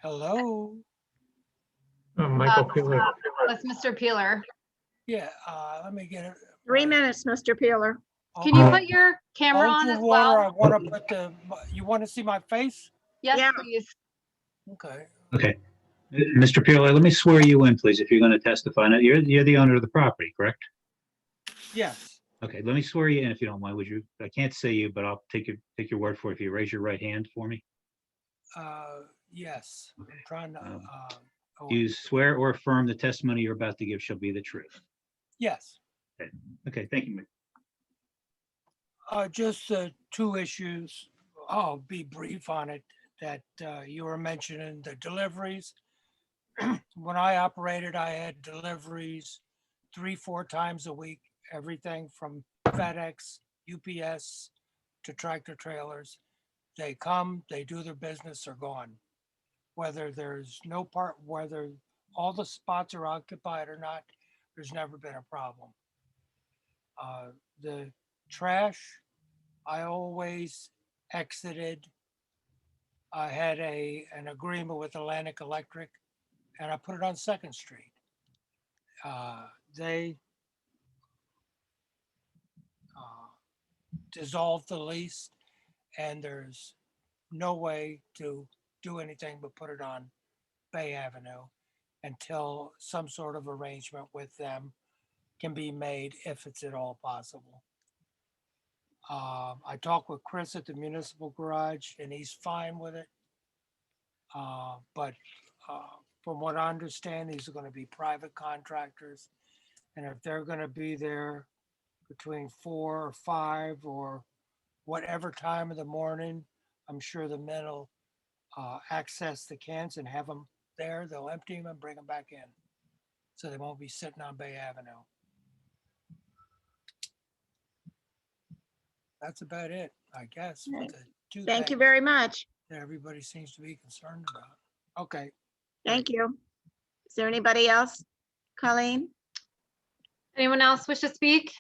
[SPEAKER 3] Hello.
[SPEAKER 4] Michael Peeler. That's Mr. Peeler.
[SPEAKER 3] Yeah, let me get it.
[SPEAKER 1] 3 minutes, Mr. Peeler.
[SPEAKER 4] Can you put your camera on as well?
[SPEAKER 3] I want to put the, you want to see my face?
[SPEAKER 4] Yes,
[SPEAKER 1] Yeah.
[SPEAKER 4] please.
[SPEAKER 3] Okay.
[SPEAKER 8] Okay. Mr. Peeler, let me swear you in, please, if you're going to testify. Now, you're the owner of the property, correct?
[SPEAKER 3] Yes.
[SPEAKER 8] Okay, let me swear you in if you don't mind, would you? I can't say you, but I'll take your word for it if you raise your right hand for me.
[SPEAKER 3] Yes. I'm trying to.
[SPEAKER 8] Do you swear or affirm the testimony you're about to give shall be the truth?
[SPEAKER 3] Yes.
[SPEAKER 8] Okay, thank you.
[SPEAKER 3] Just two issues. I'll be brief on it. That you were mentioning the deliveries. When I operated, I had deliveries 3-4 times a week. Everything from FedEx, UPS to tractor trailers. They come, they do their business, they're gone. Whether there's whether all the spots are occupied or not, there's never been a problem. The trash, I always exited. I had an agreement with Atlantic Electric and I put it on 2nd Street. They dissolved the lease and there's no way to do anything but put it on Bay Avenue until some sort of arrangement with them can be made if it's at all possible. I talked with Chris at the municipal garage and he's fine with it. But from what I understand, these are going to be private contractors. And if they're going to be there between 4 or 5 or whatever time of the morning, I'm sure the men will access the cans and have them there. They'll empty them and bring them back in. So they won't be sitting on Bay Avenue. That's about it, I guess. For the two
[SPEAKER 1] Thank you
[SPEAKER 3] things
[SPEAKER 1] very much.
[SPEAKER 3] that everybody seems to be concerned about. Okay.
[SPEAKER 1] Thank you. Is there anybody else? Colleen?
[SPEAKER 4] Anyone else wish to speak?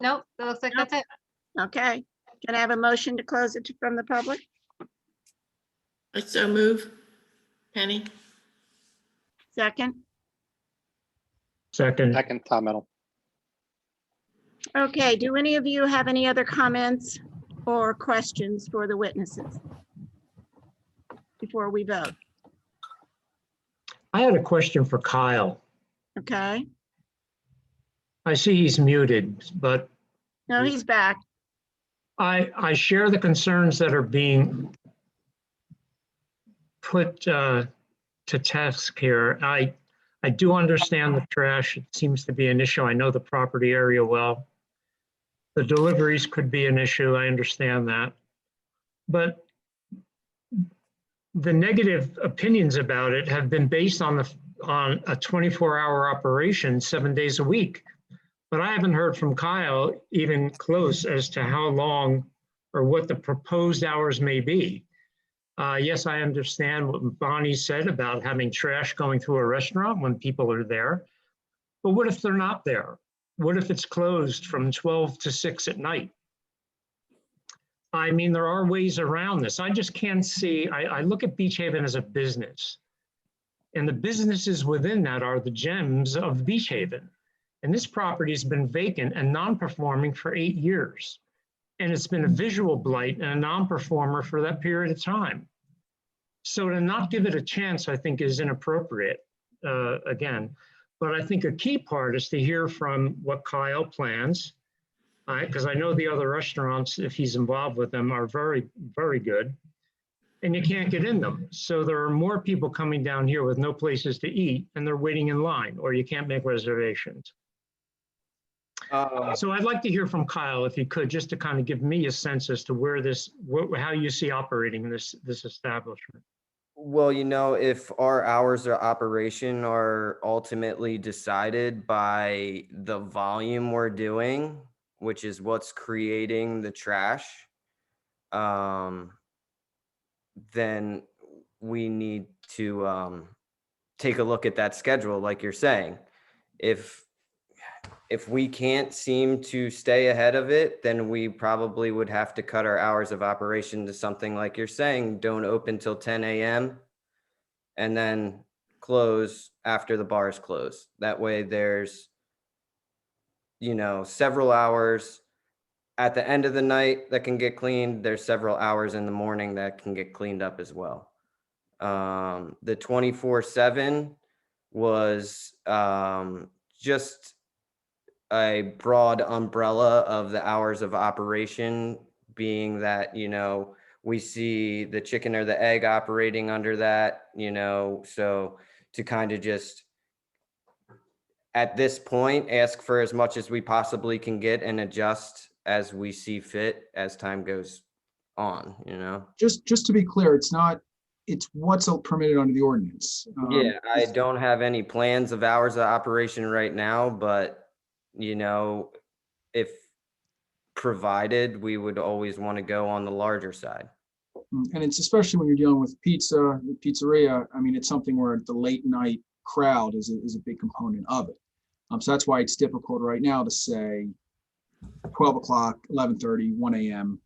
[SPEAKER 4] Nope, that looks like that's it.
[SPEAKER 1] Okay. Can I have a motion to close it from the public?
[SPEAKER 12] I so move. Penny?
[SPEAKER 1] Second?
[SPEAKER 3] Second.
[SPEAKER 11] Second, Tom Metal.
[SPEAKER 1] Okay, do any of you have any other comments or questions for the witnesses before we vote?
[SPEAKER 3] I had a question for Kyle.
[SPEAKER 1] Okay,
[SPEAKER 3] I see he's muted, but
[SPEAKER 1] no, he's back.
[SPEAKER 3] I share the concerns that are being put to task here. I do understand the trash. It seems to be an issue. I know the property area well.
[SPEAKER 20] The deliveries could be an issue, I understand that. But the negative opinions about it have been based on a 24-hour operation, 7 days a week. But I haven't heard from Kyle even close as to how long or what the proposed hours may be. Yes, I understand what Bonnie said about having trash going through a restaurant when people are there. But what if they're not there? What if it's closed from 12 to 6 at night? I mean, there are ways around this. I just can't see, I look at Beach Haven as a business. And the businesses within that are the gems of Beach Haven. And this property has been vacant and non-performing for 8 years. And it's been a visual blight and a non-performer for that period of time. So to not give it a chance, I think, is inappropriate, again. But I think a key part is to hear from what Kyle plans, because I know the other restaurants, if he's involved with them, are very, very good. And you can't get in them. So there are more people coming down here with no places to eat, and they're waiting in line, or you can't make reservations. So I'd like to hear from Kyle, if you could, just to kind of give me a sense as to where this, how you see operating this establishment.
[SPEAKER 19] Well, you know, if our hours of operation are ultimately decided by the volume we're doing, which is what's creating the trash, then we need to take a look at that schedule, like you're saying. If we can't seem to stay ahead of it, then we probably would have to cut our hours of operation to something like you're saying, don't open till 10 a.m. and then close after the bars close. That way there's, you know, several hours at the end of the night that can get cleaned. There's several hours in the morning that can get cleaned up as well. The 24/7 was just a broad umbrella of the hours of operation, being that, you know, we see the chicken or the egg operating under that, you know, so to kind of just at this point ask for as much as we possibly can get and adjust as we see fit as time goes on, you know.
[SPEAKER 16] Just to be clear, it's what's permitted under the ordinance.
[SPEAKER 19] Yeah, I don't have any plans of hours of operation right now, but you know, if provided, we would always want to go on the larger side.
[SPEAKER 16] And it's especially when you're dealing with pizzeria. I mean, it's something where the late night crowd is a big component of it. So that's why it's difficult right now to say 12 o'clock, 11:30, 1 a.m.,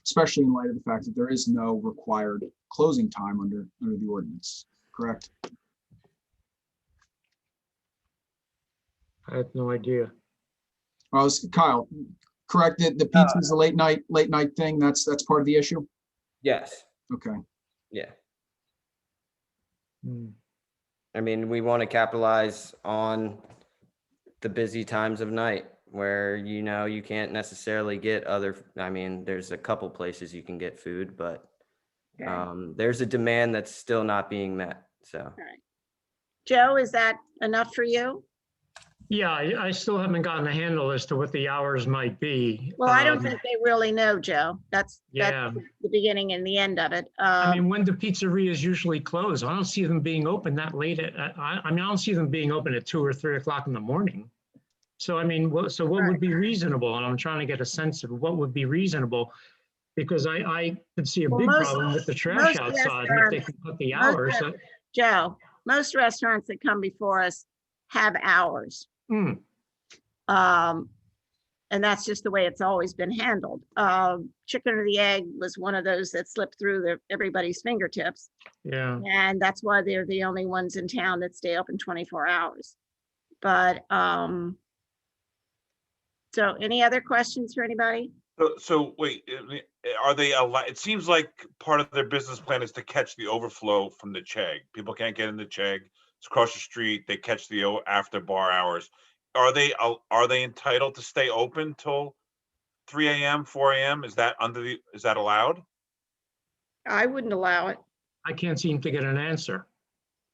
[SPEAKER 16] especially in light of the fact that there is no required closing time under the ordinance, correct?
[SPEAKER 20] I have no idea.
[SPEAKER 16] Well, Kyle, correct that the pizza is a late night thing. That's part of the issue.
[SPEAKER 19] Yes.
[SPEAKER 16] Okay.
[SPEAKER 19] Yeah. I mean, we want to capitalize on the busy times of night where, you know, you can't necessarily get I mean, there's a couple places you can get food, but there's a demand that's still not being met. So.
[SPEAKER 1] All right. Joe, is that enough for you?
[SPEAKER 20] Yeah, I still haven't gotten a handle as to what the hours might be.
[SPEAKER 1] Well, I don't think they really know, Joe. That's
[SPEAKER 20] Yeah.
[SPEAKER 1] the beginning and the end of it.
[SPEAKER 20] I mean, when do pizzerias usually close? I don't see them being open that late. I mean, I don't see them being open at 2 or 3 o'clock in the morning. So, I mean, what would be reasonable? And I'm trying to get a sense of what would be reasonable, because I could see a big problem with the trash outside if they can put the hours.
[SPEAKER 1] Joe, most restaurants that come before us have hours. And that's just the way it's always been handled. Chicken or the egg was one of those that slipped through everybody's fingertips.
[SPEAKER 20] Yeah.
[SPEAKER 1] And that's why they're the only ones in town that stay open 24 hours. But so any other questions for anybody?
[SPEAKER 9] So wait, are they allowed? It seems like part of their business plan is to catch the overflow from the Chegg. People can't get in the Chegg. It's across the street. They catch the after bar hours. Are they entitled to stay open till 3 a.m., 4 a.m.? Is that allowed?
[SPEAKER 1] I wouldn't allow it.
[SPEAKER 20] I can't seem to get an answer.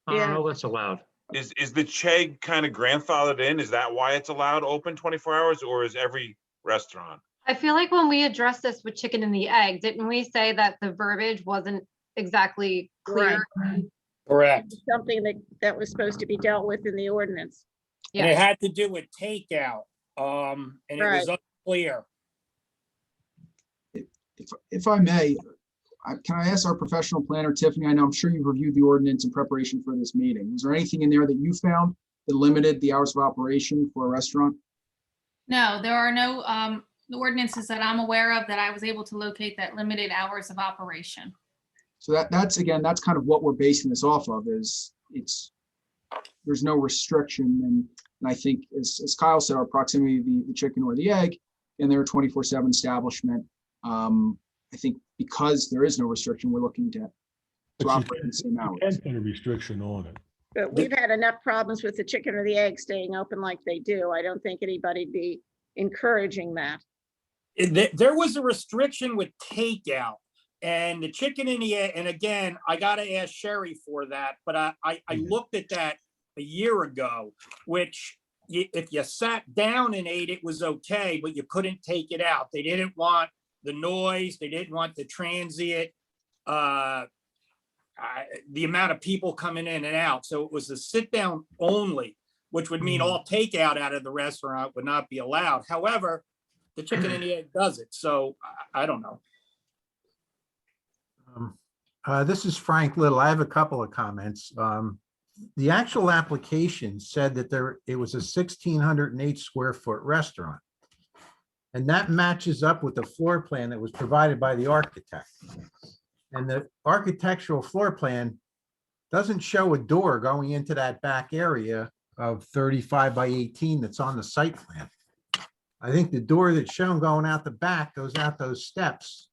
[SPEAKER 20] I don't know what's allowed.
[SPEAKER 9] Is the Chegg kind of grandfathered in? Is that why it's allowed open 24 hours, or is every restaurant?
[SPEAKER 4] I feel like when we addressed this with chicken and the egg, didn't we say that the verbiage wasn't exactly clear?
[SPEAKER 5] Correct.
[SPEAKER 1] Something that was supposed to be dealt with in the ordinance.
[SPEAKER 5] And it had to do with takeout, and it was unclear.
[SPEAKER 16] If I may, can I ask our professional planner, Tiffany? I know I'm sure you've reviewed the ordinance in preparation for this meeting. Was there anything in there that you found that limited the hours of operation for a restaurant?
[SPEAKER 18] No, there are no ordinances that I'm aware of that I was able to locate that limited hours of operation.
[SPEAKER 16] So that's kind of what we're basing this off of, is there's no restriction. And I think as Kyle said, our proximity to the chicken or the egg, and they're a 24/7 establishment. I think because there is no restriction, we're looking to operate in the same hours.
[SPEAKER 15] You can put a restriction on it.
[SPEAKER 1] But we've had enough problems with the chicken or the egg staying open like they do. I don't think anybody'd be encouraging that.
[SPEAKER 5] There was a restriction with takeout and the chicken and the egg. And again, I got to ask Sherry for that, but I looked at that a year ago, which if you sat down and ate, it was okay, but you couldn't take it out. They didn't want the noise. They didn't want the transient, the amount of people coming in and out. So it was a sit down only, which would mean all takeout out of the restaurant would not be allowed. However, the chicken and the egg does it. So I don't know.
[SPEAKER 2] This is Frank Little. I have a couple of comments. The actual application said that it was a 1,608 square foot restaurant. And that matches up with the floor plan that was provided by the architect. And the architectural floor plan doesn't show a door going into that back area of 35 by 18 that's on the site plan. I think the door that's shown going out the back goes out those steps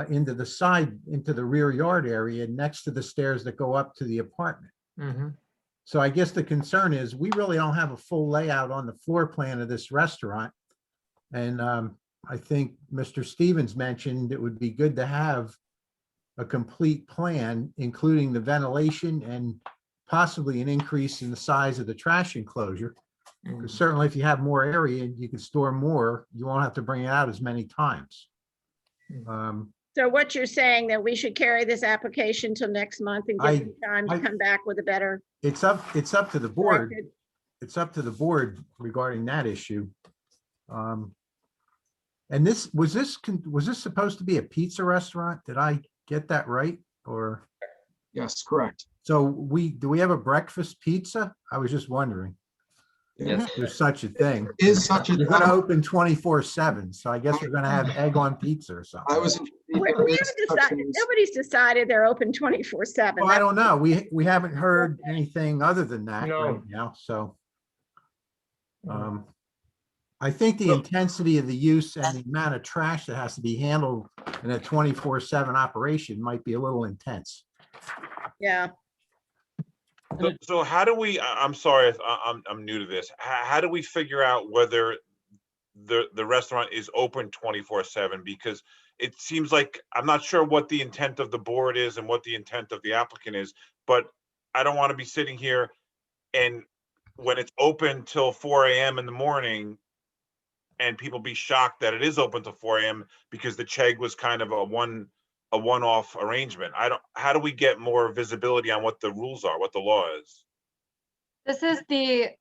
[SPEAKER 2] into the side, into the rear yard area next to the stairs that go up to the apartment. So I guess the concern is we really don't have a full layout on the floor plan of this restaurant. And I think Mr. Stevens mentioned it would be good to have a complete plan, including the ventilation and possibly an increase in the size of the trash enclosure. Because certainly if you have more area and you can store more, you won't have to bring it out as many times.
[SPEAKER 1] So what you're saying that we should carry this application till next month and give them time to come back with a better.
[SPEAKER 2] It's up to the board.
[SPEAKER 1] directed-
[SPEAKER 2] It's up to the board regarding that issue. And was this supposed to be a pizza restaurant? Did I get that right? Or?
[SPEAKER 16] Yes, correct.
[SPEAKER 2] So do we have a breakfast pizza? I was just wondering.
[SPEAKER 11] Yes.
[SPEAKER 2] If there's such a thing.
[SPEAKER 16] Is such a
[SPEAKER 2] We're gonna open 24/7, so I guess we're gonna have egg on pizza or something.
[SPEAKER 1] Nobody's decided they're open 24/7.
[SPEAKER 2] Well, I don't know. We haven't heard anything other than that
[SPEAKER 20] No.
[SPEAKER 2] right now, so. I think the intensity of the use and the amount of trash that has to be handled in a 24/7 operation might be a little intense.
[SPEAKER 1] Yeah.
[SPEAKER 9] So how do we, I'm sorry if I'm new to this. How do we figure out whether the restaurant is open 24/7? Because it seems like, I'm not sure what the intent of the board is and what the intent of the applicant is, but I don't want to be sitting here and when it's open till 4 a.m. in the morning and people be shocked that it is open till 4 a.m. because the Chegg was kind of a one-off arrangement. How do we get more visibility on what the rules are, what the law is?
[SPEAKER 4] This is the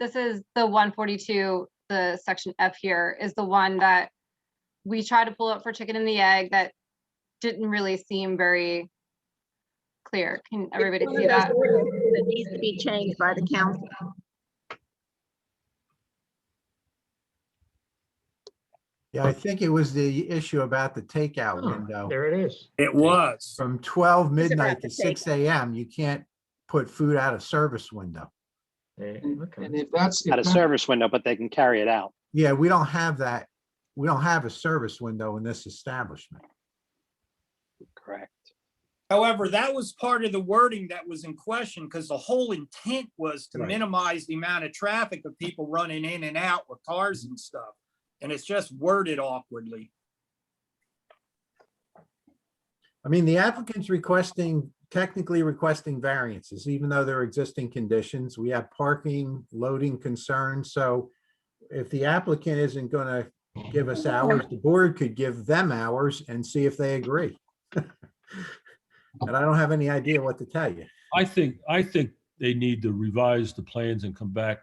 [SPEAKER 4] 142, the section F here is the one that we tried to pull up for chicken and the egg that didn't really seem very clear. Can everybody see that?
[SPEAKER 1] That needs to be changed by the council.
[SPEAKER 2] Yeah, I think it was the issue about the takeout
[SPEAKER 20] Oh,
[SPEAKER 2] window.
[SPEAKER 20] there it is.
[SPEAKER 5] It was.
[SPEAKER 2] From 12
[SPEAKER 1] It's about
[SPEAKER 2] midnight
[SPEAKER 1] the
[SPEAKER 2] to 6 a.m., you can't put food out of service window.
[SPEAKER 20] Okay.
[SPEAKER 16] And if that's,
[SPEAKER 11] At a service window, but they can carry it out.
[SPEAKER 2] Yeah, we don't have that. We don't have a service window in this establishment.
[SPEAKER 11] Correct.
[SPEAKER 5] However, that was part of the wording that was in question because the whole intent was to
[SPEAKER 2] Right.
[SPEAKER 5] minimize the amount of traffic of people running in and out with cars and stuff. And it's just worded awkwardly.
[SPEAKER 2] I mean, the applicant's requesting technically requesting variances, even though they're existing conditions. We have parking, loading concerns. So if the applicant isn't going to give us hours, the board could give them hours and see if they agree. And I don't have any idea what to tell you.
[SPEAKER 15] I think they need to revise the plans and come back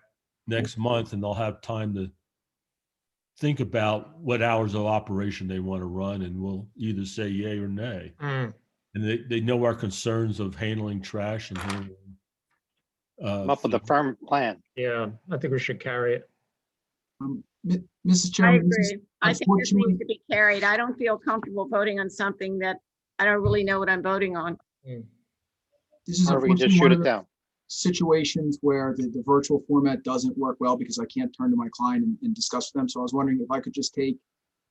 [SPEAKER 15] next month, and they'll have time to think about what hours of operation they want to run, and we'll either say yay or nay. And they know our concerns of handling trash and handling.
[SPEAKER 11] Come up with a firm plan.
[SPEAKER 20] Yeah, I think we should carry it.
[SPEAKER 16] Mrs.
[SPEAKER 1] I
[SPEAKER 16] Chairman, this is
[SPEAKER 1] agree. I think this
[SPEAKER 16] unfortunately,
[SPEAKER 1] needs to be carried. I don't feel comfortable voting on something that I don't really know what I'm voting on.
[SPEAKER 16] this is
[SPEAKER 11] Or we can just
[SPEAKER 16] unfortunately
[SPEAKER 11] shoot
[SPEAKER 16] one
[SPEAKER 11] it
[SPEAKER 16] of the
[SPEAKER 11] down.
[SPEAKER 16] situations where the virtual format doesn't work well because I can't turn to my client and discuss with them. So I was wondering if I could just take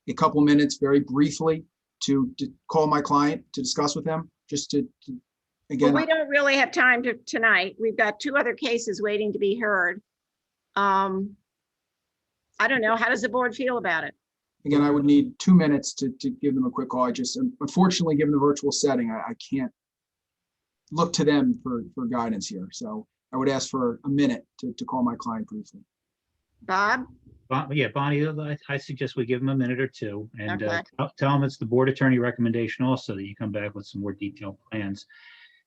[SPEAKER 16] a couple minutes very briefly to call my client to discuss with them, just to
[SPEAKER 1] Well,
[SPEAKER 16] again,
[SPEAKER 1] we don't really have time tonight. We've got 2 other cases waiting to be heard. I don't know. How does the board feel about it?
[SPEAKER 16] again, I would need 2 minutes to give them a quick call. I just, unfortunately, given the virtual setting, I can't look to them for guidance here. So I would ask for a minute to call my client briefly.
[SPEAKER 1] Bob?
[SPEAKER 8] Yeah, Bonnie, I suggest we give them a minute or two and
[SPEAKER 1] Okay.
[SPEAKER 8] tell them it's the board attorney recommendation also that you come back with some more detailed plans.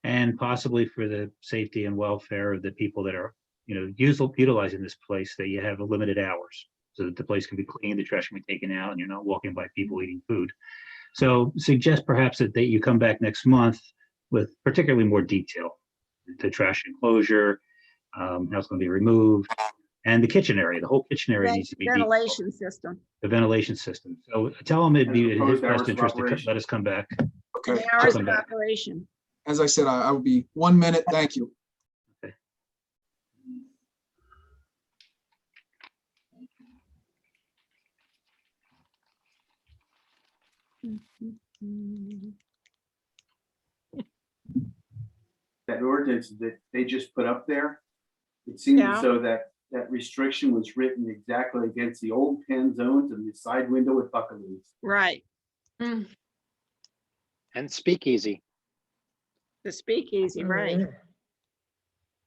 [SPEAKER 8] And possibly for the safety and welfare of the people that are, utilizing this place, that you have a limited hours so that the place can be clean, the trash can be taken out, and you're not walking by people eating food. So suggest perhaps that you come back next month with particularly more detail, the trash enclosure, how it's going to be removed, and the kitchen area. The whole kitchen area needs to be detailed.
[SPEAKER 1] Ventilation system.
[SPEAKER 8] The ventilation system. So tell him it'd be in his best interest to let us come back.
[SPEAKER 16] Okay.
[SPEAKER 1] The hours of
[SPEAKER 8] Come back.
[SPEAKER 1] operation.
[SPEAKER 16] As I said, I would be 1 minute. Thank you.
[SPEAKER 8] Okay.
[SPEAKER 10] That ordinance that they just put up there, it seems
[SPEAKER 1] Yeah.
[SPEAKER 10] as though that restriction was written exactly against the old pen zones and the side window with buckaroos.
[SPEAKER 1] Right.
[SPEAKER 11] And speakeasy.
[SPEAKER 1] The speakeasy, right.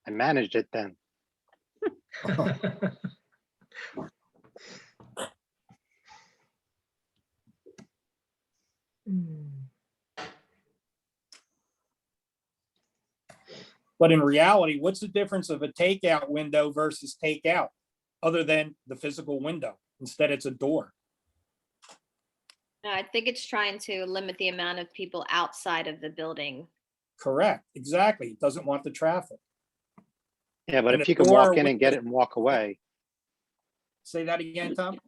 [SPEAKER 11] I managed it then.
[SPEAKER 5] But in reality, what's the difference of a takeout window versus takeout, other than the physical window? Instead, it's a door.
[SPEAKER 13] No, I think it's trying to limit the amount of people outside of the building.
[SPEAKER 5] Correct, exactly. It doesn't want the traffic.
[SPEAKER 11] Yeah, but
[SPEAKER 5] And
[SPEAKER 11] if
[SPEAKER 5] a
[SPEAKER 11] you can walk
[SPEAKER 5] door
[SPEAKER 11] in and
[SPEAKER 5] with
[SPEAKER 11] get
[SPEAKER 5] the-
[SPEAKER 11] it and walk away,
[SPEAKER 5] Say that again, Tom?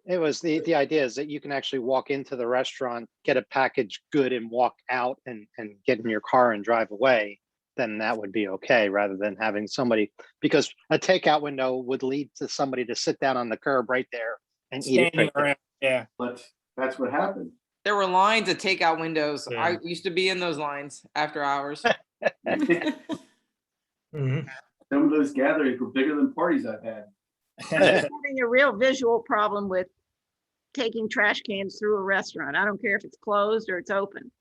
[SPEAKER 11] it was the idea is that you can actually walk into the restaurant, get a packaged good and walk out and get in your car and drive away, then that would be okay, rather than having somebody, because a takeout window would lead to somebody to sit down on the curb right there and eat it
[SPEAKER 5] Standing
[SPEAKER 11] right there.
[SPEAKER 5] around, yeah.
[SPEAKER 10] But that's what happened.
[SPEAKER 6] There were lines at takeout windows.
[SPEAKER 20] Yeah.
[SPEAKER 6] I used to be in those lines after hours.
[SPEAKER 20] Mhm.
[SPEAKER 10] Some of those gatherings were bigger than parties I've had.
[SPEAKER 1] Having a real visual problem with taking trash cans through a restaurant. I don't care if it's closed or it's open.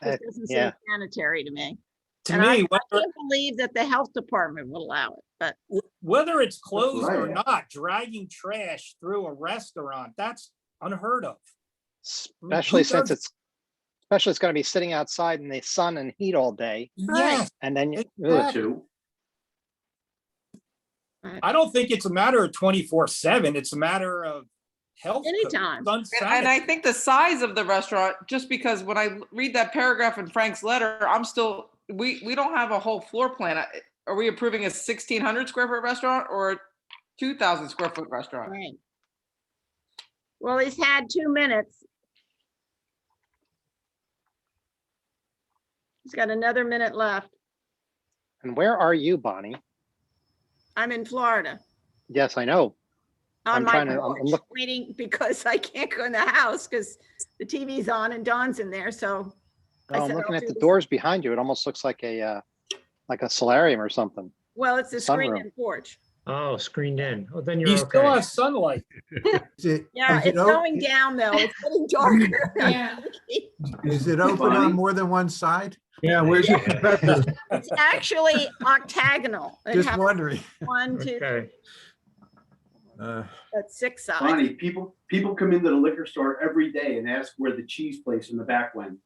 [SPEAKER 1] This doesn't seem
[SPEAKER 11] yeah.
[SPEAKER 1] sanitary to me.
[SPEAKER 5] To
[SPEAKER 1] And I
[SPEAKER 5] me, whether,
[SPEAKER 1] can't believe that the health department will allow it, but
[SPEAKER 5] whether it's closed or
[SPEAKER 10] right.
[SPEAKER 5] not, dragging trash through a restaurant, that's unheard of.
[SPEAKER 11] Especially since
[SPEAKER 5] does-
[SPEAKER 11] it's going to be sitting outside in the sun and heat all day.
[SPEAKER 5] Yes,
[SPEAKER 11] And then, ugh.
[SPEAKER 5] exactly.
[SPEAKER 10] Two.
[SPEAKER 5] I don't think it's a matter of 24/7. It's a matter of health. code.
[SPEAKER 1] Anytime.
[SPEAKER 5] It's
[SPEAKER 6] And I
[SPEAKER 5] unsanitary.
[SPEAKER 6] think the size of the restaurant, just because when I read that paragraph in Frank's letter, we don't have a whole floor plan. Are we approving a 1,600 square foot restaurant or a 2,000 square foot restaurant?
[SPEAKER 1] right. Well, he's had 2 minutes. He's got another minute left.
[SPEAKER 11] And where are you, Bonnie?
[SPEAKER 1] I'm in Florida
[SPEAKER 11] Yes, I know.
[SPEAKER 1] on
[SPEAKER 11] I'm
[SPEAKER 1] my
[SPEAKER 11] trying to- I'm
[SPEAKER 1] porch,
[SPEAKER 11] look-
[SPEAKER 1] waiting because I can't go in the house because the TV's on and Dawn's in there. So I
[SPEAKER 11] Oh, I'm
[SPEAKER 1] said,
[SPEAKER 11] looking
[SPEAKER 1] I'll
[SPEAKER 11] at
[SPEAKER 1] do
[SPEAKER 11] the
[SPEAKER 1] this.
[SPEAKER 11] doors behind you. It almost looks like a solarium or something.
[SPEAKER 1] Well, it's a screen
[SPEAKER 11] Sunroom.
[SPEAKER 1] and porch.
[SPEAKER 20] Oh, screened in. Oh, then you're
[SPEAKER 5] You still
[SPEAKER 20] okay.
[SPEAKER 5] have sunlight.
[SPEAKER 2] Is it,
[SPEAKER 1] Yeah,
[SPEAKER 2] is it
[SPEAKER 1] it's
[SPEAKER 2] o-
[SPEAKER 1] going down though. It's getting darker.
[SPEAKER 18] Yeah.
[SPEAKER 2] Is it open on more than one side? Yeah, where's your professor?
[SPEAKER 1] It's actually octagonal. It
[SPEAKER 2] Just
[SPEAKER 1] has
[SPEAKER 2] wondering.
[SPEAKER 1] 1, 2,
[SPEAKER 20] Okay.
[SPEAKER 1] that's 6 sides.
[SPEAKER 10] Bonnie, people come into the liquor store every day and ask where the cheese place in the back went.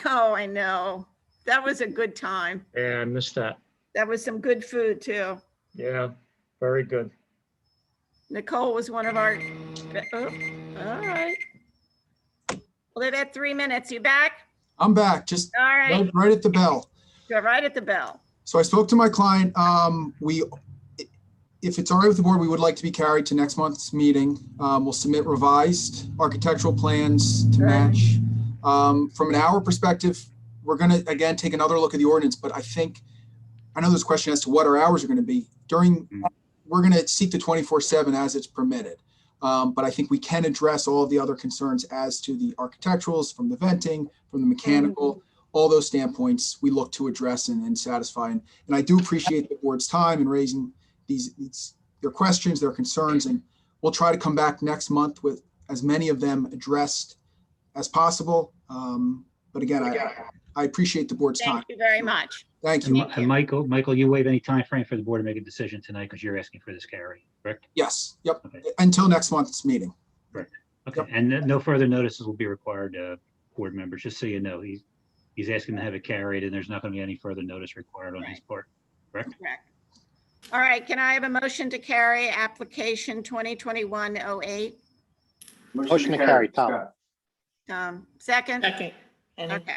[SPEAKER 1] Oh, I know. That was a good time.
[SPEAKER 20] Yeah, I missed that.
[SPEAKER 1] That was some good food too.
[SPEAKER 20] Yeah, very good.
[SPEAKER 1] Nicole was one of our, oh, all right. Well, they've had 3 minutes. You back?
[SPEAKER 16] I'm back, just
[SPEAKER 1] All right.
[SPEAKER 16] right at the bell.
[SPEAKER 1] Go right at the bell.
[SPEAKER 16] So I spoke to my client. If it's all right with the board, we would like to be carried to next month's meeting. We'll submit revised architectural plans to match. From an hour perspective, we're gonna, again, take another look at the ordinance, but I know there's a question as to what our hours are gonna be. We're gonna seek the 24/7 as it's permitted. But I think we can address all of the other concerns as to the architecturals, from the venting, from the mechanical, all those standpoints we look to address and satisfy. And I do appreciate the board's time in raising their questions, their concerns, and we'll try to come back next month with as many of them addressed as possible. But again, I appreciate the board's time.
[SPEAKER 1] Thank you very much.
[SPEAKER 16] Thank you.
[SPEAKER 8] And Michael, you waive any time frame for the board to make a decision tonight because you're asking for this carry, correct?
[SPEAKER 16] Yes, yep,
[SPEAKER 8] Okay.
[SPEAKER 16] until next month's meeting.
[SPEAKER 8] Correct. Okay, and no further notices will be required, board members, just so you know. He's asking to have it carried, and there's not going to be any further notice required on his part, correct?
[SPEAKER 1] Correct. All right, can I have a motion to carry application 2021-08?
[SPEAKER 11] Motion to carry, Tom.
[SPEAKER 1] Second?
[SPEAKER 12] Second.
[SPEAKER 1] Okay,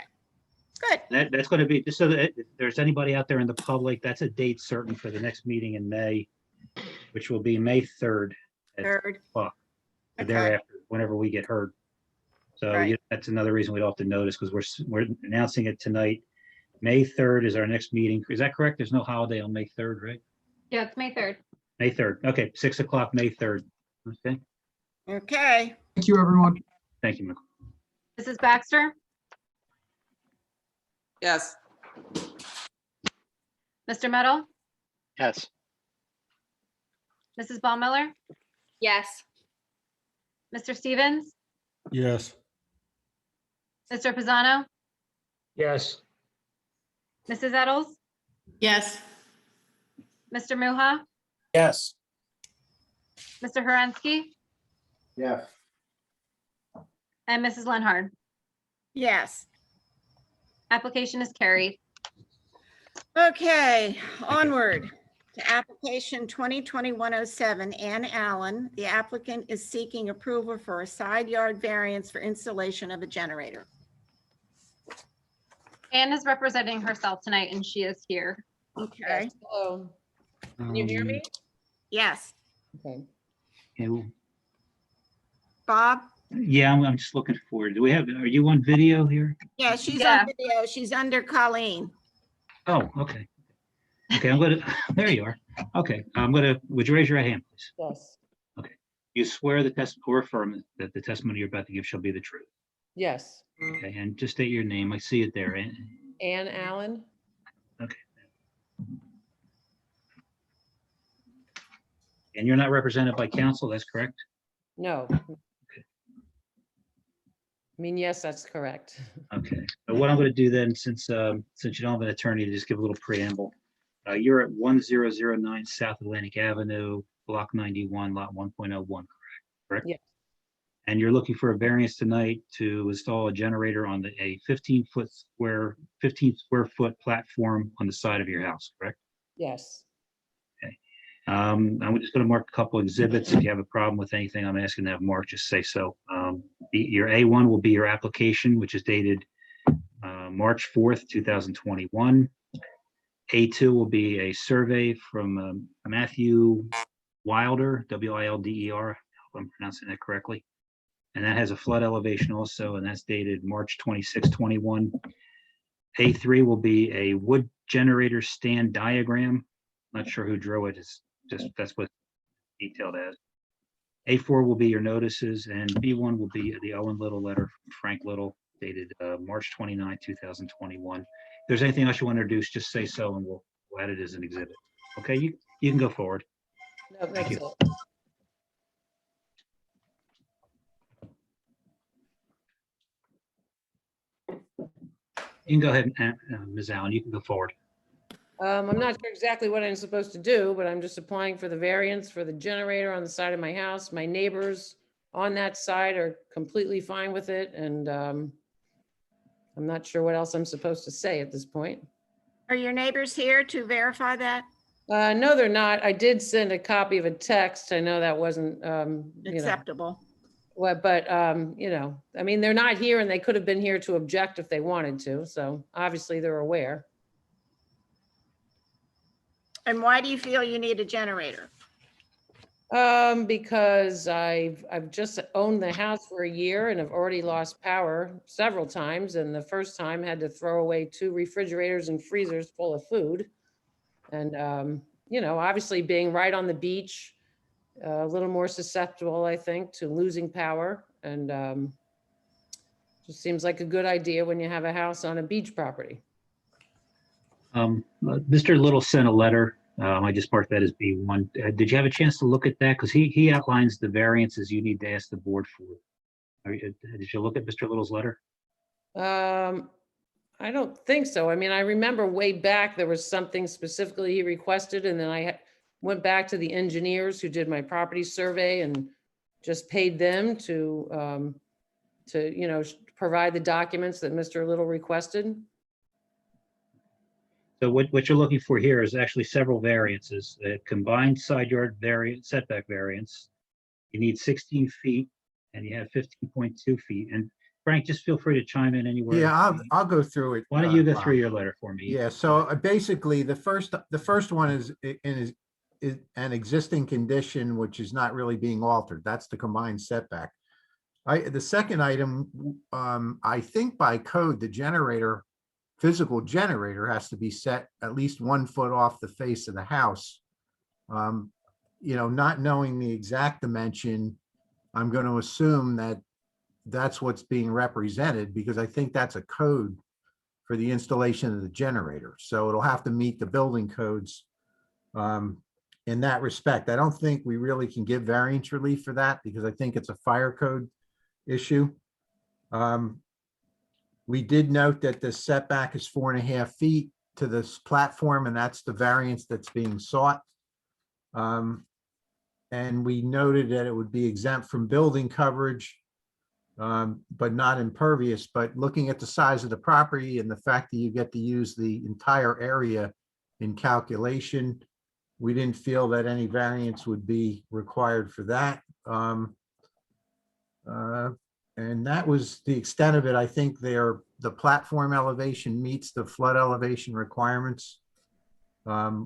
[SPEAKER 1] good.
[SPEAKER 8] That's going to be, just so that if there's anybody out there in the public, that's a date certain for the next meeting in May, which will be May 3rd. at
[SPEAKER 1] 3rd.
[SPEAKER 8] 6 o'clock, or
[SPEAKER 1] Okay.
[SPEAKER 8] thereafter, whenever we get heard. So
[SPEAKER 1] Right.
[SPEAKER 8] that's another reason we don't have to notice, because we're announcing it tonight. May 3rd is our next meeting. Is that correct? There's no holiday on May 3rd, right?
[SPEAKER 4] Yeah, it's May 3rd.
[SPEAKER 8] May 3rd. Okay, 6 o'clock, May 3rd. Okay,
[SPEAKER 1] Okay.
[SPEAKER 16] Thank you, everyone.
[SPEAKER 8] thank you, Michael.
[SPEAKER 4] Mrs. Baxter,
[SPEAKER 6] Yes.
[SPEAKER 4] Mr. Meadow,
[SPEAKER 11] Yes.
[SPEAKER 4] Mrs. Baumiller,
[SPEAKER 13] Yes.
[SPEAKER 4] Mr. Stevens,
[SPEAKER 15] Yes.
[SPEAKER 4] Mr. Pisano,
[SPEAKER 20] Yes.
[SPEAKER 4] Mrs. Eddles,
[SPEAKER 12] Yes.
[SPEAKER 4] Mr. Muha,
[SPEAKER 5] Yes.
[SPEAKER 4] Mr. Horansky,
[SPEAKER 10] Yes.
[SPEAKER 4] and Mrs. Lenhard.
[SPEAKER 1] Yes.
[SPEAKER 4] Application is carried.
[SPEAKER 1] Okay, onward to application 2021-07, Ann Allen. The applicant is seeking approval for a side yard variance for installation of a generator.
[SPEAKER 4] Anne is representing herself tonight and she is here.
[SPEAKER 1] Okay,
[SPEAKER 21] Hello, can you hear me?
[SPEAKER 1] yes.
[SPEAKER 21] Okay.
[SPEAKER 1] Bob?
[SPEAKER 8] Yeah, I'm just looking forward. Are you on video here?
[SPEAKER 1] Yeah, she's
[SPEAKER 4] Yeah.
[SPEAKER 1] on video. She's under Colleen.
[SPEAKER 8] Oh, okay. Okay, there you are. Okay, would you raise your right hand, please?
[SPEAKER 21] Yes,
[SPEAKER 8] You swear or affirm that the testimony you're about to give shall be the truth.
[SPEAKER 21] yes.
[SPEAKER 8] Okay, and just state your name. I see it there.
[SPEAKER 21] Ann Allen,
[SPEAKER 8] Okay. And you're not represented by counsel, that's correct?
[SPEAKER 21] no. I mean, yes, that's correct.
[SPEAKER 8] Okay, so what I'm going to do then, since you don't have an attorney, to just give a little preamble. You're at 1009 South Atlantic Avenue, Block 91, Lot 1.01, correct?
[SPEAKER 21] Yes.
[SPEAKER 8] And you're looking for a variance tonight to install a generator on a 15 square foot platform on the side of your house, correct?
[SPEAKER 21] Yes,
[SPEAKER 8] I'm just going to mark a couple exhibits. If you have a problem with anything I'm asking to have marked, just say so. Your A1 will be your application, which is dated March 4th, 2021. A2 will be a survey from Matthew Wilder, W-I-L-D-E-R, I hope I'm pronouncing that correctly. And that has a flood elevation also, and that's dated March 26, 21. A3 will be a wood generator stand diagram. Not sure who drew it. It's just, that's what detailed as. A4 will be your notices, and B1 will be the Owen Little letter from Frank Little dated March 29, 2021. If there's anything else you want to introduce, just say so, and we'll add it as an exhibit. Okay, you can go forward.
[SPEAKER 21] no, that's it.
[SPEAKER 8] You can go ahead, and Ms. Allen, you can go forward.
[SPEAKER 21] I'm not sure exactly what I'm supposed to do, but I'm just applying for the variance for the generator on the side of my house. My neighbors on that side are completely fine with it, and I'm not sure what else I'm supposed to say at this point.
[SPEAKER 1] Are your neighbors here to verify that?
[SPEAKER 21] No, they're not. I did send a copy of a text. I know that wasn't,
[SPEAKER 1] Acceptable.
[SPEAKER 21] Well, but, I mean, they're not here and they could have been here to object if they wanted to. So obviously they're aware.
[SPEAKER 1] And why do you feel you need a generator?
[SPEAKER 21] Because I've just owned the house for a year and have already lost power several times. And the first time had to throw away 2 refrigerators and freezers full of food. And, obviously being right on the beach, a little more susceptible, I think, to losing power. And just seems like a good idea when you have a house on a beach property.
[SPEAKER 8] Mr. Little sent a letter. I just marked that as B1. Did you have a chance to look at that? Because he outlines the variances you need to ask the board for. Did you look at Mr. Little's letter?
[SPEAKER 21] I don't think so. I mean, I remember way back, there was something specifically he requested, and then I went back to the engineers who did my property survey and just paid them to provide the documents that Mr. Little requested.
[SPEAKER 8] So what you're looking for here is actually several variances. The combined side yard variance, setback variance. You need 16 feet and you have 15.2 feet. And Frank, just feel free to chime in anywhere.
[SPEAKER 2] Yeah, I'll go through it.
[SPEAKER 8] Why don't you go
[SPEAKER 2] Bob.
[SPEAKER 8] through your letter for me?
[SPEAKER 2] Yeah, so basically, the first one is an existing condition, which is not really being altered. That's the combined setback. The second item, I think by code, the physical generator has to be set at least 1 foot off the face of the house. Not knowing the exact dimension, I'm going to assume that that's what's being represented, because I think that's a code for the installation of the generator. So it'll have to meet the building codes in that respect. I don't think we really can give variance relief for that because I think it's a fire code issue. We did note that the setback is 4.5 feet to this platform, and that's the variance that's being sought. And we noted that it would be exempt from building coverage, but not impervious. But looking at the size of the property and the fact that you get to use the entire area in calculation, we didn't feel that any variance would be required for that. And that was the extent of it. I think the platform elevation meets the flood elevation requirements,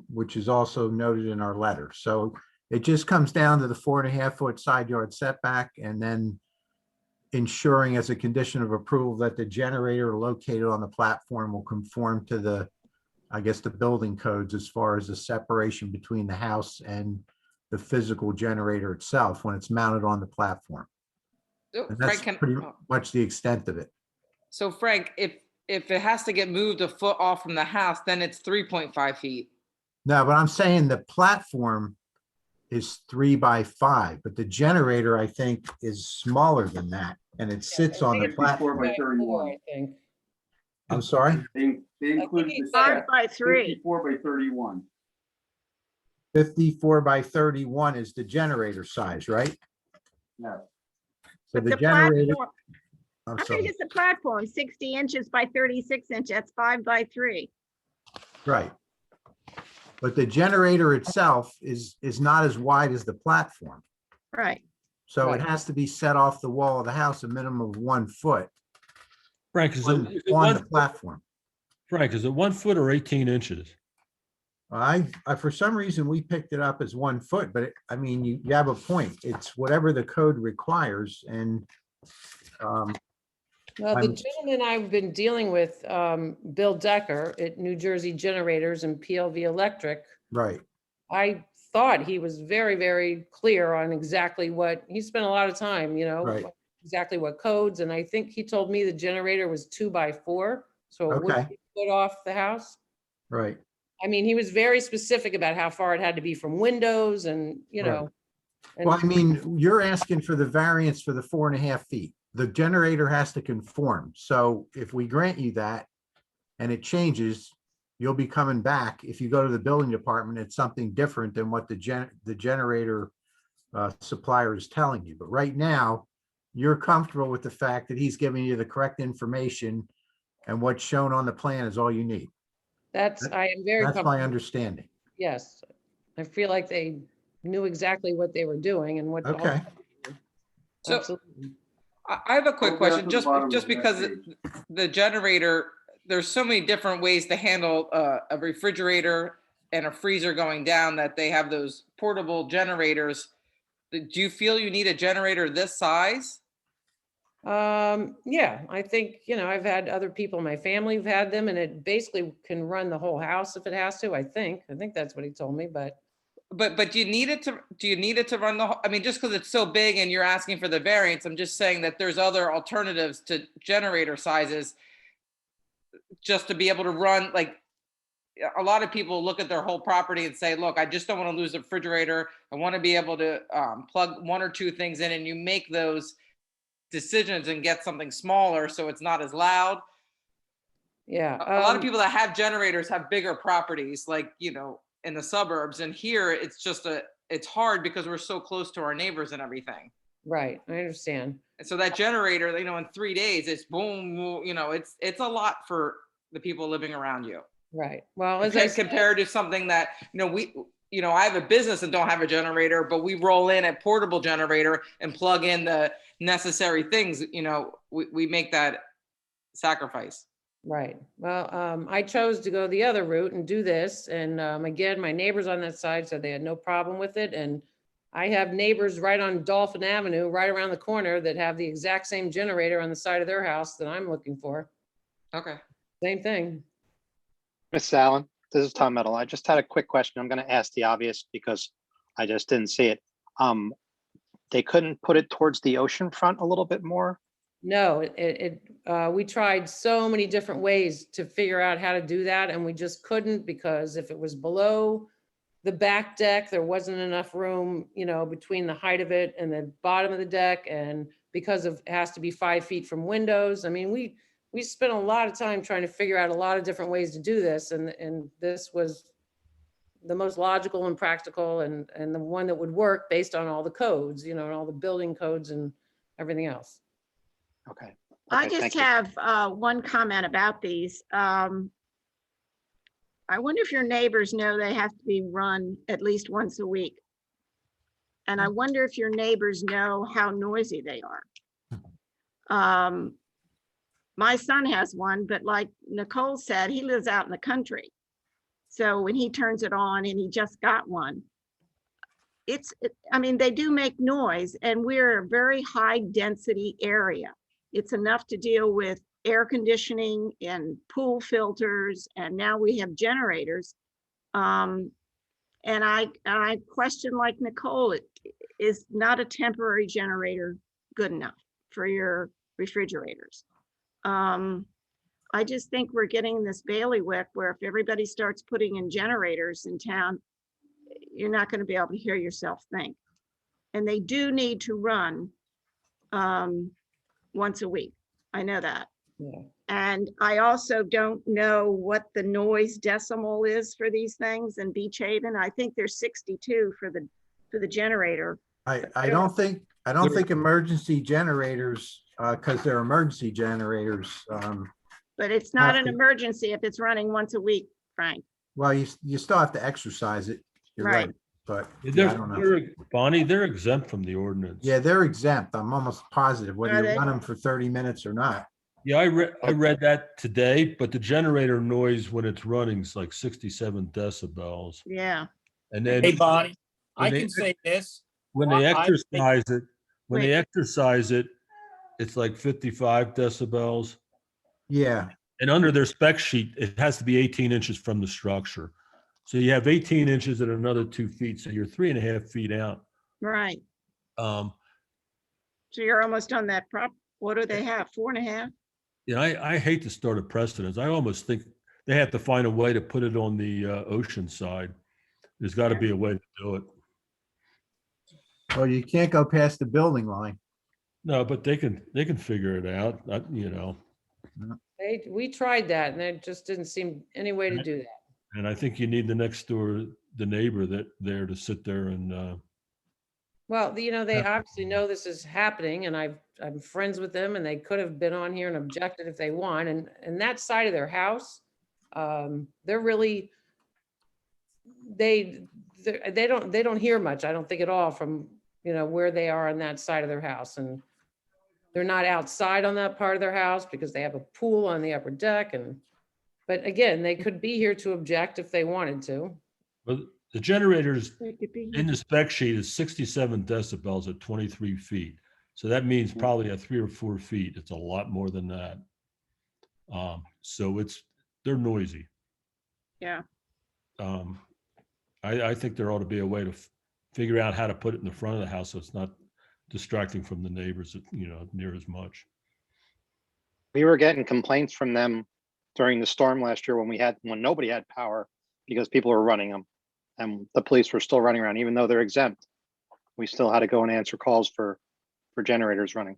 [SPEAKER 2] which is also noted in our letter. So it just comes down to the 4.5 foot side yard setback, and then ensuring as a condition of approval that the generator located on the platform will conform to the building codes as far as the separation between the house and the physical generator itself when it's mounted on the platform.
[SPEAKER 6] So,
[SPEAKER 2] And that's pretty much the extent of it.
[SPEAKER 6] So Frank, if it has to get moved a foot off from the house, then it's 3.5 feet.
[SPEAKER 2] No, but I'm saying the platform is 3 by 5, but the generator, I think, is smaller than that, and it sits on the platform.
[SPEAKER 10] 54 by 31.
[SPEAKER 21] I think.
[SPEAKER 2] I'm sorry?
[SPEAKER 10] They include the
[SPEAKER 1] 5
[SPEAKER 10] step,
[SPEAKER 1] by 3.
[SPEAKER 10] 54 by 31.
[SPEAKER 2] 54 by 31 is the generator size, right?
[SPEAKER 10] No.
[SPEAKER 2] So
[SPEAKER 1] But
[SPEAKER 2] the
[SPEAKER 1] the
[SPEAKER 2] generator,
[SPEAKER 1] platform,
[SPEAKER 2] I'm
[SPEAKER 1] how big
[SPEAKER 2] sorry,
[SPEAKER 1] is the platform? 60 inches by 36 inches. That's 5 by 3.
[SPEAKER 2] right. But the generator itself is not as wide as the platform.
[SPEAKER 1] Right.
[SPEAKER 2] So
[SPEAKER 21] Right.
[SPEAKER 2] it has to be set off the wall of the house a minimum of 1 foot
[SPEAKER 15] Frank, is
[SPEAKER 2] on
[SPEAKER 15] it
[SPEAKER 2] the platform.
[SPEAKER 15] Frank, is it 1 foot or 18 inches?
[SPEAKER 2] I for some reason, we picked it up as 1 foot, but you have a point. It's whatever the code requires, and
[SPEAKER 21] Well, the
[SPEAKER 2] I'm-
[SPEAKER 21] gentleman I've been dealing with, Bill Decker at New Jersey Generators and PLV Electric,
[SPEAKER 2] right,
[SPEAKER 21] I thought he was very, very clear on exactly what, he spent a lot of time,
[SPEAKER 2] Right.
[SPEAKER 21] exactly what codes. And I think he told me the generator was 2 by 4, so it wouldn't
[SPEAKER 2] Okay.
[SPEAKER 21] be put off the house.
[SPEAKER 2] right.
[SPEAKER 21] I mean, he was very specific about how far it had to be from windows and,
[SPEAKER 2] Right.
[SPEAKER 21] and-
[SPEAKER 2] Well, you're asking for the variance for the 4.5 feet. The generator has to conform. So if we grant you that, and it changes, you'll be coming back. If you go to the building department, it's something different than what the generator supplier is telling you. But right now, you're comfortable with the fact that he's giving you the correct information, and what's shown on the plan is all you need.
[SPEAKER 21] I am very
[SPEAKER 2] That's my
[SPEAKER 21] comfortable.
[SPEAKER 2] understanding.
[SPEAKER 21] Yes, I feel like they knew exactly what they were doing and what.
[SPEAKER 2] Okay.
[SPEAKER 6] So
[SPEAKER 21] Absolutely.
[SPEAKER 6] I have a quick
[SPEAKER 10] Go down
[SPEAKER 6] question,
[SPEAKER 10] to the bottom
[SPEAKER 6] just
[SPEAKER 10] of that
[SPEAKER 6] because
[SPEAKER 10] page.
[SPEAKER 6] the generator, there's so many different ways to handle a refrigerator and a freezer going down that they have those portable generators. Do you feel you need a generator this size?
[SPEAKER 21] Yeah, I think, I've had other people in my family who've had them, and it basically can run the whole house if it has to, I think that's what he told me, but.
[SPEAKER 6] But do you need it to run the whole, I mean, just because it's so big and you're asking for the variance, I'm just saying that there's other alternatives to generator sizes just to be able to run, like, a lot of people look at their whole property and say, look, I just don't want to lose the refrigerator. I want to be able to plug one or two things in, and you make those decisions and get something smaller so it's not as loud.
[SPEAKER 21] Yeah.
[SPEAKER 6] A lot of people that have generators have bigger properties, like, in the suburbs, and here it's hard because we're so close to our neighbors and everything.
[SPEAKER 21] Right, I understand.
[SPEAKER 6] And so that generator, in 3 days, it's boom, it's a lot for the people living around you.
[SPEAKER 21] Right. Well, as I said,
[SPEAKER 6] compared to something that, I have a business and don't have a generator, but we roll in a portable generator and plug in the necessary things, we make that sacrifice.
[SPEAKER 21] right. Well, I chose to go the other route and do this. And again, my neighbors on that side said they had no problem with it. And I have neighbors right on Dolphin Avenue, right around the corner, that have the exact same generator on the side of their house that I'm looking for.
[SPEAKER 6] Okay.
[SPEAKER 21] Same thing.
[SPEAKER 11] Miss Allen, this is Tom Metal. I just had a quick question. I'm going to ask the obvious because I just didn't see it. They couldn't put it towards the ocean front a little bit more?
[SPEAKER 21] No, we tried so many different ways to figure out how to do that, and we just couldn't, because if it was below the back deck, there wasn't enough room, between the height of it and the bottom of the deck, and because it has to be 5 feet from windows. I mean, we spent a lot of time trying to figure out a lot of different ways to do this, and this was the most logical and practical, and the one that would work based on all the codes, and all the building codes and everything else.
[SPEAKER 11] Okay.
[SPEAKER 1] I just have one comment about these. I wonder if your neighbors know they have to be run at least once a week. And I wonder if your neighbors know how noisy they are. My son has one, but like Nicole said, he lives out in the country. So when he turns it on, and he just got one, they do make noise, and we're a very high density area. It's enough to deal with air conditioning and pool filters, and now we have generators. And I question, like Nicole, is not a temporary generator good enough for your refrigerators? I just think we're getting this bailiwick where if everybody starts putting in generators in town, you're not going to be able to hear yourself think. And they do need to run once a week. I know that.
[SPEAKER 21] Yeah.
[SPEAKER 1] And I also don't know what the noise decimal is for these things in Beach Haven. I think there's 62 for the generator.
[SPEAKER 2] I don't think emergency generators, because they're emergency generators.
[SPEAKER 1] But it's not
[SPEAKER 2] have
[SPEAKER 1] an
[SPEAKER 2] to-
[SPEAKER 1] emergency if it's running once a week, Frank.
[SPEAKER 2] Well, you still have to exercise it. You're right.
[SPEAKER 1] Right.
[SPEAKER 2] But yeah, I
[SPEAKER 15] They're,
[SPEAKER 2] don't know.
[SPEAKER 15] Bonnie, they're exempt from the ordinance.
[SPEAKER 2] Yeah, they're exempt. I'm almost positive, whether
[SPEAKER 1] Are
[SPEAKER 2] you
[SPEAKER 1] they?
[SPEAKER 2] run them for 30 minutes or not.
[SPEAKER 15] Yeah, I read that today, but the generator noise when it's running is like 67 decibels.
[SPEAKER 1] Yeah.
[SPEAKER 15] And then
[SPEAKER 5] Hey, Bonnie, I
[SPEAKER 15] when they-
[SPEAKER 5] can say this.
[SPEAKER 15] when they
[SPEAKER 5] I think-
[SPEAKER 15] exercise it, it's like 55 decibels.
[SPEAKER 2] Yeah.
[SPEAKER 15] And under their spec sheet, it has to be 18 inches from the structure. So you have 18 inches and another 2 feet. So you're 3.5 feet out.
[SPEAKER 1] Right.
[SPEAKER 15] So
[SPEAKER 1] you're almost on that what do they have? 4.5?
[SPEAKER 15] yeah, I hate to start a precedent. I almost think they have to find a way to put it on the ocean side. There's got to be a way to do it.
[SPEAKER 2] Well, you can't go past the building line.
[SPEAKER 15] No, but they can figure it out.
[SPEAKER 21] We tried that and there just didn't seem any way to do that.
[SPEAKER 15] And I think you need the next door, the neighbor there to sit there and,
[SPEAKER 21] Well, they obviously know this is happening and I'm friends with them and they could have been on here and objected if they want. And that side of their house, they're really, they don't hear much, I don't think at all from, where they are on that side of their house. And they're not outside on that part of their house because they have a pool on the upper deck. But again, they could be here to object if they wanted to.
[SPEAKER 15] but the generators in the spec sheet is 67 decibels at 23 feet. So that means probably at 3 or 4 feet, it's a lot more than that. So they're noisy.
[SPEAKER 1] Yeah.
[SPEAKER 15] I think there ought to be a way to figure out how to put it in the front of the house so it's not distracting from the neighbors, near as much.
[SPEAKER 11] We were getting complaints from them during the storm last year when nobody had power because people were running them. And the police were still running around, even though they're exempt. We still had to go and answer calls for generators running.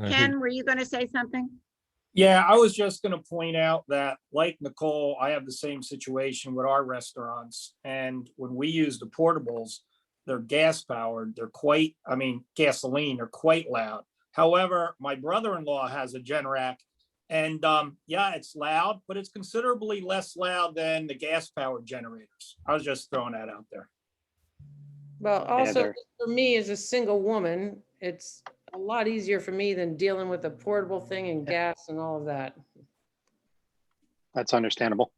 [SPEAKER 1] Ken, were you going to say something?
[SPEAKER 5] Yeah, I was just gonna point out that, like Nicole, I have the same situation with our restaurants. And when we use the portables, they're gas powered. They're gasoline, they're quite loud. However, my brother-in-law has a Generac and yeah, it's loud, but it's considerably less loud than the gas powered generators. I was just throwing that out there.
[SPEAKER 21] Well, also for me as a single woman, it's a lot easier for me than dealing with a portable thing and gas and all of that.
[SPEAKER 11] That's understandable.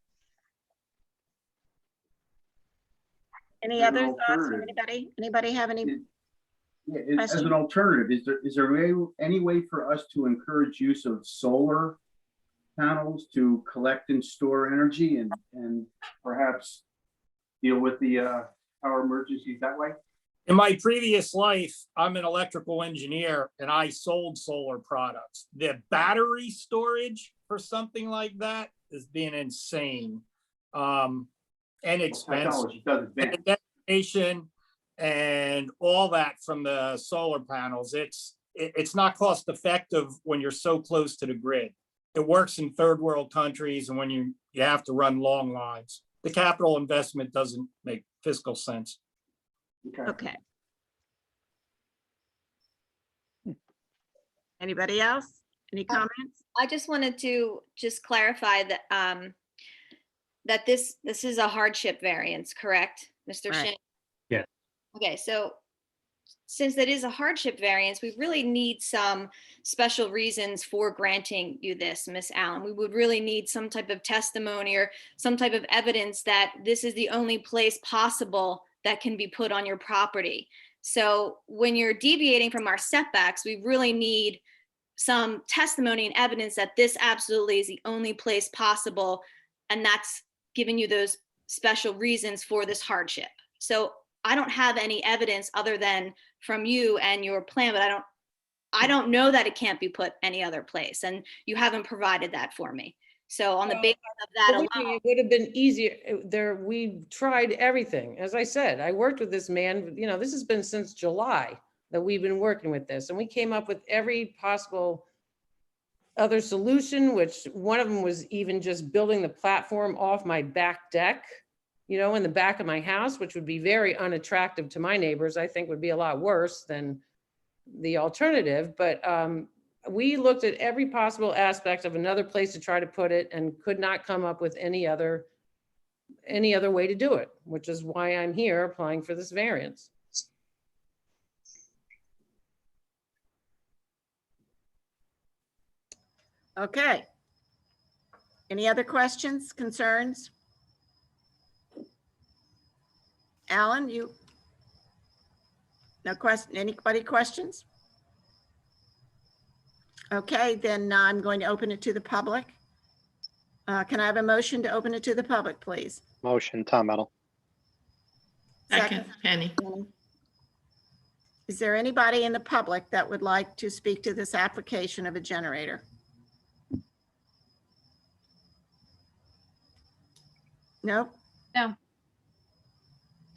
[SPEAKER 1] Any other thoughts from anybody? Anybody have any?
[SPEAKER 10] Yeah, as an alternative, is there any way for us to encourage use of solar panels to collect and store energy and perhaps deal with the power emergencies that way?
[SPEAKER 5] In my previous life, I'm an electrical engineer and I sold solar products. The battery storage for something like that is being insane and expensive. And dedication and all that from the solar panels. It's not cost effective when you're so close to the grid. It works in third world countries and when you have to run long lines. The capital investment doesn't make fiscal sense.
[SPEAKER 1] Okay. Anybody else? Any comments?
[SPEAKER 13] I just wanted to clarify that that this is a hardship variance, correct, Mr.
[SPEAKER 1] Right.
[SPEAKER 13] Shin?
[SPEAKER 8] Yeah.
[SPEAKER 13] Okay, so since that is a hardship variance, we really need some special reasons for granting you this, Miss Allen. We would really need some type of testimony or some type of evidence that this is the only place possible that can be put on your property. So when you're deviating from our setbacks, we really need some testimony and evidence that this absolutely is the only place possible. And that's giving you those special reasons for this hardship. So I don't have any evidence other than from you and your plan, but I don't know that it can't be put any other place. And you haven't provided that for me. So on the basis of that alone,
[SPEAKER 21] it would have been easier there. We tried everything. As I said, I worked with this man, this has been since July that we've been working with this, and we came up with every possible other solution, which one of them was even just building the platform off my back deck, in the back of my house, which would be very unattractive to my neighbors. I think would be a lot worse than the alternative. But we looked at every possible aspect of another place to try to put it and could not come up with any other way to do it, which is why I'm here applying for this variance.
[SPEAKER 1] Okay. Any other questions, concerns? Alan, no question, anybody questions? Okay, then I'm going to open it to the public. Can I have a motion to open it to the public, please?
[SPEAKER 11] Motion, Tom Metal.
[SPEAKER 12] Second, Penny.
[SPEAKER 1] Is there anybody in the public that would like to speak to this application of a generator? No?
[SPEAKER 4] No.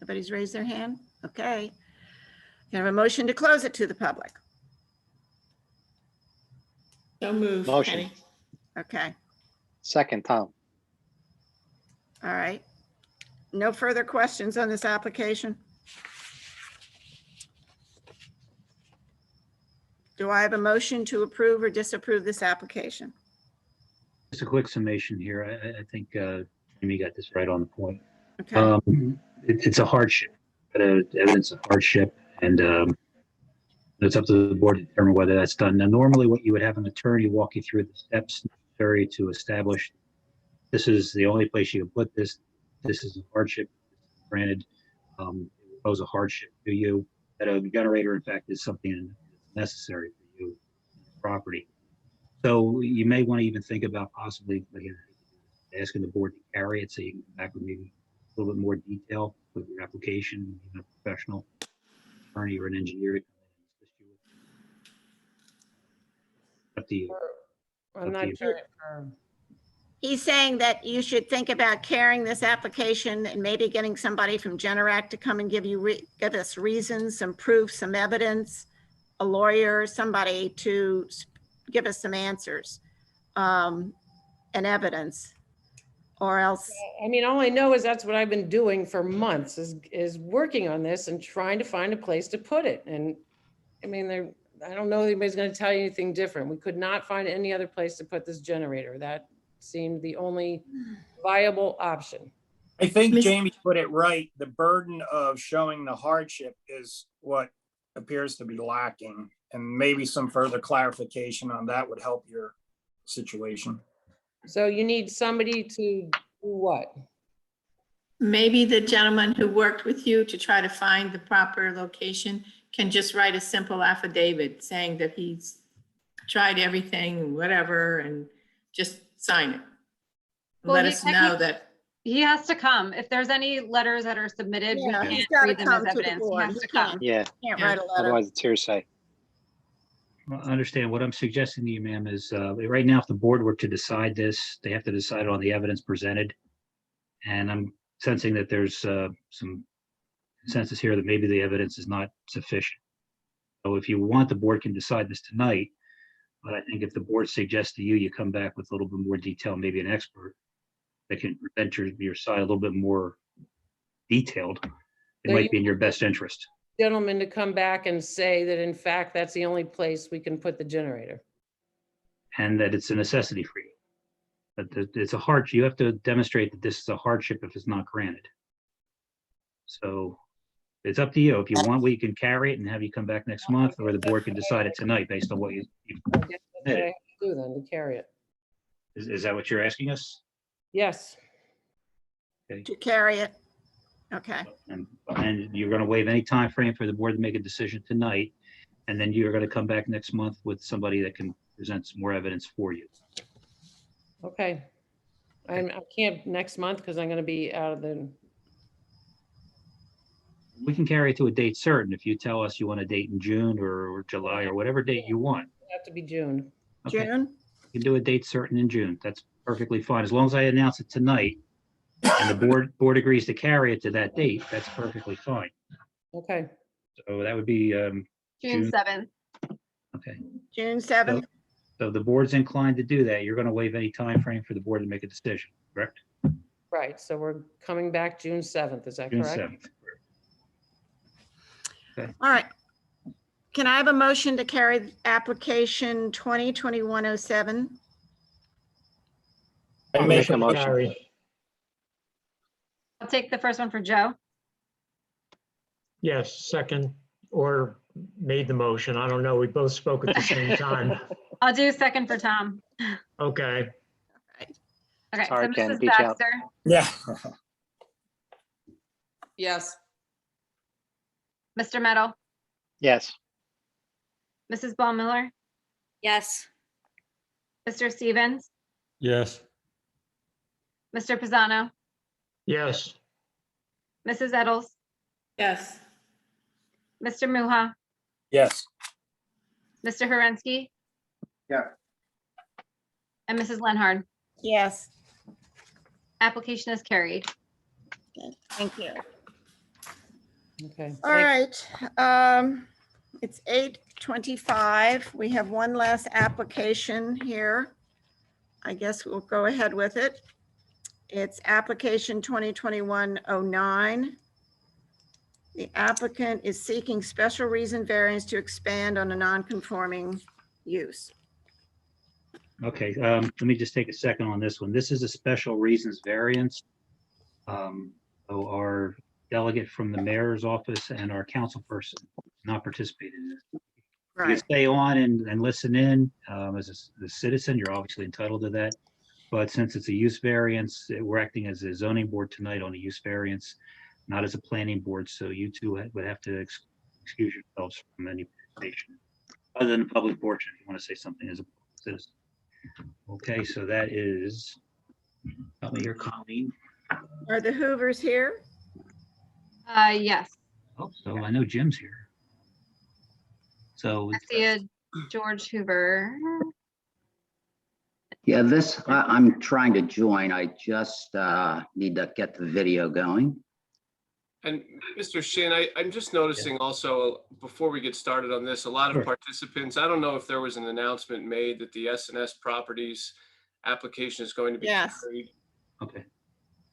[SPEAKER 1] Nobody's raised their hand? Okay. Can I have a motion to close it to the public?
[SPEAKER 12] So moved,
[SPEAKER 11] Motion.
[SPEAKER 12] Penny.
[SPEAKER 1] Okay,
[SPEAKER 11] Second, Tom.
[SPEAKER 1] all right. No further questions on this application? Do I have a motion to approve or disapprove this application?
[SPEAKER 8] Just a quick summation here. I think Amy got this right on the point.
[SPEAKER 1] Okay,
[SPEAKER 8] It's a hardship, evidence of hardship, and it's up to the board to determine whether that's done. Now, normally what you would have an attorney walk you through the steps necessary to establish this is the only place you can put this. This is a hardship granted. It will pose a hardship to you. That a generator, in fact, is something necessary for you, property. So you may want to even think about possibly asking the board to carry it so you can come back with maybe a little bit more detail with your application, even a professional attorney or an engineer to come in and assist you with. Up to you.
[SPEAKER 12] I'm
[SPEAKER 8] Up to
[SPEAKER 12] not
[SPEAKER 8] you.
[SPEAKER 12] sure.
[SPEAKER 1] he's saying that you should think about carrying this application and maybe getting somebody from Generac to come and give us reasons, some proof, some evidence, a lawyer, somebody to give us some answers and evidence, or else.
[SPEAKER 21] I mean, all I know is that's what I've been doing for months is working on this and trying to find a place to put it. And I mean, I don't know if anybody's going to tell you anything different. We could not find any other place to put this generator. That seemed the only viable option.
[SPEAKER 5] I think
[SPEAKER 12] Miss-
[SPEAKER 5] Jamie put it right. The burden of showing the hardship is what appears to be lacking. And maybe some further clarification on that would help your situation.
[SPEAKER 21] So you need somebody to do what?
[SPEAKER 12] Maybe the gentleman who worked with you to try to find the proper location can just write a simple affidavit saying that he's tried everything, whatever, and just sign it.
[SPEAKER 4] Well,
[SPEAKER 12] Let
[SPEAKER 4] he
[SPEAKER 12] us know that.
[SPEAKER 4] He has to come. If there's any letters that are submitted, we
[SPEAKER 1] Yeah, he's
[SPEAKER 4] can't
[SPEAKER 1] gotta
[SPEAKER 4] read them as
[SPEAKER 1] come to the
[SPEAKER 4] evidence. He
[SPEAKER 1] board.
[SPEAKER 4] has
[SPEAKER 1] He
[SPEAKER 4] to
[SPEAKER 1] can't.
[SPEAKER 4] come.
[SPEAKER 11] Yeah,
[SPEAKER 1] Can't write a letter.
[SPEAKER 11] otherwise it's hearsay.
[SPEAKER 8] Well, I understand. What I'm suggesting to you, ma'am, is right now, if the board were to decide this, they have to decide on the evidence presented. And I'm sensing that there's some consensus here that maybe the evidence is not sufficient. So if you want, the board can decide this tonight. But I think if the board suggests to you, you come back with a little bit more detail, maybe an expert that can present your side a little bit more detailed, it
[SPEAKER 21] So
[SPEAKER 8] might
[SPEAKER 21] you-
[SPEAKER 8] be in your best interest.
[SPEAKER 21] Gentleman to come back and say that in fact, that's the only place we can put the generator.
[SPEAKER 8] And that it's a necessity for you. That it's a hardship. You have to demonstrate that this is a hardship if it's not granted. So it's up to you. If you want, we can carry it and have you come back next month, or the board can decide it tonight based on what you've
[SPEAKER 21] I guess that's what I
[SPEAKER 8] submitted.
[SPEAKER 21] have to do then, to carry it.
[SPEAKER 8] Is that what you're asking us?
[SPEAKER 21] Yes.
[SPEAKER 1] To carry it. Okay,
[SPEAKER 8] And you're going to waive any time frame for the board to make a decision tonight, and then you're going to come back next month with somebody that can present some more evidence for you.
[SPEAKER 21] Okay. I can't next month because I'm going to be out of the,
[SPEAKER 8] We can carry it to a date certain if you tell us you want a date in June or July or whatever date you want.
[SPEAKER 21] have to be June.
[SPEAKER 8] Okay.
[SPEAKER 1] June?
[SPEAKER 8] You can do a date certain in June. That's perfectly fine. As long as I announce it tonight and the board agrees to carry it to that date, that's perfectly fine.
[SPEAKER 21] Okay.
[SPEAKER 8] So that would be,
[SPEAKER 4] June
[SPEAKER 8] June.
[SPEAKER 4] 7th.
[SPEAKER 8] okay.
[SPEAKER 1] June 7th?
[SPEAKER 8] So if the board's inclined to do that, you're going to waive any time frame for the board to make a decision, correct?
[SPEAKER 21] Right. So we're coming back June 7th. Is that
[SPEAKER 8] June
[SPEAKER 21] correct?
[SPEAKER 8] 7th. Okay.
[SPEAKER 1] All right. Can I have a motion to carry application 2021-07?
[SPEAKER 20] I
[SPEAKER 11] make a
[SPEAKER 20] motion to
[SPEAKER 11] motion.
[SPEAKER 20] carry.
[SPEAKER 4] I'll take the first one for Joe.
[SPEAKER 20] Yes, second, or made the motion. I don't know. We both spoke at the same time.
[SPEAKER 4] I'll do second for Tom.
[SPEAKER 20] Okay.
[SPEAKER 4] Okay,
[SPEAKER 11] Sorry,
[SPEAKER 4] so
[SPEAKER 11] Ken,
[SPEAKER 4] Mrs.
[SPEAKER 11] beat you out.
[SPEAKER 4] Baxter,
[SPEAKER 5] Yeah.
[SPEAKER 6] Yes.
[SPEAKER 4] Mr. Meadow,
[SPEAKER 11] Yes,
[SPEAKER 4] Mrs. Ball Miller,
[SPEAKER 13] Yes.
[SPEAKER 4] Mr. Stevens,
[SPEAKER 15] Yes.
[SPEAKER 4] Mr. Pisano,
[SPEAKER 20] Yes.
[SPEAKER 4] Mrs. Eddles,
[SPEAKER 12] Yes.
[SPEAKER 4] Mr. Muha,
[SPEAKER 5] Yes.
[SPEAKER 4] Mr. Herensky.
[SPEAKER 10] Yeah.
[SPEAKER 4] And Mrs. Lenhard.
[SPEAKER 1] Yes.
[SPEAKER 4] Application is carried.
[SPEAKER 1] Okay, thank you.
[SPEAKER 21] Okay.
[SPEAKER 1] All right. It's 8:25. We have one last application here. I guess we'll go ahead with it. It's application 2021-09. The applicant is seeking special reason variance to expand on a non-conforming use.
[SPEAKER 8] Okay, let me just take a second on this one. This is a special reasons variance. So our delegate from the mayor's office and our council person not participated in this. You can
[SPEAKER 1] Right.
[SPEAKER 8] stay on and listen in. As a citizen, you're obviously entitled to that. But since it's a use variance, we're acting as a zoning board tonight on a use variance, not as a planning board. So you two would have to excuse yourselves from any participation other than the public portion if you want to say something as a citizen. Okay, so that is, help me here, Colleen.
[SPEAKER 1] Are the Hoovers here?
[SPEAKER 4] Yes.
[SPEAKER 8] Oh, so I know Jim's here. So
[SPEAKER 4] I see a George Hoover.
[SPEAKER 7] Yeah, I'm trying to join. I just need to get the video going.
[SPEAKER 22] And Mr. Shin, I'm just noticing also, before we get started on this, a lot of
[SPEAKER 8] Sure.
[SPEAKER 22] participants, I don't know if there was an announcement made that the S&S Properties application is going to be
[SPEAKER 1] Yes.
[SPEAKER 22] carried.
[SPEAKER 8] Okay.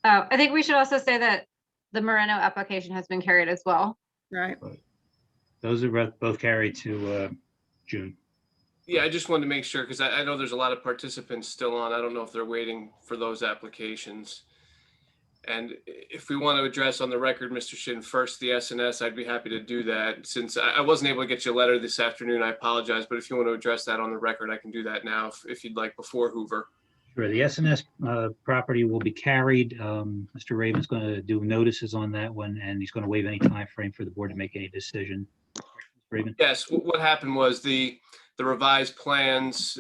[SPEAKER 4] Oh, I think we should also say that the Moreno application has been carried as well.
[SPEAKER 1] Right.
[SPEAKER 8] Those are both carried to June.
[SPEAKER 22] Yeah, I just wanted to make sure, because I know there's a lot of participants still on. I don't know if they're waiting for those applications. And if we want to address on the record, Mr. Shin, first the S&S, I'd be happy to do that. Since I wasn't able to get you a letter this afternoon, I apologize. But if you want to address that on the record, I can do that now if you'd like, before Hoover.
[SPEAKER 8] Sure, the S&S property will be carried. Mr. Raven's going to do notices on that one, and he's going to waive any time frame for the board to make any decision. Raven?
[SPEAKER 22] Yes, what happened was the revised plans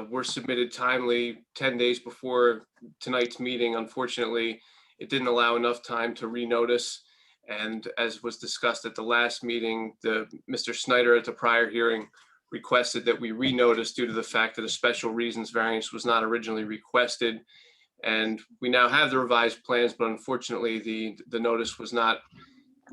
[SPEAKER 22] were submitted timely 10 days before tonight's meeting. Unfortunately, it didn't allow enough time to renotice. And as was discussed at the last meeting, Mr. Snyder at the prior hearing requested that we renotice due to the fact that a special reasons variance was not originally requested. And we now have the revised plans, but unfortunately the notice was not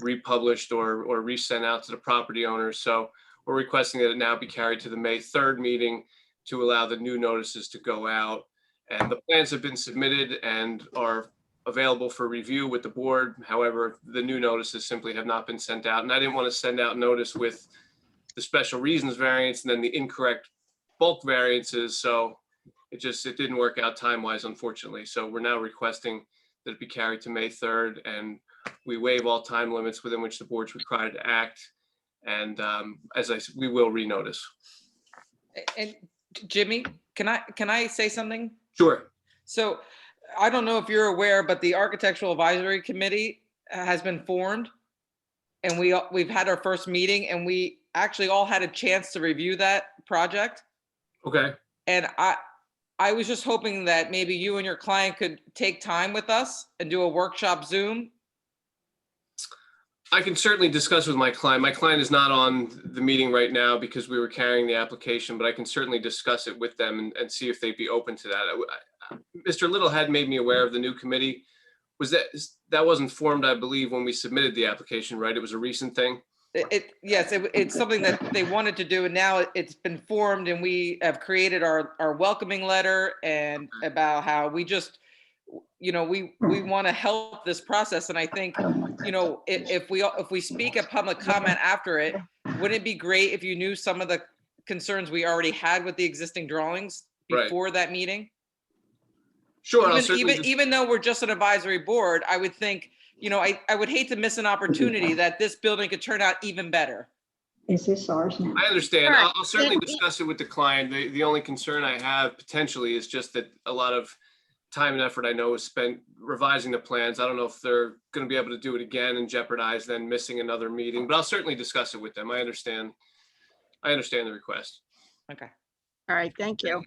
[SPEAKER 22] republished or resent out to the property owners. So we're requesting that it now be carried to the May 3rd meeting to allow the new notices to go out. And the plans have been submitted and are available for review with the board. However, the new notices simply have not been sent out. And I didn't want to send out notice with the special reasons variance and then the incorrect bulk variances. So it didn't work out time-wise, unfortunately. So we're now requesting that it be carried to May 3rd, and we waive all time limits within which the board's required to act. And as I said, we will renotice.
[SPEAKER 6] And Jimmy, can I say something?
[SPEAKER 22] Sure.
[SPEAKER 6] So I don't know if you're aware, but the Architectural Advisory Committee has been formed, and we've had our first meeting, and we actually all had a chance to review that project.
[SPEAKER 22] Okay.
[SPEAKER 6] And I was just hoping that maybe you and your client could take time with us and do a workshop Zoom.
[SPEAKER 22] I can certainly discuss with my client. My client is not on the meeting right now because we were carrying the application, but I can certainly discuss it with them and see if they'd be open to that. Mr. Little had made me aware of the new committee. That wasn't formed, I believe, when we submitted the application, right? It was a recent thing.
[SPEAKER 6] Yes, it's something that they wanted to do, and now it's been formed, and we have created our welcoming letter and about how we just, we want to help this process. And I think, if we speak a public comment after it, wouldn't it be great if you knew some of the concerns we already had with the existing drawings before that meeting?
[SPEAKER 22] Sure.
[SPEAKER 6] Even though we're just an advisory board, I would think, I would hate to miss an opportunity that this building could turn out even better.
[SPEAKER 23] Is this ours now?
[SPEAKER 22] I understand.
[SPEAKER 6] Sure.
[SPEAKER 22] I'll certainly discuss it with the client. The only concern I have potentially is just that a lot of time and effort I know is spent revising the plans. I don't know if they're going to be able to do it again and jeopardize then missing another meeting, but I'll certainly discuss it with them. I understand the request.
[SPEAKER 6] Okay.
[SPEAKER 1] All right, thank you.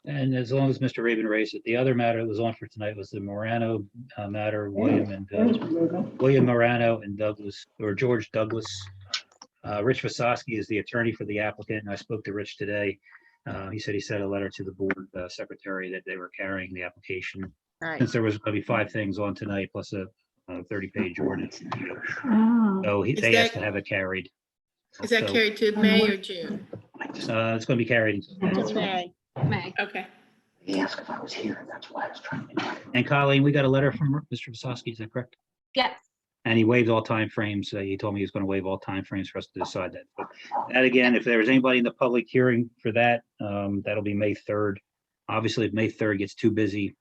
[SPEAKER 8] And as long as Mr. Raven raised it, the other matter that was on for tonight was the Morano matter, William Morano and George Douglas. Rich Visosky is the attorney for the applicant, and I spoke to Rich today. He said he sent a letter to the board secretary that they were carrying the application.
[SPEAKER 1] Right.
[SPEAKER 8] Since there was going to be 5 things on tonight plus a 30-page ordinance.
[SPEAKER 23] Oh.
[SPEAKER 8] So they asked to have it carried.
[SPEAKER 12] Is that
[SPEAKER 8] So,
[SPEAKER 12] carried to May or June?
[SPEAKER 8] it's going to be carried.
[SPEAKER 1] It's May.
[SPEAKER 4] May.
[SPEAKER 12] Okay.
[SPEAKER 7] He asked if I was here, that's why I was trying to.
[SPEAKER 8] And Colleen, we got a letter from Mr. Vasaki, is that correct?
[SPEAKER 4] Yes.
[SPEAKER 8] And he waived all timeframes. He told me he was going to waive all timeframes for us to decide that. But that again, if there's anybody in the public hearing for that, that'll be May 3rd. Obviously, if May 3rd gets too busy,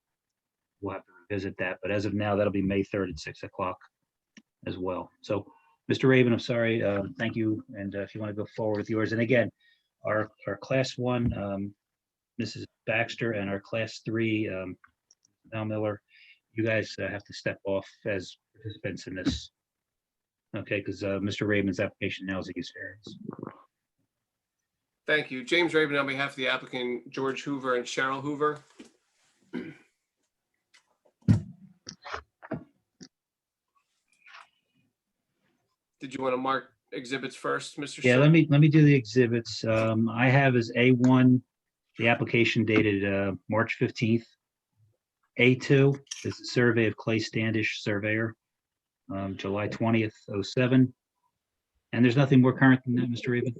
[SPEAKER 8] we'll have to revisit that. But as of now, that'll be May 3rd at 6 o'clock as well. So, Mr. Raven, I'm sorry. Thank you. And if you want to go forward with yours. And again, our class 1, Mrs. Baxter, and our class 3, Mel Miller, you guys have to step off as participants in this. Okay, because Mr. Raven's application now is against variance.
[SPEAKER 22] Thank you. James Raven on behalf of the applicant, George Hoover and Cheryl Hoover. Did you want to mark exhibits first, Mr.
[SPEAKER 8] Yeah,
[SPEAKER 22] Sir?
[SPEAKER 8] let me do the exhibits. I have as A1, the application dated March 15th. A2 is the survey of Clay Standish surveyor, July 20th, 07. And there's nothing more current than that, Mr. Raven.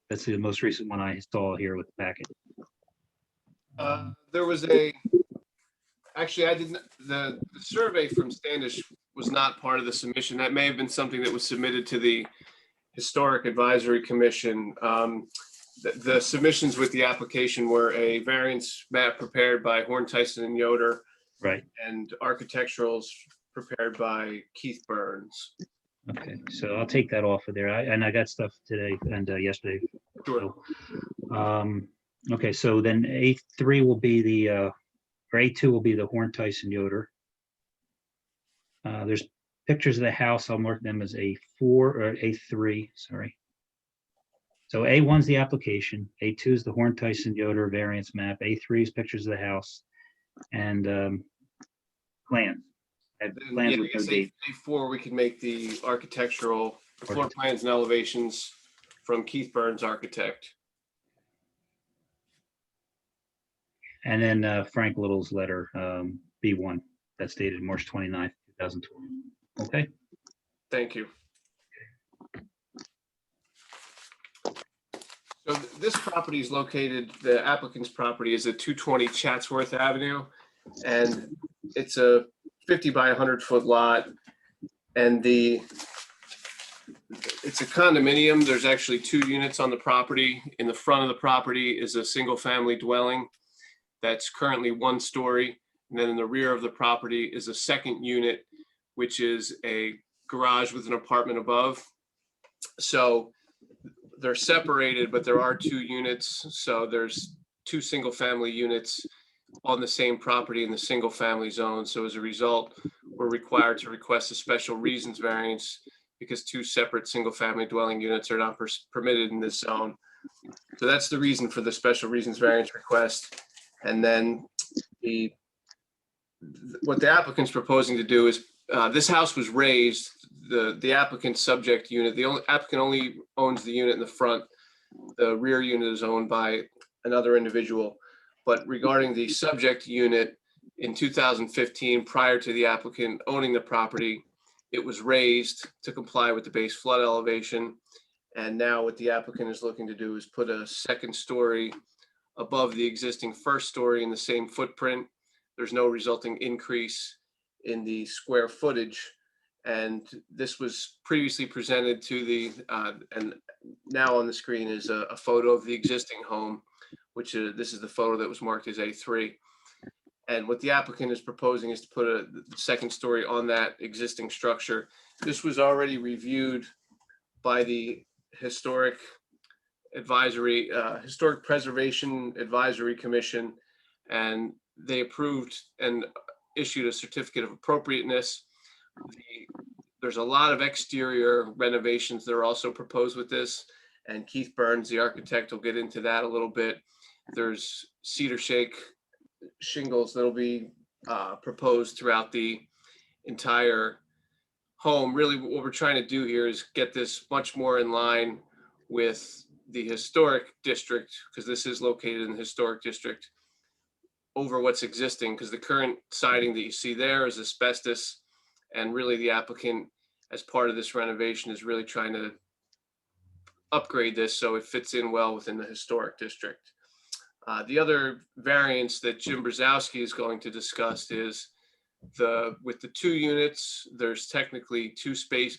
[SPEAKER 8] That's the most recent one I saw here with the packet.
[SPEAKER 22] There was actually, I didn't, the survey from Standish was not part of the submission. That may have been something that was submitted to the Historic Advisory Commission. The submissions with the application were a variance map prepared by Horn, Tyson and Yoder.
[SPEAKER 8] Right.
[SPEAKER 22] And architecturals prepared by Keith Burns.
[SPEAKER 8] Okay, so I'll take that off of there. I got stuff today and yesterday.
[SPEAKER 22] Sure.
[SPEAKER 8] So, okay, so then A3 will be the, or A2 will be the Horn, Tyson, Yoder. There's pictures of the house. I'll mark them as A4 or A3, sorry. So A1's the application, A2 is the Horn, Tyson, Yoder variance map, A3 is pictures of the house, and plans. Plans
[SPEAKER 22] Yeah, I
[SPEAKER 8] with no
[SPEAKER 22] guess
[SPEAKER 8] date.
[SPEAKER 22] A4, we could make the architectural floor plans and elevations from Keith Burns architect.
[SPEAKER 8] And then Frank Little's letter, B1, that's dated March 29th, 2020. Okay,
[SPEAKER 22] Thank you. So this property is located, the applicant's property is at 220 Chatsworth Avenue. And it's a 50 by 100 foot lot. And it's a condominium. There's actually 2 units on the property. In the front of the property is a single family dwelling that's currently 1 story. And then in the rear of the property is a second unit, which is a garage with an apartment above. So they're separated, but there are 2 units. So there's 2 single family units on the same property in the single family zone. So as a result, we're required to request a special reasons variance because 2 separate single family dwelling units are not permitted in this zone. So that's the reason for the special reasons variance request. And then what the applicant's proposing to do is this house was raised, the applicant's subject unit, the applicant only owns the unit in the front. The rear unit is owned by another individual. But regarding the subject unit in 2015, prior to the applicant owning the property, it was raised to comply with the base flood elevation. And now what the applicant is looking to do is put a second story above the existing first story in the same footprint. There's no resulting increase in the square footage. And this was previously presented to the, and now on the screen is a photo of the existing home, which this is the photo that was marked as A3. And what the applicant is proposing is to put a second story on that existing structure. This was already reviewed by the Historic Preservation Advisory Commission, and they approved and issued a certificate of appropriateness. There's a lot of exterior renovations that are also proposed with this, and Keith Burns, the architect, will get into that a little bit. There's cedar shake shingles that'll be proposed throughout the entire home. Really, what we're trying to do here is get this much more in line with the historic district, because this is located in the historic district, over what's existing, because the current siding that you see there is asbestos, and really the applicant, as part of this renovation, is really trying to upgrade this so it fits in well within the historic district. The other variance that Jim Brzezowski is going to discuss is with the 2 units, there's technically 2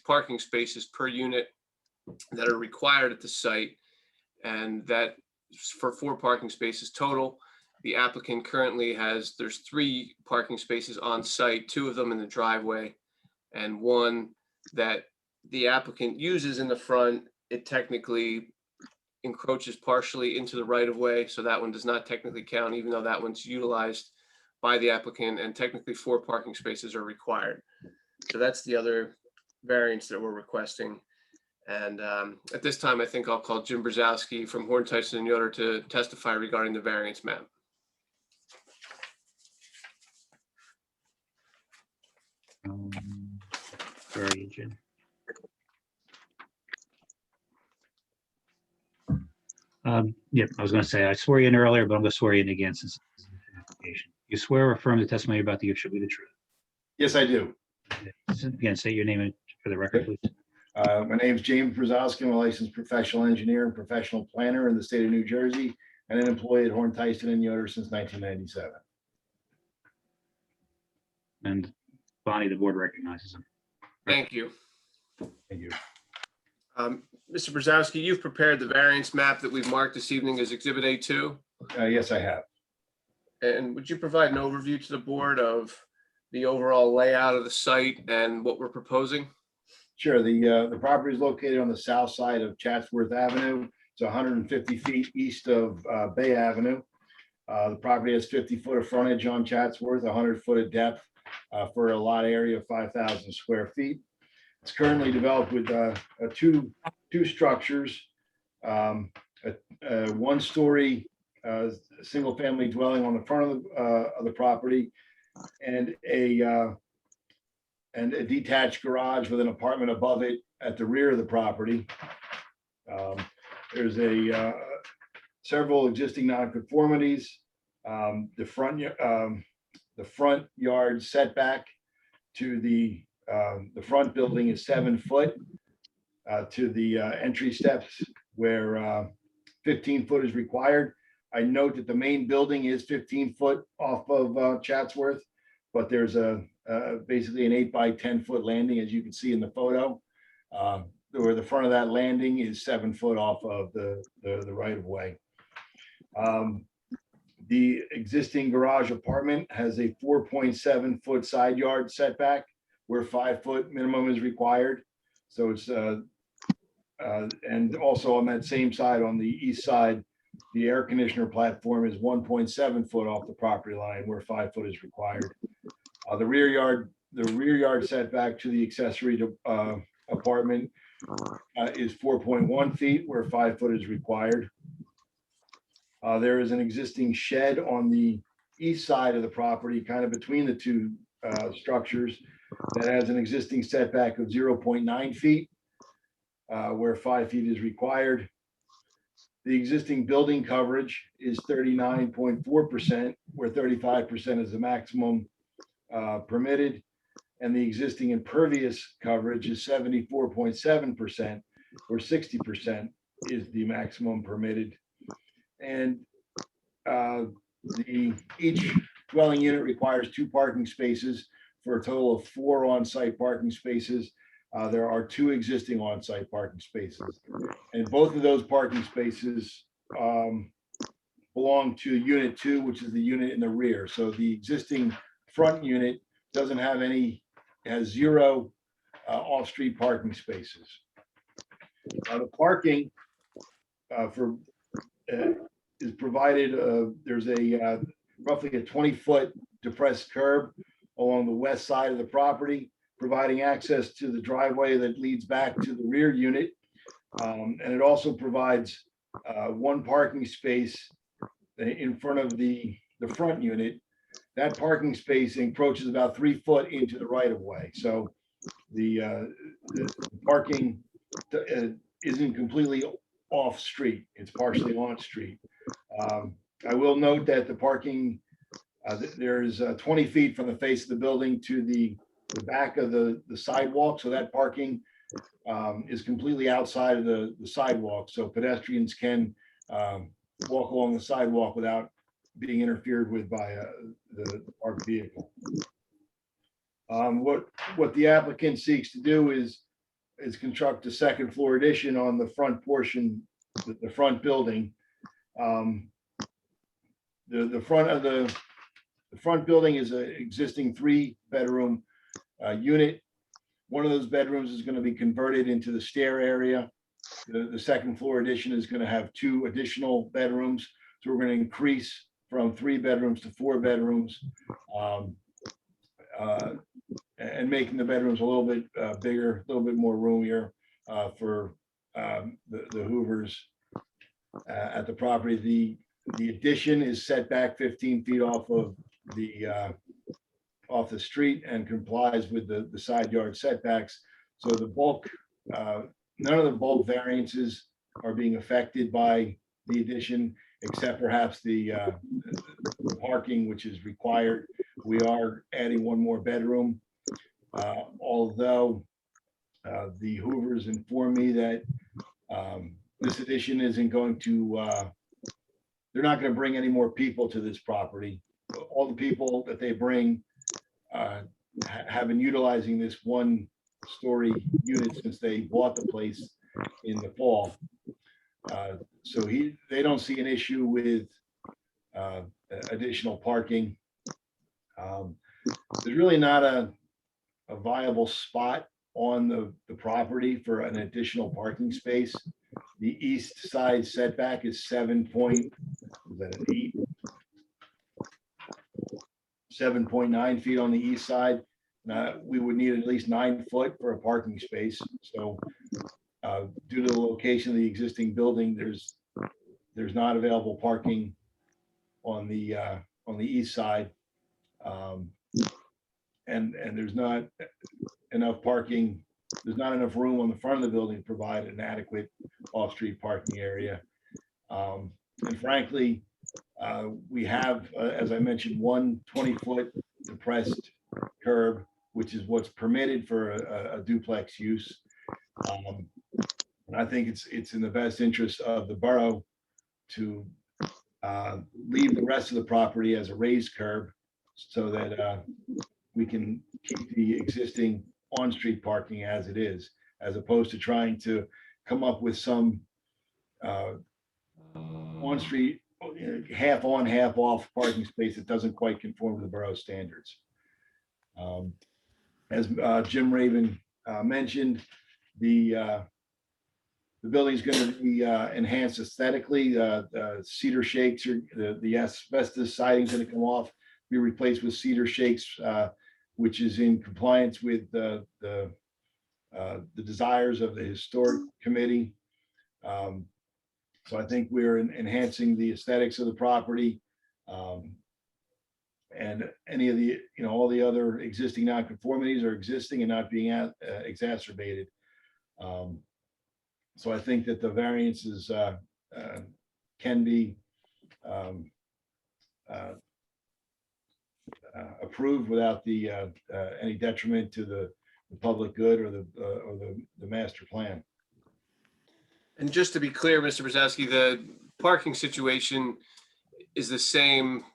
[SPEAKER 22] parking spaces per unit that are required at the site, and that for 4 parking spaces total. The applicant currently there's 3 parking spaces on site, 2 of them in the driveway, and 1 that the applicant uses in the front. It technically encroaches partially into the right of way, so that one does not technically count, even though that one's utilized by the applicant, and technically 4 parking spaces are required. So that's the other variance that we're requesting. And at this time, I think I'll call Jim Brzezowski from Horn, Tyson and Yoder to testify regarding the variance map.
[SPEAKER 8] Where are you, Jim? Yep, I was going to say, I swore you in earlier, but I'm going to swear you in again since it's an application. You swear or affirm the testimony about to give should be the truth?
[SPEAKER 3] Yes, I do.
[SPEAKER 8] Again, say your name for the record, please.
[SPEAKER 3] My name is James Brzezowski. I'm a licensed professional engineer and professional planner in the state of New Jersey, and an employee at Horn, Tyson and Yoder since 1997.
[SPEAKER 8] And Bonnie, the board recognizes him.
[SPEAKER 22] Thank you.
[SPEAKER 3] Thank you.
[SPEAKER 22] Mr. Brzezowski, you've prepared the variance map that we've marked this evening as Exhibit A2.
[SPEAKER 3] Yes, I have.
[SPEAKER 22] And would you provide an overview to the board of the overall layout of the site and what we're proposing?
[SPEAKER 3] Sure. The property is located on the south side of Chatsworth Avenue. It's 150 feet east of Bay Avenue. The property has 50 foot of frontage on Chatsworth, 100 foot of depth for a lot area of 5,000 square feet. It's currently developed with two structures, a 1-story single family dwelling on the front of the property, and a detached garage with an apartment above it at the rear of the property. There's several existing nonconformities. The front yard setback to the front building is 7 foot to the entry steps, where 15 foot is required. I note that the main building is 15 foot off of Chatsworth, but there's basically an 8 by 10 foot landing, as you can see in the photo, where the front of that landing is 7 foot off of the right of way. The existing garage apartment has a 4.7 foot side yard setback, where 5 foot minimum is required. So it's and also on that same side, on the east side, the air conditioner platform is 1.7 foot off the property line, where 5 foot is required. The rear yard setback to the accessory apartment is 4.1 feet, where 5 foot is required. There is an existing shed on the east side of the property, kind of between the 2 structures, that has an existing setback of 0.9 feet, where 5 feet is required. The existing building coverage is 39.4%, where 35% is the maximum permitted. And the existing impervious coverage is 74.7%, where 60% is the maximum permitted. And each dwelling unit requires 2 parking spaces for a total of 4 on-site parking spaces. There are 2 existing on-site parking spaces, and both of those parking spaces belong to Unit 2, which is the unit in the rear. So the existing front unit doesn't have any, has 0 off-street parking spaces. The parking is provided. There's a roughly a 20-foot depressed curb along the west side of the property, providing access to the driveway that leads back to the rear unit. And it also provides 1 parking space in front of the front unit. That parking space encroaches about 3 foot into the right of way. So the parking isn't completely off street. It's partially on street. I will note that the parking, there's 20 feet from the face of the building to the back of the sidewalk. So that parking is completely outside of the sidewalk, so pedestrians can walk along the sidewalk without being interfered with by the parked vehicle. What the applicant seeks to do is construct a second floor addition on the front portion, the front building. The front building is an existing 3-bedroom unit. One of those bedrooms is going to be converted into the stair area. The second floor addition is going to have 2 additional bedrooms. So we're going to increase from 3 bedrooms to 4 bedrooms, and making the bedrooms a little bit bigger, a little bit more roomier for the Hoovers at the property. The addition is set back 15 feet off of the street and complies with the side yard setbacks. So the bulk, none of the bulk variances are being affected by the addition, except perhaps the parking, which is required. We are adding 1 more bedroom, although the Hoovers informed me that this addition isn't going to, they're not going to bring any more people to this property. All the people that they bring have been utilizing this 1-story unit since they bought the place in the fall. So they don't see an issue with additional parking. There's really not a viable spot on the property for an additional parking space. The east side setback is 7.9 feet on the east side. We would need at least 9 foot for a parking space. So due to the location of the existing building, there's not available parking on the east side. And there's not enough parking. There's not enough room on the front of the building to provide an adequate off-street parking area. And frankly, we have, as I mentioned, 1 20-foot depressed curb, which is what's permitted for a duplex use. And I think it's in the best interest of the borough to leave the rest of the property as a raised curb so that we can keep the existing on-street parking as it is, as opposed to trying to come up with some on-street, half on, half off parking space that doesn't quite conform to the borough standards. As Jim Raven mentioned, the building is going to be enhanced aesthetically. Cedar shakes, or the asbestos siding's going to come off, be replaced with cedar shakes, which is in compliance with the desires of the historic committee. So I think we're enhancing the aesthetics of the property, and any of the, all the other existing nonconformities are existing and not being exacerbated. So I think that the variances can be approved without any detriment to the public good or the master plan.
[SPEAKER 22] And just to be clear, Mr. Brzezowski, the parking situation is the same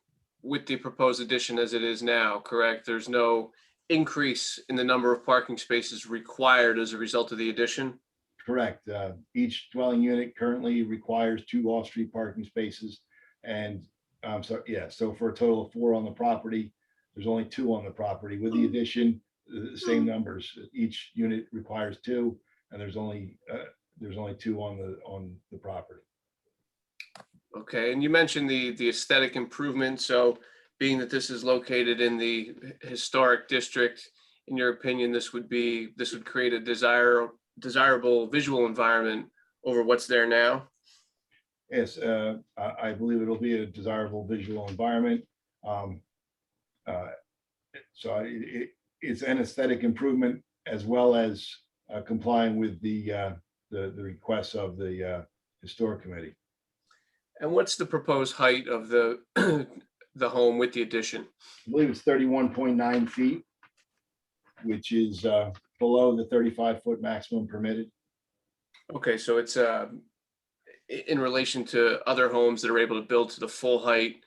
[SPEAKER 22] with the proposed addition as it is now, correct? There's no increase in the number of parking spaces required as a result of the addition?
[SPEAKER 3] Correct. Each dwelling unit currently requires 2 off-street parking spaces. And so for a total of 4 on the property, there's only 2 on the property. With the addition, the same numbers. Each unit requires 2, and there's only 2 on the property.
[SPEAKER 22] Okay, and you mentioned the aesthetic improvement. So being that this is located in the historic district, in your opinion, this would create a desirable visual environment over what's there now?
[SPEAKER 3] Yes, I believe it'll be a desirable visual environment. So it's an aesthetic improvement as well as complying with the requests of the historic committee.
[SPEAKER 22] And what's the proposed height of the home with the addition?
[SPEAKER 3] I believe it's 31.9 feet, which is below the 35-foot maximum permitted.
[SPEAKER 22] Okay, so it's in relation to other homes that are able to build to the full height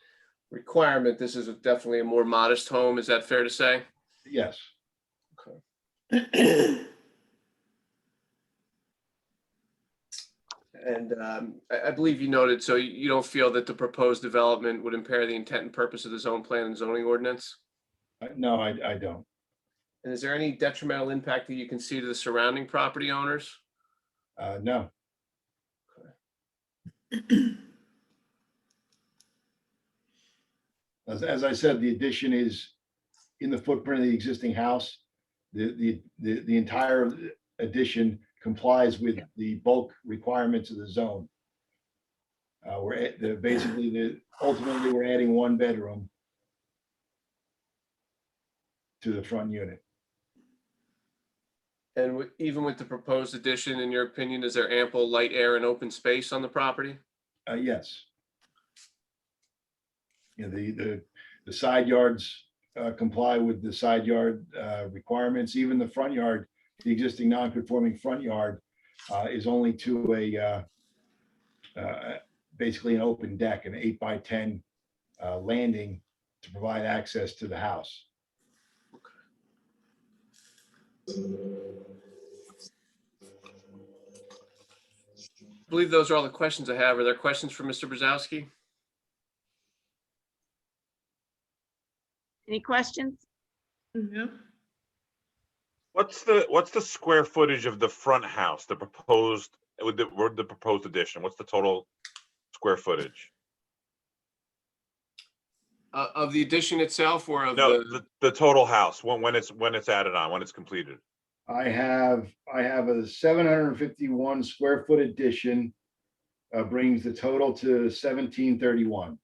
[SPEAKER 22] requirement, this is definitely a more modest home. Is that fair to say?
[SPEAKER 3] Yes.
[SPEAKER 22] And I believe you noted, so you don't feel that the proposed development would impair the intent and purpose of the zone plan and zoning ordinance?
[SPEAKER 3] No, I don't.
[SPEAKER 22] And is there any detrimental impact that you can see to the surrounding property owners?
[SPEAKER 3] No. As I said, the addition is in the footprint of the existing house. The entire addition complies with the bulk requirements of the zone. Ultimately, we're adding one bedroom to the front unit.
[SPEAKER 22] And even with the proposed addition, in your opinion, is there ample light, air, and open space on the property?
[SPEAKER 3] Yes. You know, the side yards comply with the side yard requirements. Even the front yard, the existing non-conforming front yard is only to basically an open deck, an 8x10 landing to provide access to the house.
[SPEAKER 22] I believe those are all the questions I have. Are there questions for Mr. Brzezowski?
[SPEAKER 1] Any questions?
[SPEAKER 12] No.
[SPEAKER 9] What's the square footage of the front house, the proposed, with the proposed addition? What's the total square footage?
[SPEAKER 22] Of the addition itself, or of
[SPEAKER 9] No, the total house, when it's added on, when it's completed.
[SPEAKER 3] I have a 751 square foot addition, brings the total to 1731.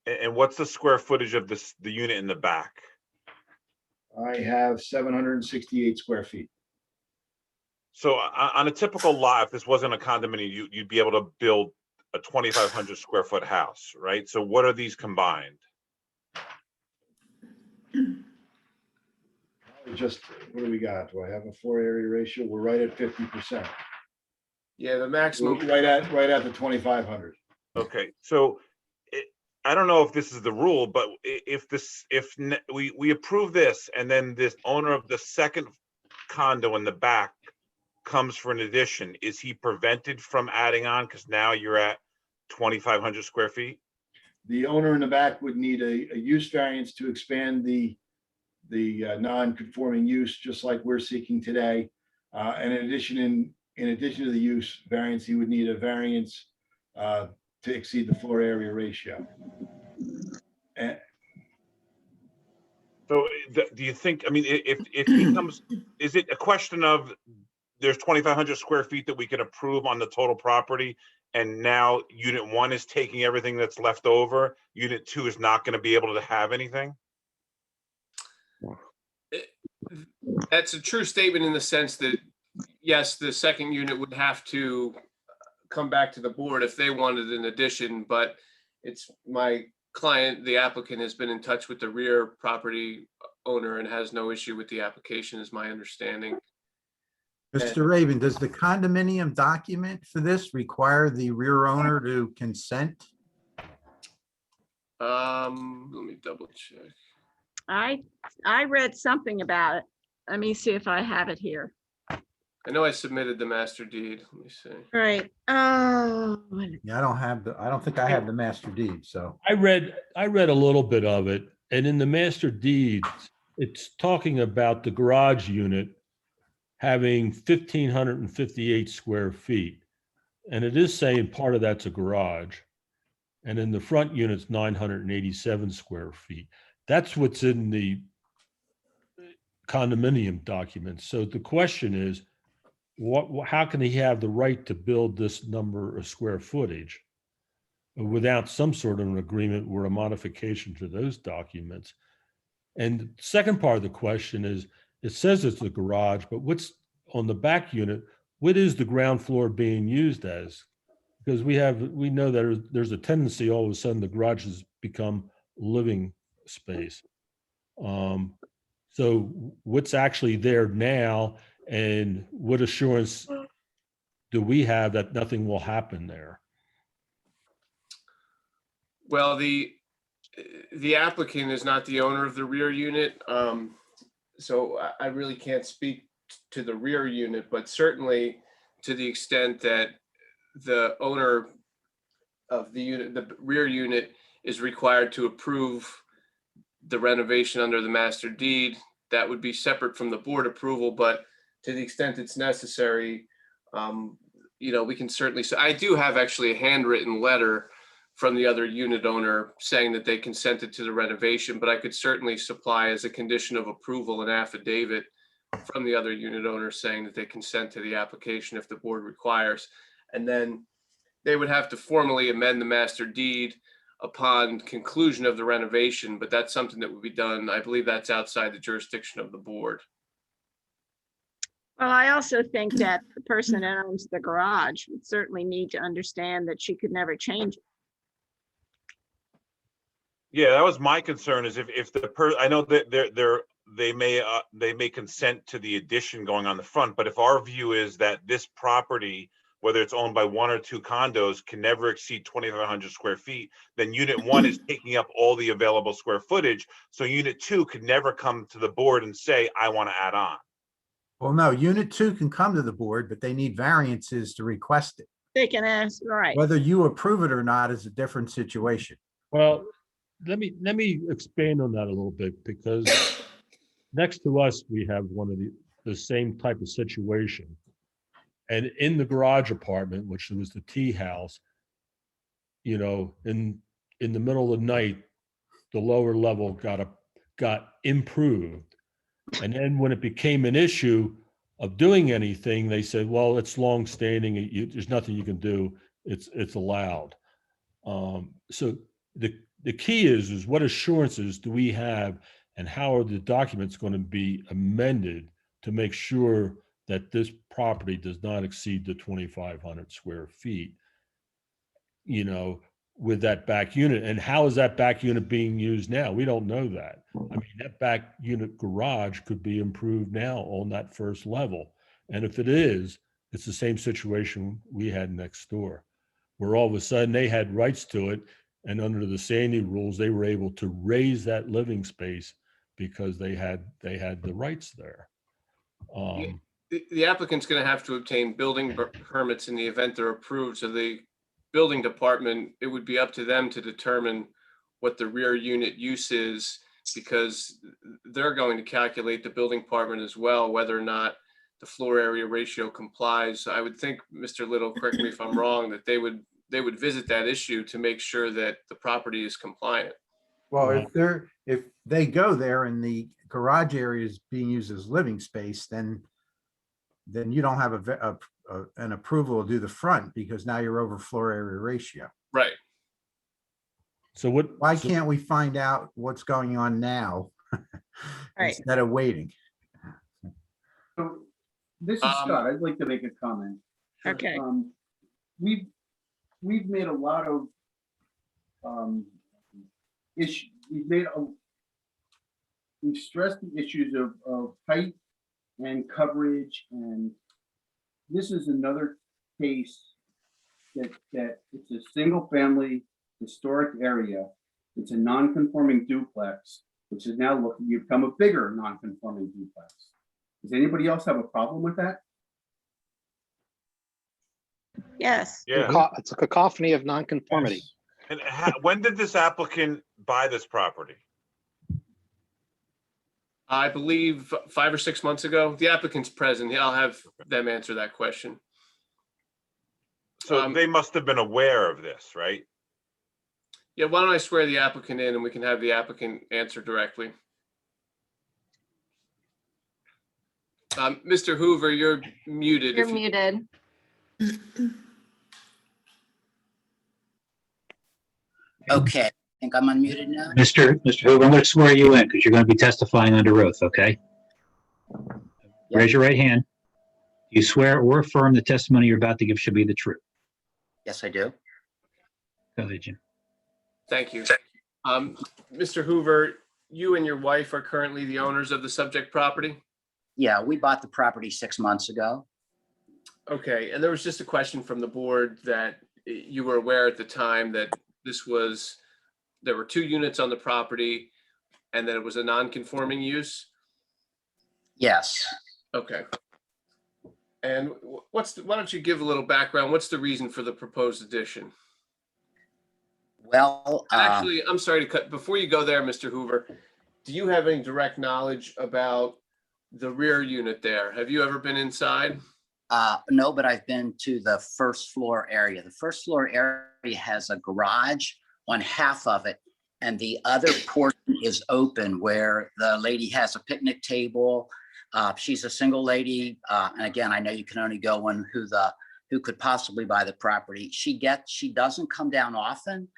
[SPEAKER 9] And what's the square footage of the unit in the back?
[SPEAKER 3] I have 768 square feet.
[SPEAKER 9] So on a typical lot, if this wasn't a condominium, you'd be able to build a 2,500 square foot house, right? So what are these combined?
[SPEAKER 3] Just, what do we got? Do I have a floor area ratio? We're right at 50%.
[SPEAKER 22] Yeah, the maximum.
[SPEAKER 3] Right at the 2,500.
[SPEAKER 9] Okay, so I don't know if this is the rule, but if we approve this and then this owner of the second condo in the back comes for an addition, is he prevented from adding on because now you're at 2,500 square feet?
[SPEAKER 3] The owner in the back would need a use variance to expand the non-conforming use, just like we're seeking today. And in addition to the use variance, he would need a variance to exceed the floor area ratio. And
[SPEAKER 9] so do you think, I mean, if he comes, is it a question of there's 2,500 square feet that we can approve on the total property, and now unit 1 is taking everything that's left over, unit 2 is not going to be able to have anything?
[SPEAKER 22] That's a true statement in the sense that, yes, the second unit would have to come back to the board if they wanted an addition, but it's my client, the applicant, has been in touch with the rear property owner and has no issue with the application, is my understanding.
[SPEAKER 2] Mr. Raven, does the condominium document for this require the rear owner to consent?
[SPEAKER 22] Let me double check.
[SPEAKER 1] I read something about it. Let me see if I have it here.
[SPEAKER 22] I know I submitted the master deed. Let me see.
[SPEAKER 1] Right.
[SPEAKER 2] Yeah, I don't think I have the master deed, so.
[SPEAKER 15] I read a little bit of it, and in the master deed, it's talking about the garage unit having 1,558 square feet. And it is saying part of that's a garage. And in the front unit's 987 square feet. That's what's in the condominium documents. So the question is, how can he have the right to build this number of square footage without some sort of an agreement or a modification to those documents? And the second part of the question is, it says it's a garage, but what's on the back unit? What is the ground floor being used as? Because we know that there's a tendency all of a sudden the garages become living space. So what's actually there now, and what assurance do we have that nothing will happen there?
[SPEAKER 22] Well, the applicant is not the owner of the rear unit. So I really can't speak to the rear unit, but certainly to the extent that the owner of the unit, the rear unit, is required to approve the renovation under the master deed, that would be separate from the board approval, but to the extent it's necessary, we can certainly, so I do have actually a handwritten letter from the other unit owner saying that they consented to the renovation, but I could certainly supply as a condition of approval an affidavit from the other unit owner saying that they consent to the application if the board requires. And then they would have to formally amend the master deed upon conclusion of the renovation, but that's something that would be done. I believe that's outside the jurisdiction of the board.
[SPEAKER 1] Well, I also think that the person that owns the garage would certainly need to understand that she could never change it.
[SPEAKER 9] Yeah, that was my concern, is if I know that they may consent to the addition going on the front, but if our view is that this property, whether it's owned by one or two condos, can never exceed 2,500 square feet, then unit one is taking up all the available square footage. So unit two could never come to the board and say, I want to add on.
[SPEAKER 2] Well, no, unit 2 can come to the board, but they need variances to request it.
[SPEAKER 1] They can ask, right?
[SPEAKER 2] Whether you approve it or not is a different situation.
[SPEAKER 15] Well, let me expand on that a little bit, because next to us, we have one of the same type of situation. And in the garage apartment, which was the tea house, in the middle of the night, the lower level got improved. And then when it became an issue of doing anything, they said, well, it's long standing. There's nothing you can do. It's allowed. So the key is what assurances do we have, and how are the documents going to be amended to make sure that this property does not exceed the 2,500 square feet, with that back unit? And how is that back unit being used now? We don't know that. I mean, that back unit garage could be improved now on that first level. And if it is, it's the same situation we had next door, where all of a sudden they had rights to it. And under the Sandy rules, they were able to raise that living space because they had the rights there.
[SPEAKER 22] The applicant's going to have to obtain building permits in the event they're approved. So the building department, it would be up to them to determine what the rear unit use is, because they're going to calculate, the building department as well, whether or not the floor area ratio complies. I would think, Mr. Little, correct me if I'm wrong, that they would visit that issue to make sure that the property is compliant.
[SPEAKER 2] Well, if they go there and the garage area is being used as living space, then you don't have an approval to do the front, because now you're over floor area ratio.
[SPEAKER 22] Right.
[SPEAKER 15] So
[SPEAKER 2] why can't we find out what's going on now instead of waiting?
[SPEAKER 10] So this is Scott. I'd like to make a comment.
[SPEAKER 1] Okay.
[SPEAKER 10] We've made a lot of issues. We've stressed the issues of height and coverage, and this is another case that it's a single family historic area. It's a non-conforming duplex, which is now looking to become a bigger non-conforming duplex. Does anybody else have a problem with that?
[SPEAKER 1] Yes.
[SPEAKER 9] Yeah.
[SPEAKER 11] It's a cacophony of nonconformity.
[SPEAKER 9] And when did this applicant buy this property?
[SPEAKER 22] I believe 5 or 6 months ago. The applicant's present. I'll have them answer that question.
[SPEAKER 9] So they must have been aware of this, right?
[SPEAKER 22] Yeah, why don't I swear the applicant in and we can have the applicant answer directly. Mr. Hoover, you're muted.
[SPEAKER 4] You're muted.
[SPEAKER 14] Okay, I think I'm unmuted now.
[SPEAKER 8] Mr. Hoover, I'm going to swear you in because you're going to be testifying under oath, okay? Raise your right hand. You swear or affirm the testimony you're about to give should be the truth.
[SPEAKER 14] Yes, I do.
[SPEAKER 8] Go ahead, Jim.
[SPEAKER 22] Thank you. Mr. Hoover, you and your wife are currently the owners of the subject property?
[SPEAKER 7] Yeah, we bought the property 6 months ago.
[SPEAKER 22] Okay, and there was just a question from the board that you were aware at the time that there were 2 units on the property and that it was a non-conforming use?
[SPEAKER 7] Yes.
[SPEAKER 22] Okay. And why don't you give a little background? What's the reason for the proposed addition?
[SPEAKER 7] Well,
[SPEAKER 22] Actually, I'm sorry to cut, before you go there, Mr. Hoover, do you have any direct knowledge about the rear unit there? Have you ever been inside?
[SPEAKER 7] No, but I've been to the first floor area. The first floor area has a garage on half of it, and the other portion is open where the lady has a picnic table. She's a single lady, and again, I know you can only go on who could possibly buy the property. She doesn't come down often.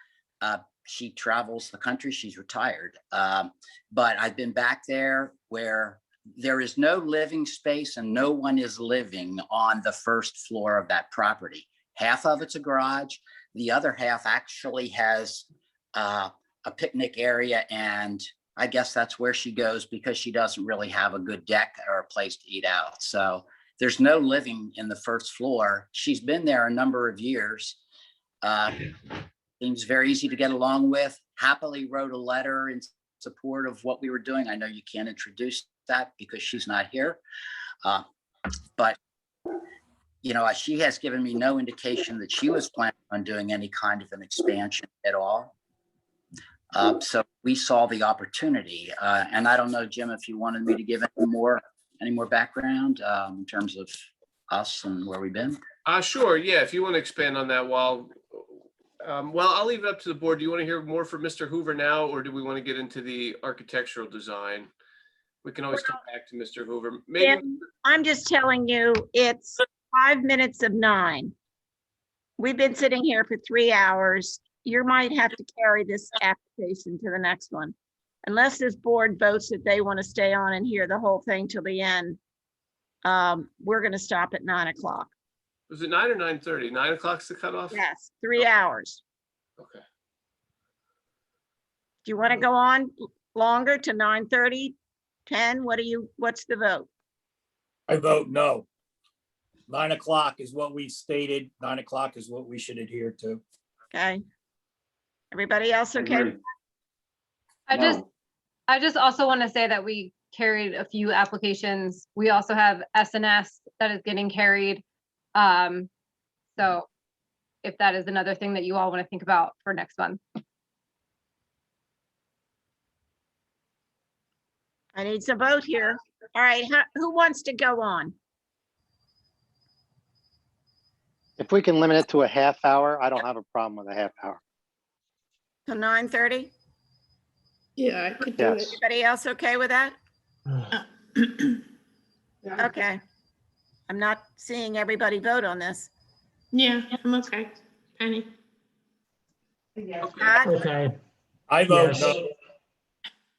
[SPEAKER 7] She travels the country. She's retired, but I've been back there where there is no living space and no one is living on the first floor of that property. Half of it's a garage. The other half actually has a picnic area, and I guess that's where she goes because she doesn't really have a good deck or a place to eat out. So there's no living in the first floor. She's been there a number of years. Seems very easy to get along with. Happily wrote a letter in support of what we were doing. I know you can't introduce that because she's not here. But, you know, she has given me no indication that she was planning on doing any kind of an expansion at all. So we saw the opportunity. And I don't know, Jim, if you wanted me to give any more background in terms of us and where we've been.
[SPEAKER 22] Sure. Yeah. If you want to expand on that well, I'll leave it up to the board. Do you want to hear more from Mr. Hoover now, or do we want to get into the architectural design? We can always come back to Mr. Hoover. Maybe.
[SPEAKER 1] Jim, I'm just telling you, it's 5 minutes of 9. We've been sitting here for 3 hours. You might have to carry this application to the next one. Unless this board votes that they want to stay on and hear the whole thing till the end, we're going to stop at 9 o'clock.
[SPEAKER 22] Was it 9 or 9:30? 9 o'clock's the cutoff?
[SPEAKER 1] Yes, 3 hours.
[SPEAKER 22] Okay.
[SPEAKER 1] Do you want to go on longer to 9:30, 10? What's the vote?
[SPEAKER 5] I vote no. 9 o'clock is what we stated. 9 o'clock is what we should adhere to.
[SPEAKER 1] Okay. Everybody else okay?
[SPEAKER 4] I just also want to say that we carried a few applications. We also have SNS that is getting carried. So if that is another thing that you all want to think about for next month.
[SPEAKER 1] I need some vote here. All right, who wants to go on?
[SPEAKER 11] If we can limit it to a half hour, I don't have a problem with a half hour.
[SPEAKER 1] To 9:30?
[SPEAKER 12] Yeah, I could do
[SPEAKER 11] Yes.
[SPEAKER 12] it.
[SPEAKER 1] Everybody else okay with that? Okay. I'm not seeing everybody vote on this.
[SPEAKER 12] Yeah, I'm okay. Penny?
[SPEAKER 1] Scott,
[SPEAKER 20] Okay.
[SPEAKER 5] I vote
[SPEAKER 20] Yes.
[SPEAKER 5] no.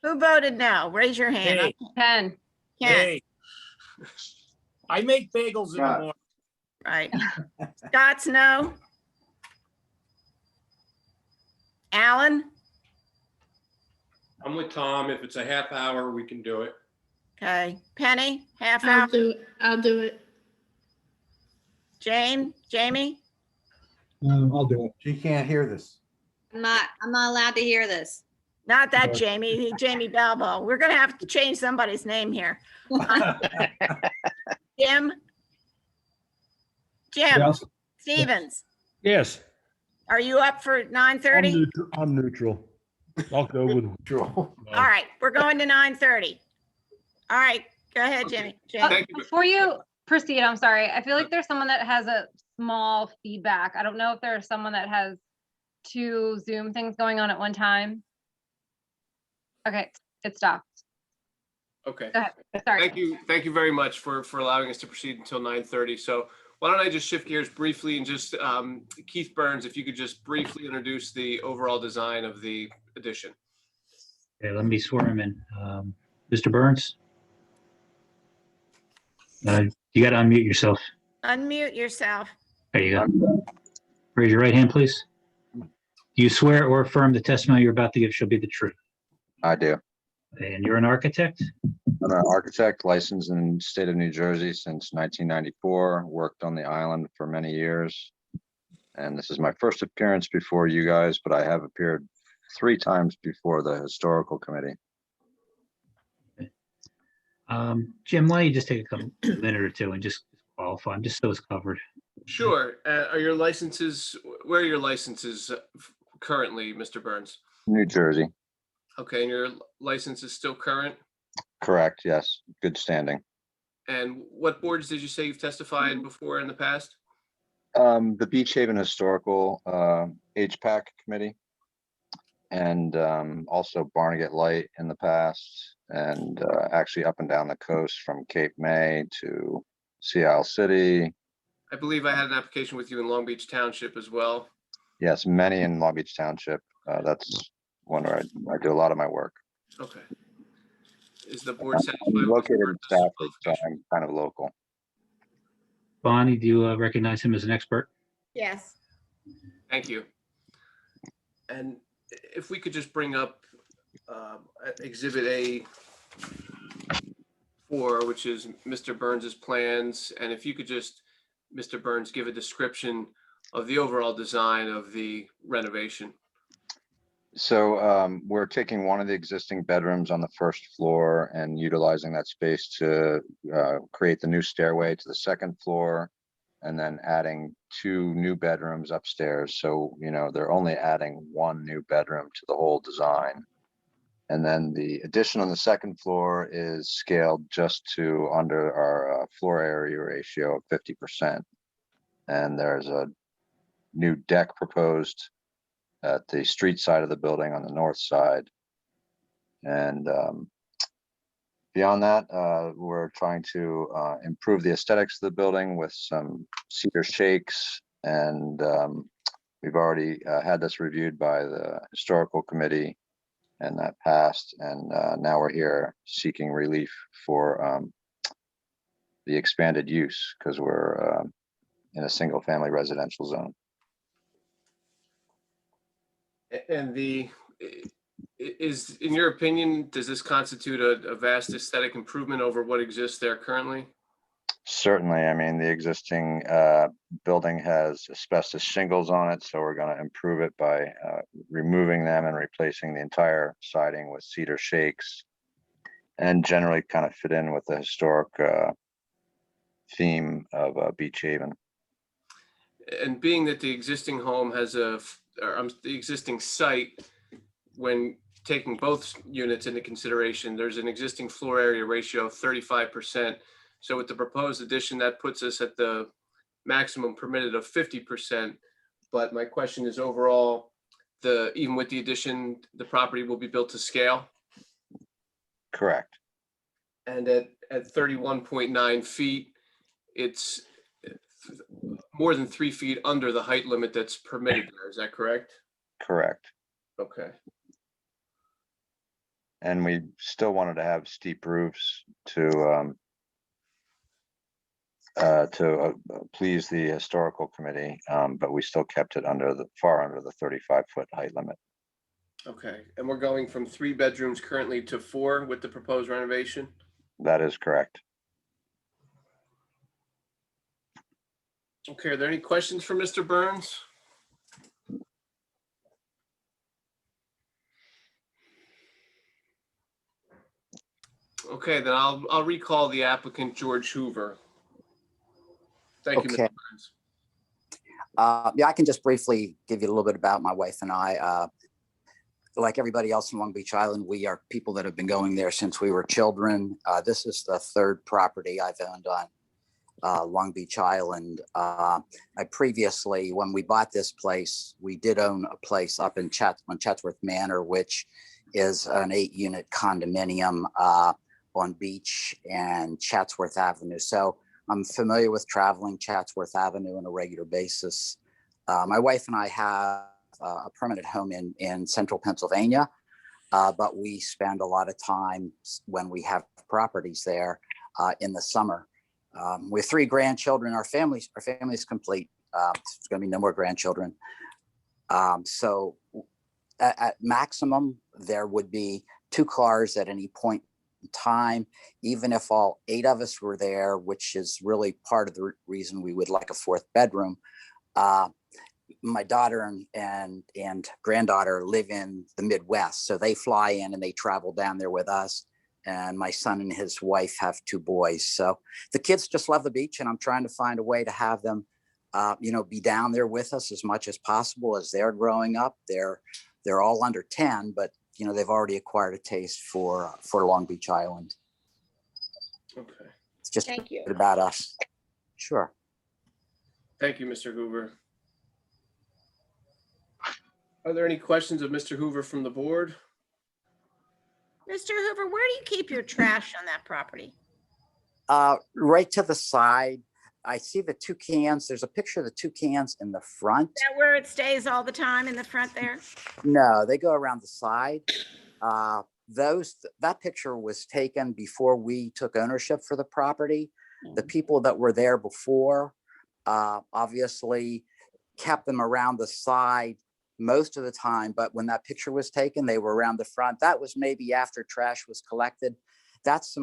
[SPEAKER 1] who voted no? Raise your hand.
[SPEAKER 5] Hey.
[SPEAKER 4] Ken,
[SPEAKER 1] Ken,
[SPEAKER 5] Hey. I make bagels in the
[SPEAKER 10] Right.
[SPEAKER 5] morning.
[SPEAKER 1] right. Scott's no. Alan?
[SPEAKER 17] I'm with Tom. If it's a half hour, we can do it.
[SPEAKER 1] Okay. Penny, half
[SPEAKER 12] I'll
[SPEAKER 1] hour.
[SPEAKER 12] do it. I'll do it.
[SPEAKER 1] Jamie?
[SPEAKER 2] I'll do it. She can't hear this.
[SPEAKER 13] I'm not allowed to hear this.
[SPEAKER 1] Not that Jamie, Jamie Balbo. We're gonna have to change somebody's name here. Jim? Jim
[SPEAKER 15] Yes.
[SPEAKER 1] Stevens,
[SPEAKER 15] Yes,
[SPEAKER 1] are you up for
[SPEAKER 15] I'm
[SPEAKER 1] 9:30?
[SPEAKER 15] neutral. I'm neutral. I'll go with neutral.
[SPEAKER 1] All right, we're going to 9:30. All right, go ahead, Jamie. Jamie.
[SPEAKER 4] before you proceed, I'm sorry. I feel like there's someone that has a small feedback. I don't know if there's someone that has 2 Zoom things going on at one time. Okay, it stopped.
[SPEAKER 22] Okay.
[SPEAKER 4] Go ahead. Sorry.
[SPEAKER 22] Thank you very much for allowing us to proceed until 9:30. So why don't I just shift gears briefly and just, Keith Burns, if you could just briefly introduce the overall design of the addition.
[SPEAKER 8] Okay, let me swear him in. Mr. Burns? You got to unmute yourself.
[SPEAKER 1] Unmute yourself.
[SPEAKER 8] There you go. Raise your right hand, please. Do you swear or affirm the testimony you're about to give shall be the truth?
[SPEAKER 18] I do.
[SPEAKER 8] And you're an architect?
[SPEAKER 16] I'm an architect licensed in the state of New Jersey since 1994, worked on the island for many years. And this is my first appearance before you guys, but I have appeared 3 times before the historical committee.
[SPEAKER 8] Jim, why don't you just take a minute or two and just qualify, them, just so it's covered.
[SPEAKER 22] Sure. Are your licenses, where are your licenses currently, Mr. Burns?
[SPEAKER 16] New Jersey,
[SPEAKER 22] Okay, and your license is still current?
[SPEAKER 16] correct, yes, good standing.
[SPEAKER 22] And what boards did you say you've testified before in the past?
[SPEAKER 16] The Beach Haven Historical HPAC Committee, and also Barnegat Light in the past, and actually up and down the coast from Cape May to Sea Isle City.
[SPEAKER 22] I believe I had an application with you in Long Beach Township as well.
[SPEAKER 16] Yes, many in Long Beach Township. That's one where I do a lot of my work.
[SPEAKER 22] Okay. Is the board
[SPEAKER 16] I'm
[SPEAKER 22] satisfied with
[SPEAKER 16] located
[SPEAKER 22] the
[SPEAKER 16] in Stafford, so I'm kind of local.
[SPEAKER 8] Bonnie, do you recognize him as an expert?
[SPEAKER 1] Yes.
[SPEAKER 22] Thank you. And if we could just bring up Exhibit A4, which is Mr. Burns's plans, and if you could just, Mr. Burns, give a description of the overall design of the renovation.
[SPEAKER 16] So we're taking one of the existing bedrooms on the first floor and utilizing that space to create the new stairway to the second floor, and then adding 2 new bedrooms upstairs. So, you know, they're only adding 1 new bedroom to the whole design. And then the addition on the second floor is scaled just to under our floor area ratio of 50%. And there's a new deck proposed at the street side of the building on the north side. And beyond that, we're trying to improve the aesthetics of the building with some cedar shakes. And we've already had this reviewed by the historical committee, and that passed. And now we're here seeking relief for the expanded use, because we're in a single family residential zone.
[SPEAKER 22] And in your opinion, does this constitute a vast aesthetic improvement over what exists there currently?
[SPEAKER 16] Certainly. I mean, the existing building has asbestos shingles on it, so we're going to improve it by removing them and replacing the entire siding with cedar shakes, and generally kind of fit in with the historic theme of Beach Haven.
[SPEAKER 22] And being that the existing home has the existing site, when taking both units into consideration, there's an existing floor area ratio of 35%. So with the proposed addition, that puts us at the maximum permitted of 50%. But my question is, overall, even with the addition, the property will be built to scale?
[SPEAKER 16] Correct.
[SPEAKER 22] And at 31.9 feet, it's more than 3 feet under the height limit that's permitted there. Is that correct?
[SPEAKER 16] Correct.
[SPEAKER 22] Okay.
[SPEAKER 16] And we still wanted to have steep roofs to please the historical committee, but we still kept it far under the 35-foot height limit.
[SPEAKER 22] Okay. And we're going from 3 bedrooms currently to 4 with the proposed renovation?
[SPEAKER 16] That is correct.
[SPEAKER 22] Okay. Are there any questions for Mr. Burns? Okay, then I'll recall the applicant, George Hoover. Thank you, Mr.
[SPEAKER 7] Okay.
[SPEAKER 22] Burns.
[SPEAKER 7] Yeah, I can just briefly give you a little bit about my wife and I. Like everybody else in Long Beach Island, we are people that have been going there since we were children. This is the 3rd property I've owned on Long Beach Island. I previously, when we bought this place, we did own a place up in on Chatsworth Manor, which is an 8-unit condominium on Beach and Chatsworth Avenue. So I'm familiar with traveling Chatsworth Avenue on a regular basis. My wife and I have a permanent home in central Pennsylvania, but we spend a lot of time when we have properties there in the summer. We have 3 grandchildren. Our family is complete. There's going to be no more grandchildren. So at maximum, there would be 2 cars at any point in time, even if all 8 of us were there, which is really part of the reason we would like a 4th bedroom. My daughter and granddaughter live in the Midwest, so they fly in and they travel down there with us. And my son and his wife have 2 boys. So the kids just love the beach, and I'm trying to find a way to have them, be down there with us as much as possible as they're growing up. They're all under 10, but they've already acquired a taste for Long Beach Island.
[SPEAKER 22] Okay.
[SPEAKER 7] It's just
[SPEAKER 13] Thank you.
[SPEAKER 7] about us. Sure.
[SPEAKER 22] Thank you, Mr. Hoover. Are there any questions of Mr. Hoover from the board?
[SPEAKER 1] Mr. Hoover, where do you keep your trash on that property?
[SPEAKER 7] Right to the side. I see the 2 cans. There's a picture of the 2 cans in the front.
[SPEAKER 1] Is that where it stays all the time, in the front there?
[SPEAKER 7] No, they go around the side. That picture was taken before we took ownership for the property. The people that were there before obviously kept them around the side most of the time, but when that picture was taken, they were around the front. That was maybe after trash was collected. That's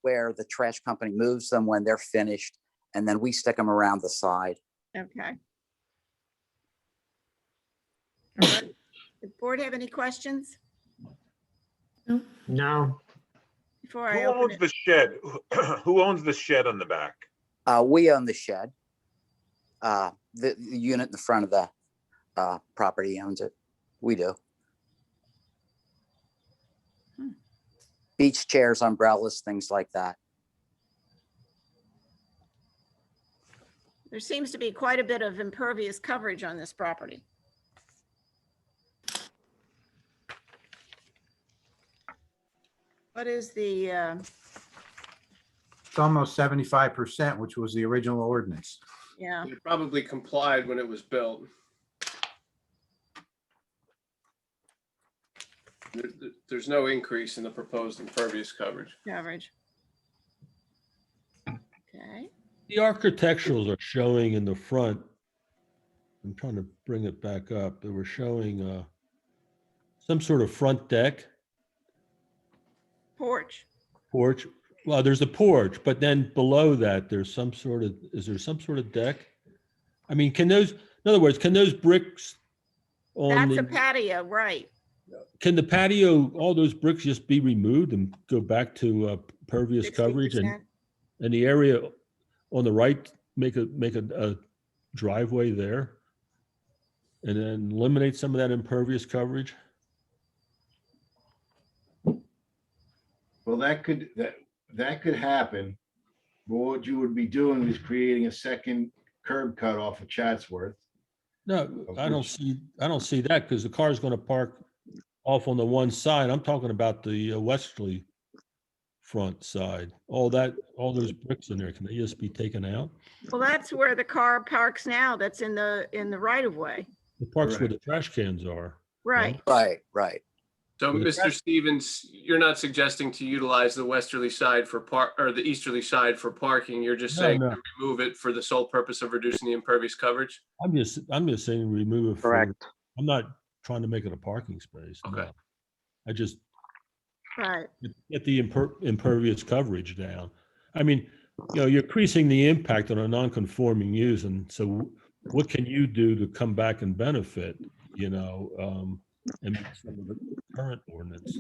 [SPEAKER 7] where the trash company moves them when they're finished, and then we stick them around the side.
[SPEAKER 1] Okay. All right. The board have any questions
[SPEAKER 20] No.
[SPEAKER 1] before I
[SPEAKER 9] Who
[SPEAKER 1] open
[SPEAKER 9] owns
[SPEAKER 1] it?
[SPEAKER 9] the shed? Who owns the shed on the back?
[SPEAKER 7] We own the shed. The unit in the front of the property owns it. We do. Beach chairs, umbrellas, things like that.
[SPEAKER 1] There seems to be quite a bit of impervious coverage on this property. What is the,
[SPEAKER 2] It's almost 75%, which was the original ordinance.
[SPEAKER 1] yeah,
[SPEAKER 22] It probably complied when it was built. There's no increase in the proposed impervious coverage.
[SPEAKER 1] coverage? Okay,
[SPEAKER 15] The architecturals are showing in the front. I'm trying to bring it back up. They were showing some sort of front deck,
[SPEAKER 1] porch.
[SPEAKER 15] porch. Well, there's a porch, but then below that, there's some sort of, is there some sort of deck? I mean, can those, in other words, can those bricks on
[SPEAKER 1] That's a
[SPEAKER 15] the,
[SPEAKER 1] patio, right?
[SPEAKER 15] can the patio, all those bricks just be removed and go back to pervious coverage,
[SPEAKER 1] 60%.
[SPEAKER 15] and the area on the right, make a driveway there? And then eliminate some of that impervious coverage?
[SPEAKER 3] Well, that could happen. But what you would be doing is creating a second curb cut off of Chatsworth.
[SPEAKER 15] No, I don't see that, because the car is going to park off on the one side. I'm talking about the westerly front side. All those bricks in there, can they just be taken out?
[SPEAKER 1] Well, that's where the car parks now. That's in the right of way.
[SPEAKER 15] The parks where the trash cans are.
[SPEAKER 1] Right.
[SPEAKER 7] Right.
[SPEAKER 22] So,
[SPEAKER 15] Well, the
[SPEAKER 22] Mr. Stevens, you're not suggesting to utilize the westerly side for or the easterly side for parking. You're just saying
[SPEAKER 15] No.
[SPEAKER 22] to remove it for the sole purpose of reducing the impervious coverage?
[SPEAKER 15] I'm just saying remove it.
[SPEAKER 11] Correct.
[SPEAKER 15] I'm not trying to make it a parking space.
[SPEAKER 22] Okay.
[SPEAKER 15] No. I just
[SPEAKER 1] Right.
[SPEAKER 15] get the impervious coverage down. I mean, you're increasing the impact on a non-conforming use, and so what can you do to come back and benefit, and meet some of the current ordinance,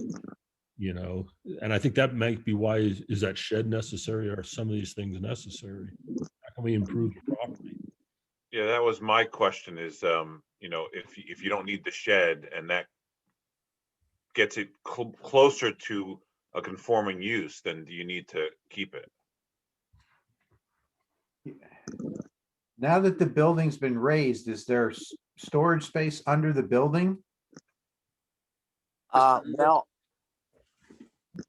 [SPEAKER 15] and I think that might be why is that shed necessary? Are some of these things necessary? How can we improve the property?
[SPEAKER 9] Yeah, that was my question is, if you don't need the shed and that gets it closer to a conforming use, then do you need to keep it?
[SPEAKER 2] Now that the building's been raised, is there storage space under the building?
[SPEAKER 7] Well,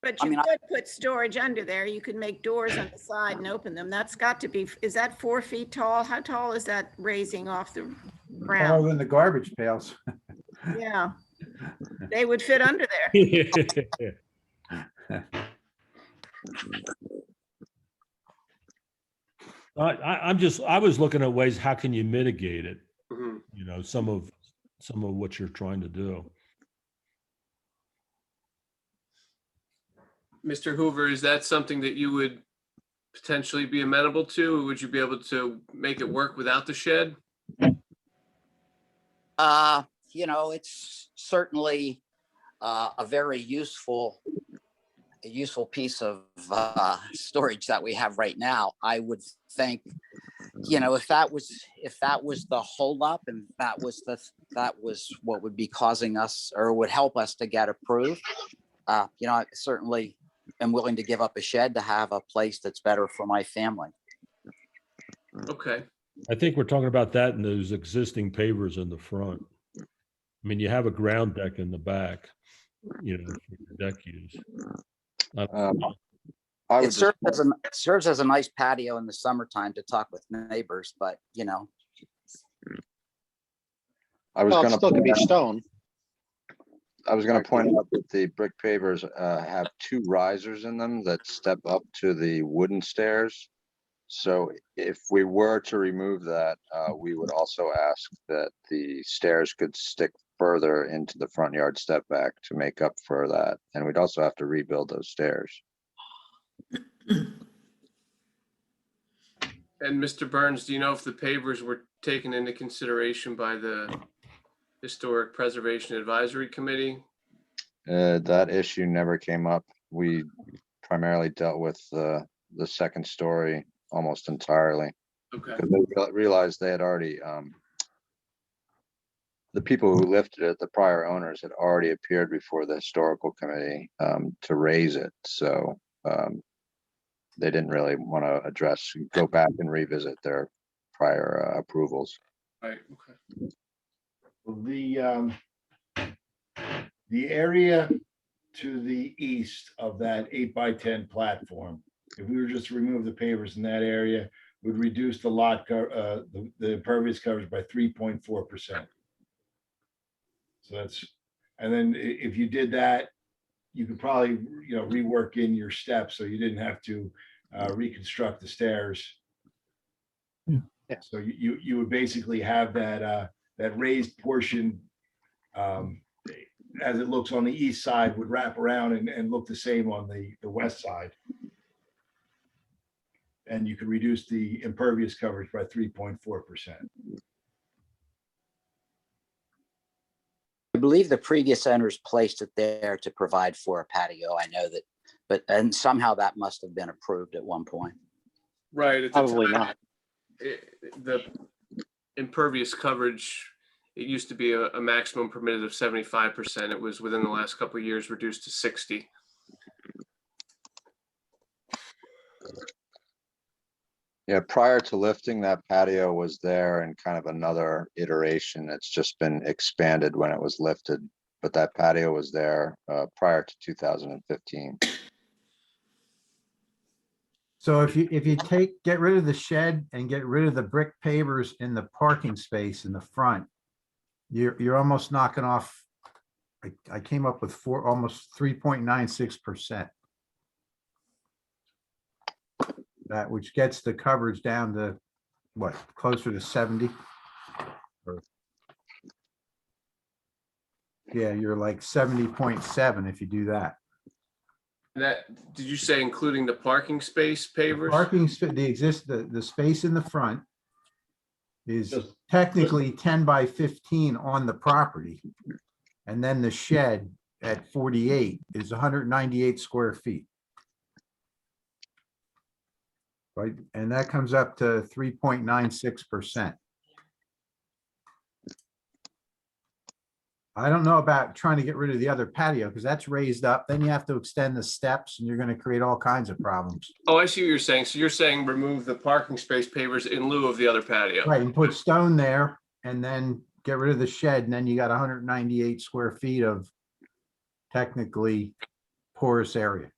[SPEAKER 1] But
[SPEAKER 7] I
[SPEAKER 1] you
[SPEAKER 7] mean,
[SPEAKER 1] could put storage under there. You could make doors on the side and open them. That's got to be, is that 4 feet tall? How tall is that raising off the
[SPEAKER 2] Taller
[SPEAKER 1] ground?
[SPEAKER 2] than the garbage pails.
[SPEAKER 1] Yeah. They would fit under there.
[SPEAKER 15] I was looking at ways, how can you mitigate it?
[SPEAKER 22] Mhm.
[SPEAKER 15] Some of what you're trying to do.
[SPEAKER 22] Mr. Hoover, is that something that you would potentially be amenable to? Or would you be able to make it work without the shed?
[SPEAKER 7] It's certainly a very useful piece of storage that we have right now. I would think, if that was the holdup, and that was what would be causing us or would help us to get approved, I certainly am willing to give up a shed to have a place that's better for my family.
[SPEAKER 22] Okay.
[SPEAKER 15] I think we're talking about that in those existing pavers in the front. I mean, you have a ground deck in the back, for your deck use.
[SPEAKER 7] It serves as a nice patio in the summertime to talk with neighbors, but
[SPEAKER 16] I was
[SPEAKER 11] Well, it
[SPEAKER 16] going
[SPEAKER 11] still could be stone.
[SPEAKER 16] I was going to point out that the brick pavers have 2 risers in them that step up to the wooden stairs. So if we were to remove that, we would also ask that the stairs could stick further into the front yard step back to make up for that. And we'd also have to rebuild those stairs.
[SPEAKER 22] And Mr. Burns, do you know if the pavers were taken into consideration by the Historic Preservation Advisory Committee?
[SPEAKER 16] That issue never came up. We primarily dealt with the second story almost entirely.
[SPEAKER 22] Okay.
[SPEAKER 16] Because they realized they had already, the people who lifted it, the prior owners, had already appeared before the historical committee to raise it. So they didn't really want to go back and revisit their prior approvals.
[SPEAKER 22] Right,
[SPEAKER 3] The area to the east of that 8x10 platform, if we were just to remove the pavers in that area, would reduce the the impervious coverage by 3.4%. So and then if you did that, you could probably, rework in your steps so you didn't have to reconstruct the stairs.
[SPEAKER 15] Yeah.
[SPEAKER 3] So you would basically have that raised portion as it looks on the east side would wrap around and look the same on the west side. And you could reduce the impervious coverage by 3.4%.
[SPEAKER 7] I believe the previous owners placed it there to provide for a patio. I know that, and somehow that must have been approved at one point.
[SPEAKER 22] Right. At the
[SPEAKER 11] Probably
[SPEAKER 22] time,
[SPEAKER 11] not.
[SPEAKER 22] The impervious coverage, it used to be a maximum permitted of 75%. It was within the last couple of years reduced to 60.
[SPEAKER 16] Yeah, prior to lifting, that patio was there in kind of another iteration. It's just been expanded when it was lifted, but that patio was there prior to 2015.
[SPEAKER 2] So if you get rid of the shed and get rid of the brick pavers in the parking space in the front, you're almost knocking off, I came up with almost 3.96%. That which gets the coverage down to what, closer to 70? Yeah, you're like 70.7 if you do that.
[SPEAKER 22] That, did you say including the parking space pavers?
[SPEAKER 2] The space in the front is technically 10 by 15 on the property. And then the shed at 48 is 198 square feet. Right, and that comes up to 3.96%. I don't know about trying to get rid of the other patio because that's raised up. Then you have to extend the steps and you're going to create all kinds of problems.
[SPEAKER 22] Oh, I see what you're saying. So you're saying remove the parking space pavers in lieu of the other patio.
[SPEAKER 2] Right, and put stone there and then get rid of the shed. And then you got 198 square feet of technically porous area.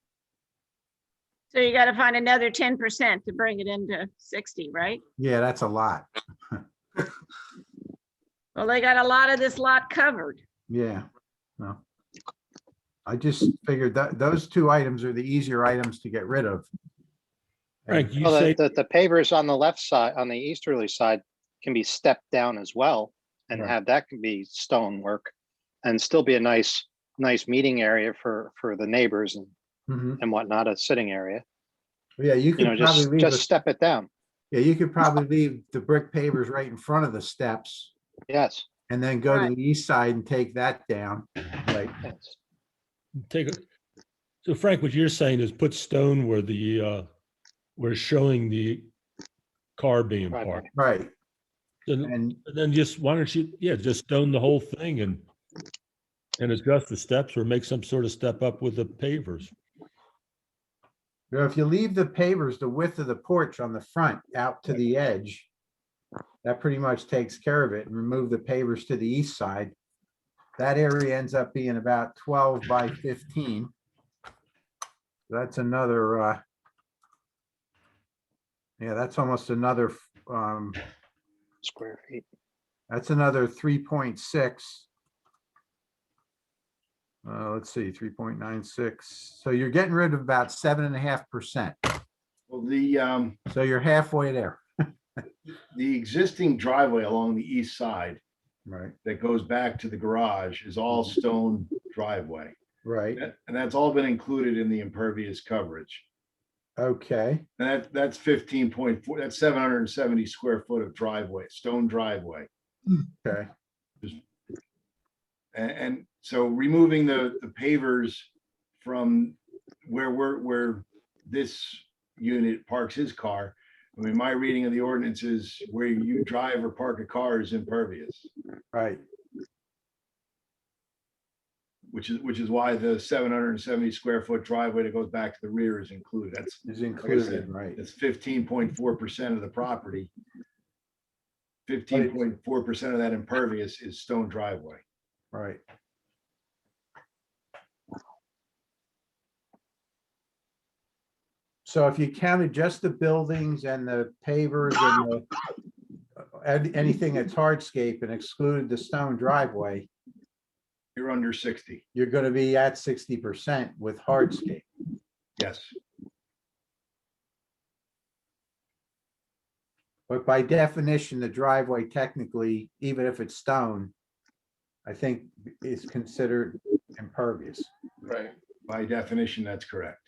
[SPEAKER 1] So you got to find another 10% to bring it into 60, right?
[SPEAKER 2] Yeah, that's a lot.
[SPEAKER 1] Well, they got a lot of this lot covered.
[SPEAKER 2] Yeah, no. I just figured that those 2 items are the easier items to get rid of.
[SPEAKER 15] Frank, you
[SPEAKER 11] Well,
[SPEAKER 15] say,
[SPEAKER 11] the pavers on the left side, on the easterly side, can be stepped down as well, and
[SPEAKER 2] Right.
[SPEAKER 11] have that can be stonework, and still be a nice meeting area for the neighbors. And
[SPEAKER 2] Mhm.
[SPEAKER 11] and whatnot, a sitting area.
[SPEAKER 2] Yeah, you
[SPEAKER 11] You
[SPEAKER 2] could
[SPEAKER 11] know,
[SPEAKER 2] probably
[SPEAKER 11] just,
[SPEAKER 2] leave,
[SPEAKER 11] just step it down.
[SPEAKER 2] yeah, you could probably leave the brick pavers right in front of the steps
[SPEAKER 11] Yes.
[SPEAKER 2] and then go to
[SPEAKER 1] Right.
[SPEAKER 2] the east side and take that down. Like,
[SPEAKER 11] Yes.
[SPEAKER 15] Take it. So Frank, what you're saying is put stone where where it's showing the car being
[SPEAKER 11] Right.
[SPEAKER 15] parked.
[SPEAKER 2] right.
[SPEAKER 15] Then,
[SPEAKER 2] And
[SPEAKER 15] then just, why don't you, yeah, just stone the whole thing and adjust the steps or make some sort of step up with the pavers.
[SPEAKER 2] you know, if you leave the pavers the width of the porch on the front out to the edge, that pretty much takes care of it, and remove the pavers to the east side. That area ends up being about 12 by 15. That's another, yeah, that's almost another,
[SPEAKER 11] Square feet.
[SPEAKER 2] that's another 3.6. Let's see, 3.96. So you're getting rid of about 7.5%.
[SPEAKER 3] Well,
[SPEAKER 2] So you're halfway there.
[SPEAKER 3] the existing driveway along the east side
[SPEAKER 2] Right,
[SPEAKER 3] that goes back to the garage is all stone driveway.
[SPEAKER 2] right.
[SPEAKER 3] And that's all been included in the impervious coverage.
[SPEAKER 2] Okay,
[SPEAKER 3] And that's 15.4, that's 770 square foot of driveway, stone driveway.
[SPEAKER 2] okay.
[SPEAKER 3] And so removing the pavers from where this unit parks his car, I mean, my reading of the ordinance is where you drive or park a car is impervious,
[SPEAKER 2] Right,
[SPEAKER 3] which is why the 770 square foot driveway that goes back to the rear is included. That's,
[SPEAKER 2] is
[SPEAKER 3] like I
[SPEAKER 2] included,
[SPEAKER 3] said,
[SPEAKER 2] right.
[SPEAKER 3] that's 15.4% of the property. 15.4% of that impervious is stone driveway.
[SPEAKER 2] Right. So if you counted just the buildings and the pavers and anything that's hardscape and excluded the stone driveway,
[SPEAKER 3] You're under 60.
[SPEAKER 2] you're gonna be at 60% with hardscape.
[SPEAKER 3] Yes.
[SPEAKER 2] But by definition, the driveway technically, even if it's stone, I think is considered impervious.
[SPEAKER 3] Right. By definition, that's correct.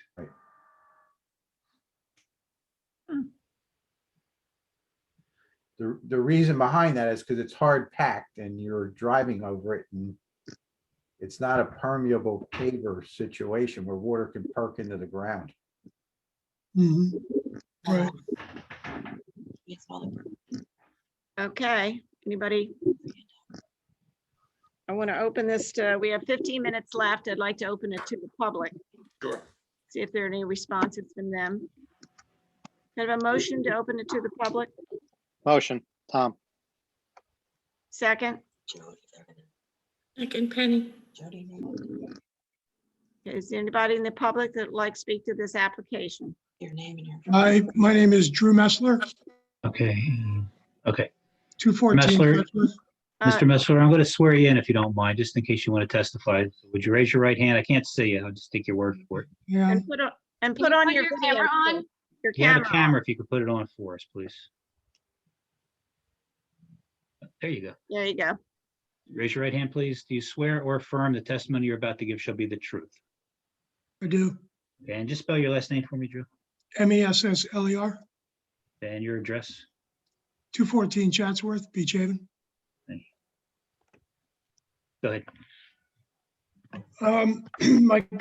[SPEAKER 2] The reason behind that is because it's hard packed and you're driving over it, and it's not a permeable paver situation where water can perk into the ground.
[SPEAKER 20] Right.
[SPEAKER 1] Okay, anybody? I want to open this to, we have 15 minutes left. I'd like to open it to the public.
[SPEAKER 22] Sure.
[SPEAKER 1] See if there are any responses from them. Can I have a motion to open it to the public?
[SPEAKER 11] Motion, Tom.
[SPEAKER 1] Second,
[SPEAKER 12] Second, Penny.
[SPEAKER 1] is there anybody in the public that would like to speak to this application?
[SPEAKER 18] Hi, my name is Drew Messler,
[SPEAKER 8] Okay, okay.
[SPEAKER 18] 214
[SPEAKER 8] Messler.
[SPEAKER 18] Chatsworth.
[SPEAKER 8] Mr. Messler, I'm going to swear you in if you don't mind, just in case you want to testify. Would you raise your right hand? I can't see you. I'll just take your word for it.
[SPEAKER 18] Yeah,
[SPEAKER 1] And put on,
[SPEAKER 4] Can you put
[SPEAKER 1] your
[SPEAKER 4] your
[SPEAKER 1] video,
[SPEAKER 4] camera on?
[SPEAKER 1] too. Your
[SPEAKER 8] If you have a
[SPEAKER 1] camera.
[SPEAKER 8] camera, if you could put it on for us, please. There you go.
[SPEAKER 1] There you go.
[SPEAKER 8] Raise your right hand, please. Do you swear or affirm the testimony you're about to give shall be the truth?
[SPEAKER 18] I do.
[SPEAKER 8] And just spell your last name for me, Drew,
[SPEAKER 18] Messler,
[SPEAKER 8] and your address.
[SPEAKER 18] 214 Chatsworth, Beach Haven.
[SPEAKER 8] Thank you. Go ahead.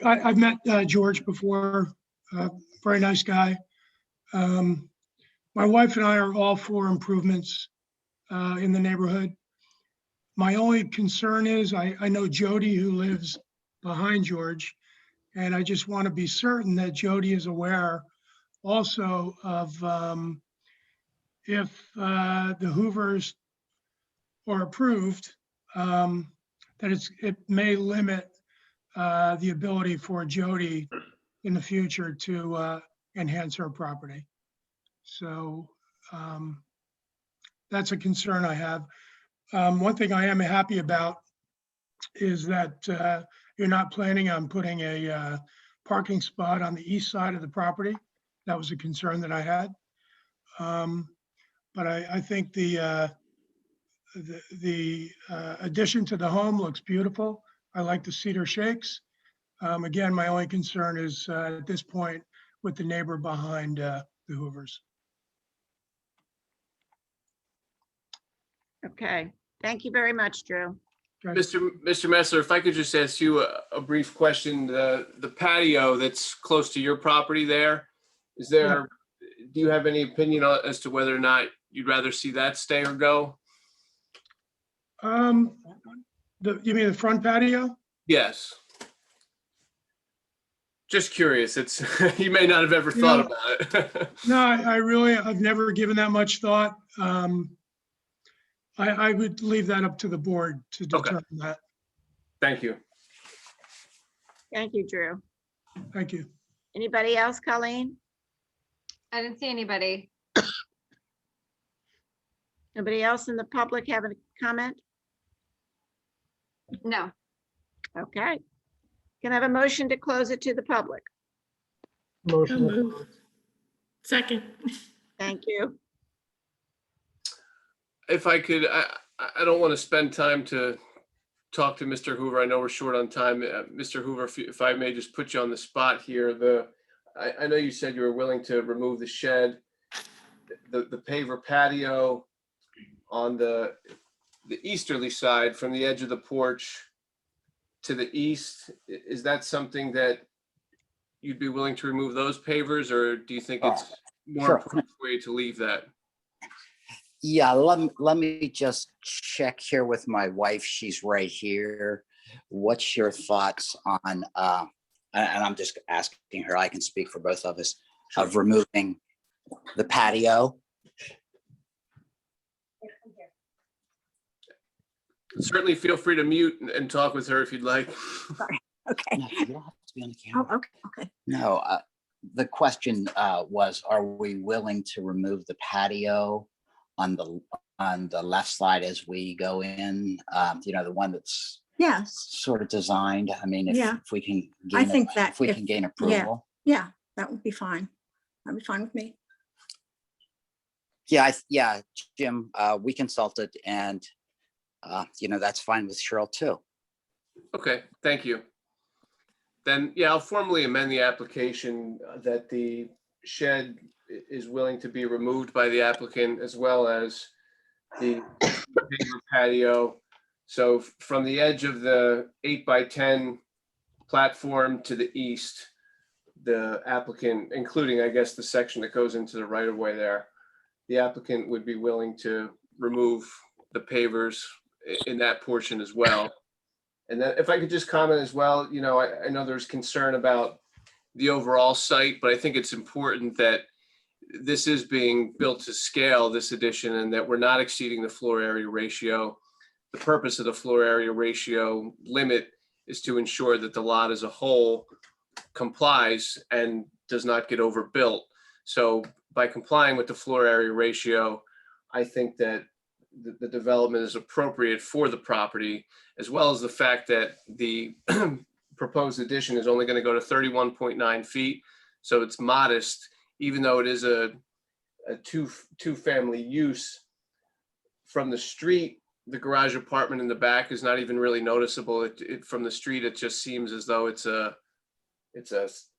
[SPEAKER 18] I've met George before, very nice guy. My wife and I are all for improvements in the neighborhood. My only concern is I know Jody, who lives behind George, and I just want to be certain that Jody is aware also of if the Hoovers are approved, that it may limit the ability for Jody in the future to enhance her property. So that's a concern I have. One thing I am happy about is that you're not planning on putting a parking spot on the east side of the property. That was a concern that I had. But I think the addition to the home looks beautiful. I like the cedar shakes. Again, my only concern is at this point with the neighbor behind the Hoovers.
[SPEAKER 1] Okay, thank you very much, Drew.
[SPEAKER 22] Mr. Messler, if I could just ask you a brief question, the patio that's close to your property there, is there, do you have any opinion as to whether or not you'd rather see that stay or go?
[SPEAKER 18] You mean the front patio?
[SPEAKER 22] Yes. Just curious. It's, you may not have ever thought about it.
[SPEAKER 18] No, I've never given that much thought. I would leave that up to the board to determine that.
[SPEAKER 22] Thank you.
[SPEAKER 1] Thank you, Drew.
[SPEAKER 18] Thank you.
[SPEAKER 1] Anybody else, Colleen?
[SPEAKER 4] I didn't see anybody.
[SPEAKER 1] Nobody else in the public have a comment?
[SPEAKER 4] No.
[SPEAKER 1] Okay. Can I have a motion to close it to the public?
[SPEAKER 12] Motion. Second.
[SPEAKER 1] Thank you.
[SPEAKER 22] If I could, I don't want to spend time to talk to Mr. Hoover. I know we're short on time. Mr. Hoover, if I may just put you on the spot here, I know you said you were willing to remove the shed, the paver patio on the easterly side from the edge of the porch to the east. Is that something that you'd be willing to remove those pavers, or do you think it's more appropriate for you to leave that?
[SPEAKER 7] Yeah, let me just check here with my wife. She's right here. What's your thoughts on, and I'm just asking her, I can speak for both of us, of removing the patio?
[SPEAKER 22] Certainly feel free to mute and talk with her if you'd like.
[SPEAKER 7] Sorry. Okay. No, you don't have to be on the camera.
[SPEAKER 13] Oh, okay.
[SPEAKER 7] No, the question was, are we willing to remove the patio on the left side as we go in? The one that's sort of designed. I mean, if we can gain, if we can gain approval.
[SPEAKER 13] Yeah, that would be fine. That'd be fine with me.
[SPEAKER 7] Yeah, Jim, we consulted, and that's fine with Cheryl too.
[SPEAKER 22] Okay, thank you. Then, I'll formally amend the application that the shed is willing to be removed by the applicant, as well as the paver patio. So from the edge of the 8x10 platform to the east, the applicant, including, I guess, the section that goes into the right of way there, the applicant would be willing to remove the pavers in that portion as well. And then if I could just comment as well, I know there's concern about the overall site, but I think it's important that this is being built to scale, this addition, and that we're not exceeding the floor area ratio. The purpose of the floor area ratio limit is to ensure that the lot as a whole complies and does not get overbuilt. So by complying with the floor area ratio, I think that the development is appropriate for the property, as well as the fact that the proposed addition is only going to go to 31.9 feet. So it's modest, even though it is a two-family use. From the street, the garage apartment in the back is not even really noticeable. From the street, it just seems as though it's a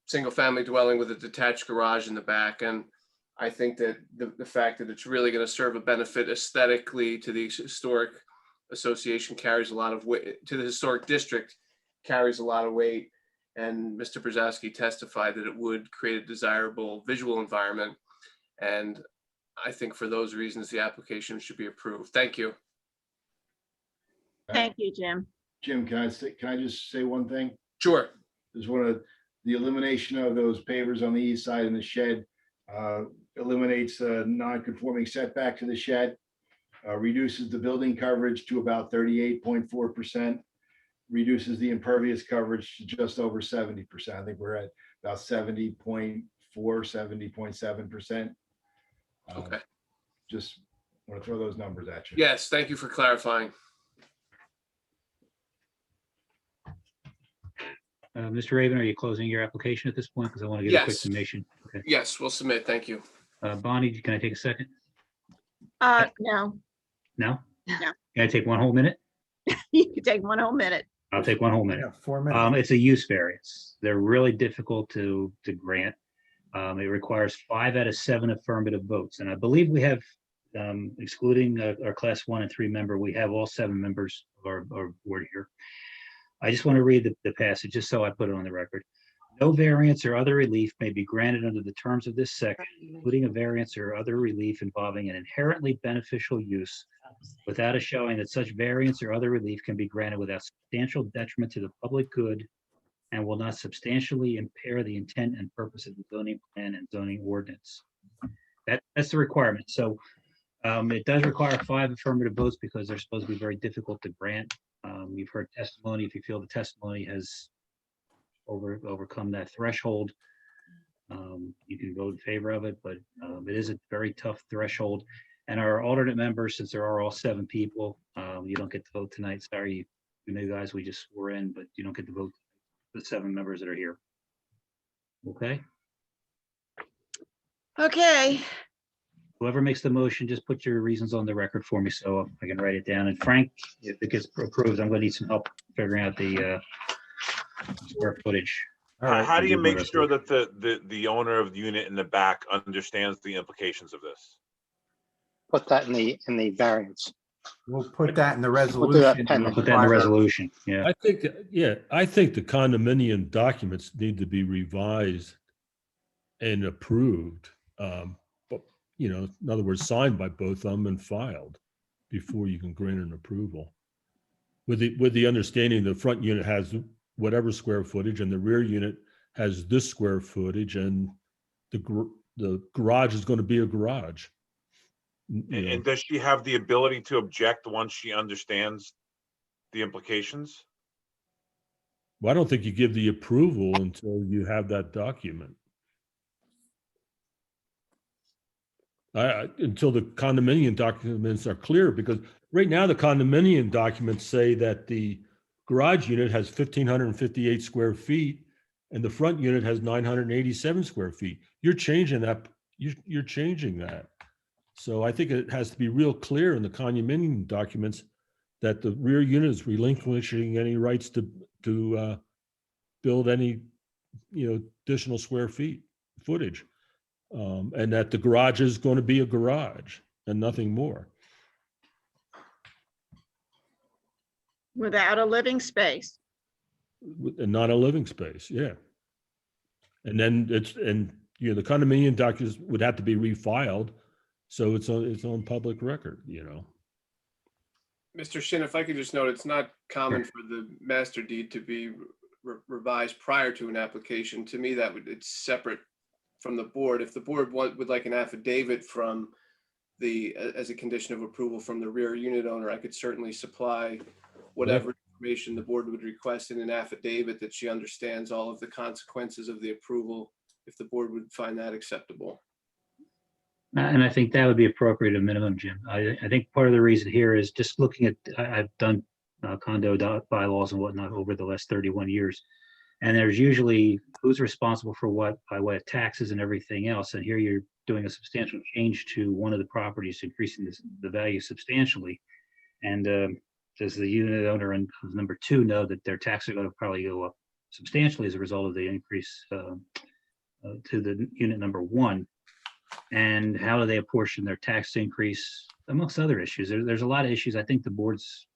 [SPEAKER 22] single-family dwelling with a detached garage in the back. And I think that the fact that it's really going to serve a benefit aesthetically to the historic association carries a lot of weight, to the historic district carries a lot of weight. And Mr. Brzezowski testified that it would create a desirable visual environment. And I think for those reasons, the application should be approved. Thank you.
[SPEAKER 1] Thank you, Jim.
[SPEAKER 3] Jim, can I just say one thing?
[SPEAKER 22] Sure.
[SPEAKER 3] There's the elimination of those pavers on the east side in the shed eliminates a non-conforming setback to the shed, reduces the building coverage to about 38.4%, reduces the impervious coverage to just over 70%. I think we're at about 70.4, 70.7%.
[SPEAKER 22] Okay.
[SPEAKER 3] Just want to throw those numbers at you.
[SPEAKER 22] Yes, thank you for clarifying.
[SPEAKER 8] Mr. Raven, are you closing your application at this point? Because I want to get a quick
[SPEAKER 22] Yes.
[SPEAKER 8] summation. Okay.
[SPEAKER 22] Yes, we'll submit. Thank you.
[SPEAKER 8] Bonnie, can I take a second?
[SPEAKER 1] No.
[SPEAKER 8] No?
[SPEAKER 1] No.
[SPEAKER 8] Can I take one whole minute?
[SPEAKER 1] You can take one whole minute.
[SPEAKER 8] I'll take one whole minute.
[SPEAKER 2] Yeah, 4 minutes.
[SPEAKER 8] It's a use variance. They're really difficult to grant. It requires 5 out of 7 affirmative votes, and I believe we have, excluding our class 1 and 3 member, we have all 7 members of our board here. I just want to read the passage, just so I put it on the record. No variance or other relief may be granted under the terms of this section, including a variance or other relief involving an inherently beneficial use, without a showing that such variance or other relief can be granted without substantial detriment to the public good and will not substantially impair the intent and purpose of the zoning plan and zoning ordinance. That's the requirement. So it does require 5 affirmative votes because they're supposed to be very difficult to grant. You've heard testimony. If you feel the testimony has overcome that threshold, you can vote in favor of it, but it is a very tough threshold. And our alternate members, since there are all 7 people, you don't get to vote tonight. Sorry, you new guys, we just swore in, but you don't get to vote the 7 members that are here. Okay,
[SPEAKER 1] Okay,
[SPEAKER 8] whoever makes the motion, just put your reasons on the record for me so I can write it down. And Frank, if it gets approved, I'm gonna need some help figuring out the square footage.
[SPEAKER 2] All right.
[SPEAKER 9] How do you make sure that the owner of the unit in the back understands the implications of this?
[SPEAKER 11] Put that in the variance.
[SPEAKER 2] We'll put that in the
[SPEAKER 11] We'll do
[SPEAKER 2] resolution.
[SPEAKER 11] that pending.
[SPEAKER 8] Put that in the resolution, yeah.
[SPEAKER 15] I think the condominium documents need to be revised and approved. But, in other words, signed by both of them and filed before you can grant an approval. With the understanding the front unit has whatever square footage and the rear unit has this square footage, and the garage is going to be a garage.
[SPEAKER 9] And does she have the ability to object once she understands the implications?
[SPEAKER 15] Well, I don't think you give the approval until you have that document. Until the condominium documents are clear, because right now the condominium documents say that the garage unit has 1,558 square feet and the front unit has 987 square feet. You're changing that. You're changing that. So I think it has to be real clear in the condominium documents that the rear unit is relinquishing any rights to build any, additional square footage. And that the garage is going to be a garage and nothing more.
[SPEAKER 1] without a living space.
[SPEAKER 15] And not a living space, yeah. And then the condominium documents would have to be refiled, so it's on public record,
[SPEAKER 22] Mr. Shin, if I could just note, it's not common for the master deed to be revised prior to an application. To me, it's separate from the board. If the board would like an affidavit from as a condition of approval from the rear unit owner, I could certainly supply whatever information the board would request in an affidavit that she understands all of the consequences of the approval, if the board would find that acceptable.
[SPEAKER 8] And I think that would be appropriate at minimum, Jim. I think part of the reason here is just looking at, I've done condo bylaws and whatnot over the last 31 years. And there's usually who's responsible for what by way of taxes and everything else. And here you're doing a substantial change to one of the properties, increasing the value substantially. And does the unit owner and number 2 know that their taxes are going to probably go up substantially as a result of the increase to the unit number 1? And how do they apportion their tax increase, amongst other issues? There's a lot of issues. I think the board's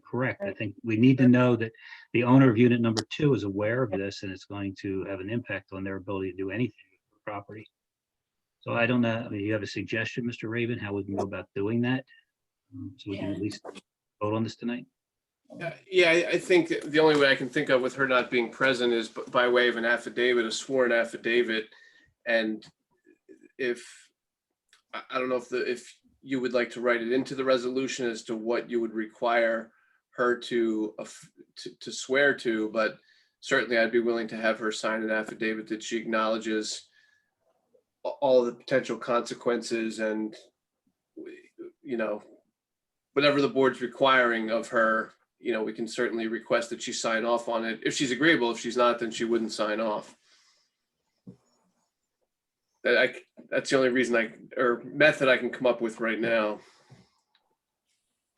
[SPEAKER 8] correct. I think we need to know that the owner of unit number 2 is aware of this, and it's going to have an impact on their ability to do anything with the property. So I don't know, you have a suggestion, Mr. Raven, how we can go about doing that? So we can at least vote on this tonight?
[SPEAKER 22] Yeah, I think the only way I can think of with her not being present is by way of an affidavit, a sworn affidavit. And I don't know if you would like to write it into the resolution as to what you would require her to swear to, but certainly I'd be willing to have her sign an affidavit that she acknowledges all of the potential consequences and, whatever the board's requiring of her, we can certainly request that she sign off on it. If she's agreeable, if she's not, then she wouldn't sign off. That's the only reason or method I can come up with right now.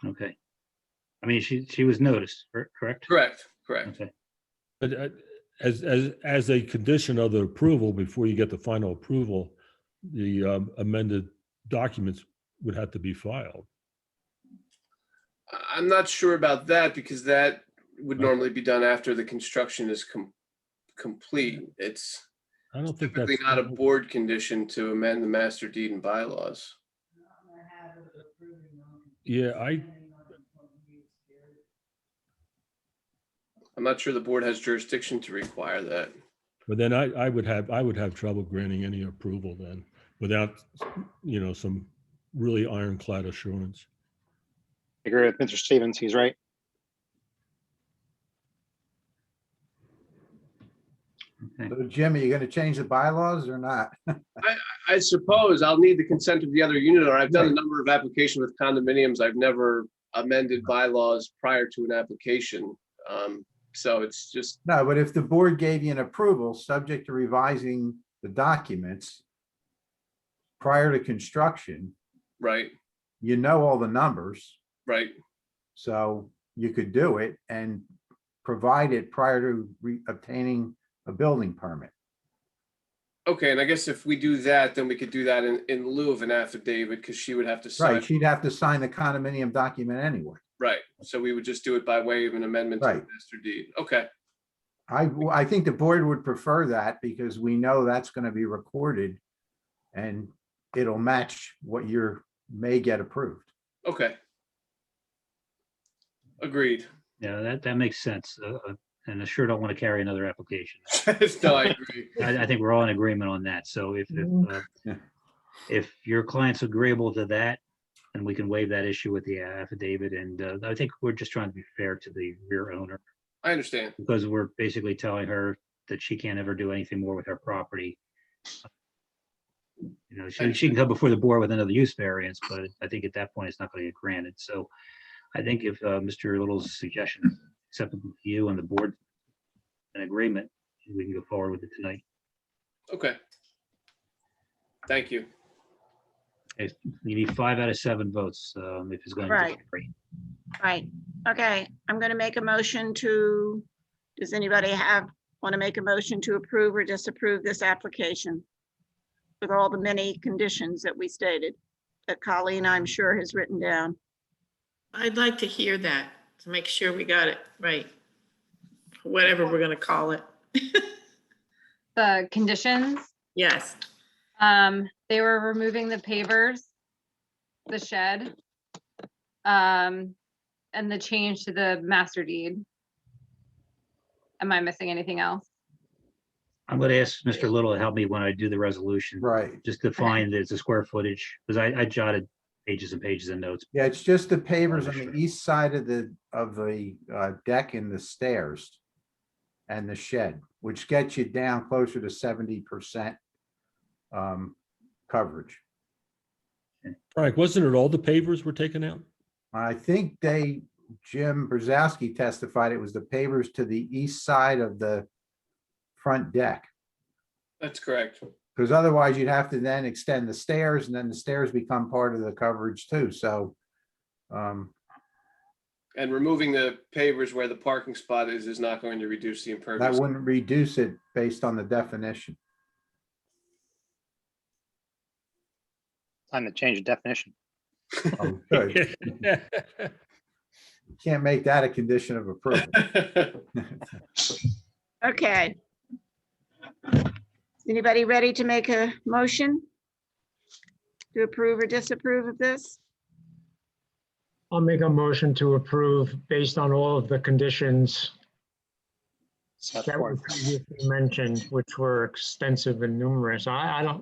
[SPEAKER 8] Okay. I mean, she was noticed, correct?
[SPEAKER 22] Correct.
[SPEAKER 8] Okay.
[SPEAKER 15] But as a condition of the approval, before you get the final approval, the amended documents would have to be filed.
[SPEAKER 22] I'm not sure about that because that would normally be done after the construction is complete. It's
[SPEAKER 15] I don't think
[SPEAKER 22] typically
[SPEAKER 15] that's.
[SPEAKER 22] not a board condition to amend the master deed and bylaws.
[SPEAKER 15] Yeah,
[SPEAKER 22] I'm not sure the board has jurisdiction to require that.
[SPEAKER 15] but then I would have trouble granting any approval then without, some really ironclad assurance.
[SPEAKER 11] I agree with Mr. Stevens. He's right.
[SPEAKER 2] So Jim, are you going to change the bylaws or not?
[SPEAKER 22] I suppose I'll need the consent of the other unit owner. I've done a number of applications with condominiums. I've never amended bylaws prior to an application. So it's just.
[SPEAKER 2] No, but if the board gave you an approval, subject to revising the documents prior to construction,
[SPEAKER 22] Right,
[SPEAKER 2] you know all the numbers,
[SPEAKER 22] right.
[SPEAKER 2] so you could do it and provide it prior to obtaining a building permit.
[SPEAKER 22] Okay, and I guess if we do that, then we could do that in lieu of an affidavit because she would have to sign.
[SPEAKER 2] Right, she'd have to sign the condominium document anyway.
[SPEAKER 22] Right, so we would just do it by way of an amendment to the
[SPEAKER 2] Right.
[SPEAKER 22] master deed. Okay,
[SPEAKER 2] I think the board would prefer that because we know that's going to be recorded and it'll match what may get approved.
[SPEAKER 22] okay. Agreed.
[SPEAKER 8] Yeah, that makes sense. And I sure don't want to carry another application.
[SPEAKER 22] No, I agree.
[SPEAKER 8] I think we're all in agreement on that. So if your client's agreeable to that, then we can waive that issue with the affidavit. And I think we're just trying to be fair to the rear owner
[SPEAKER 22] I understand.
[SPEAKER 8] because we're basically telling her that she can't ever do anything more with her property. She can come before the board with another use variance, but I think at that point it's not going to get granted. So I think if Mr. Little's suggestion is acceptable to you and the board an agreement, we can go forward with it tonight.
[SPEAKER 22] Okay. Thank you.
[SPEAKER 8] Okay, you need 5 out of 7 votes if it's going to
[SPEAKER 1] Right.
[SPEAKER 8] disagree.
[SPEAKER 1] Right. Okay, I'm going to make a motion does anybody want to make a motion to approve or disapprove this application with all the many conditions that we stated that Colleen, I'm sure, has written down?
[SPEAKER 12] I'd like to hear that to make sure we got it right. Whatever we're gonna call it.
[SPEAKER 4] The conditions,
[SPEAKER 12] Yes,
[SPEAKER 4] they were removing the pavers, the shed, and the change to the master deed. Am I missing anything else?
[SPEAKER 8] I'm going to ask Mr. Little to help me when I do the resolution.
[SPEAKER 2] Right.
[SPEAKER 8] Just to find the square footage, because I jotted pages and pages of notes.
[SPEAKER 2] Yeah, it's just the pavers on the east side of the deck and the stairs and the shed, which gets you down closer to 70% coverage.
[SPEAKER 15] Frank, wasn't it all the pavers were taken out?
[SPEAKER 2] I think Jim Brzezowski testified it was the pavers to the east side of the front deck.
[SPEAKER 22] That's correct.
[SPEAKER 2] Because otherwise you'd have to then extend the stairs and then the stairs become part of the coverage too. So,
[SPEAKER 22] And removing the pavers where the parking spot is not going to reduce the
[SPEAKER 2] that
[SPEAKER 22] impervious.
[SPEAKER 2] wouldn't reduce it based on the definition.
[SPEAKER 11] Time to change the definition.
[SPEAKER 2] Oh, good. Can't make that a condition of approval.
[SPEAKER 1] Okay. Is anybody ready to make a motion to approve or disapprove of this?
[SPEAKER 20] I'll make a motion to approve based on all of the conditions
[SPEAKER 11] Set
[SPEAKER 20] that were
[SPEAKER 11] forth.
[SPEAKER 20] previously mentioned, which were extensive and numerous. I'll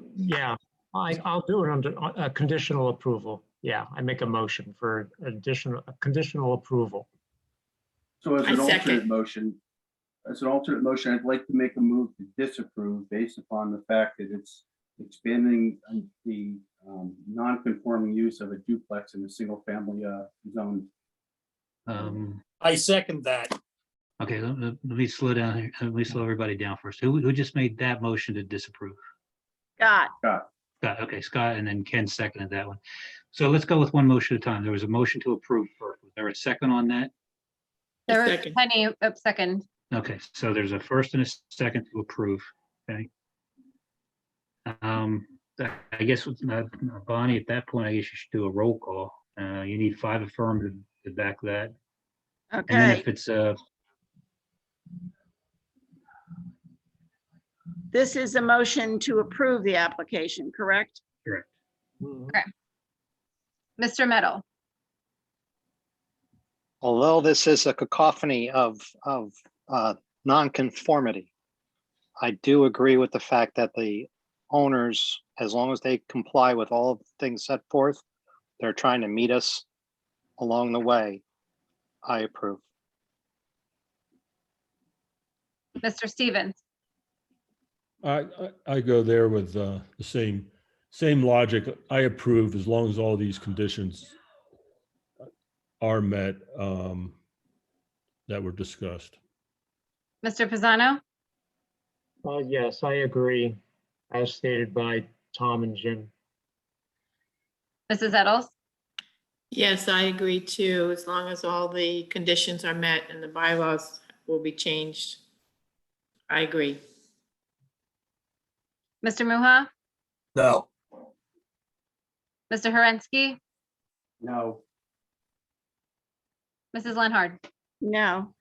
[SPEAKER 20] do it under a conditional approval. Yeah, I make a motion for a conditional approval.
[SPEAKER 10] So as
[SPEAKER 12] I
[SPEAKER 10] an
[SPEAKER 12] second.
[SPEAKER 10] alternate motion, I'd like to make a move to disapprove based upon the fact that it's expanding the non-conforming use of a duplex in a single family zone.
[SPEAKER 5] I second that.
[SPEAKER 8] Okay, let me slow down here. Let me slow everybody down first. Who just made that motion to disapprove?
[SPEAKER 1] Scott,
[SPEAKER 8] Scott, okay, Scott, and then Ken seconded that one. So let's go with one motion at a time. There was a motion to approve first with there a second on that?
[SPEAKER 4] There was
[SPEAKER 12] Second.
[SPEAKER 4] Penny, second.
[SPEAKER 8] Okay, so there's a first and a second to approve, okay? I guess with Bonnie, at that point, I guess you should do a roll call. You need 5 affirmative to back that. And then
[SPEAKER 1] Okay,
[SPEAKER 8] if it's,
[SPEAKER 1] this is a motion to approve the application, correct?
[SPEAKER 8] correct.
[SPEAKER 4] Mr. Meadow,
[SPEAKER 11] Although this is a cacophony of nonconformity, I do agree with the fact that the owners, as long as they comply with all of the things set forth, they're trying to meet us along the way. I approve.
[SPEAKER 4] Mr. Stevens,
[SPEAKER 15] I go there with the same logic. I approve as long as all these conditions are met that were discussed.
[SPEAKER 4] Mr. Pisano,
[SPEAKER 20] Yes, I agree, as stated by Tom and Jim.
[SPEAKER 4] Mrs. Eddles,
[SPEAKER 12] Yes, I agree too, as long as all the conditions are met and the bylaws will be changed. I agree.
[SPEAKER 4] Mr. Muha,
[SPEAKER 10] No.
[SPEAKER 4] Mr. Herensky,
[SPEAKER 10] No.
[SPEAKER 4] Mrs. Lenhard.
[SPEAKER 1] No.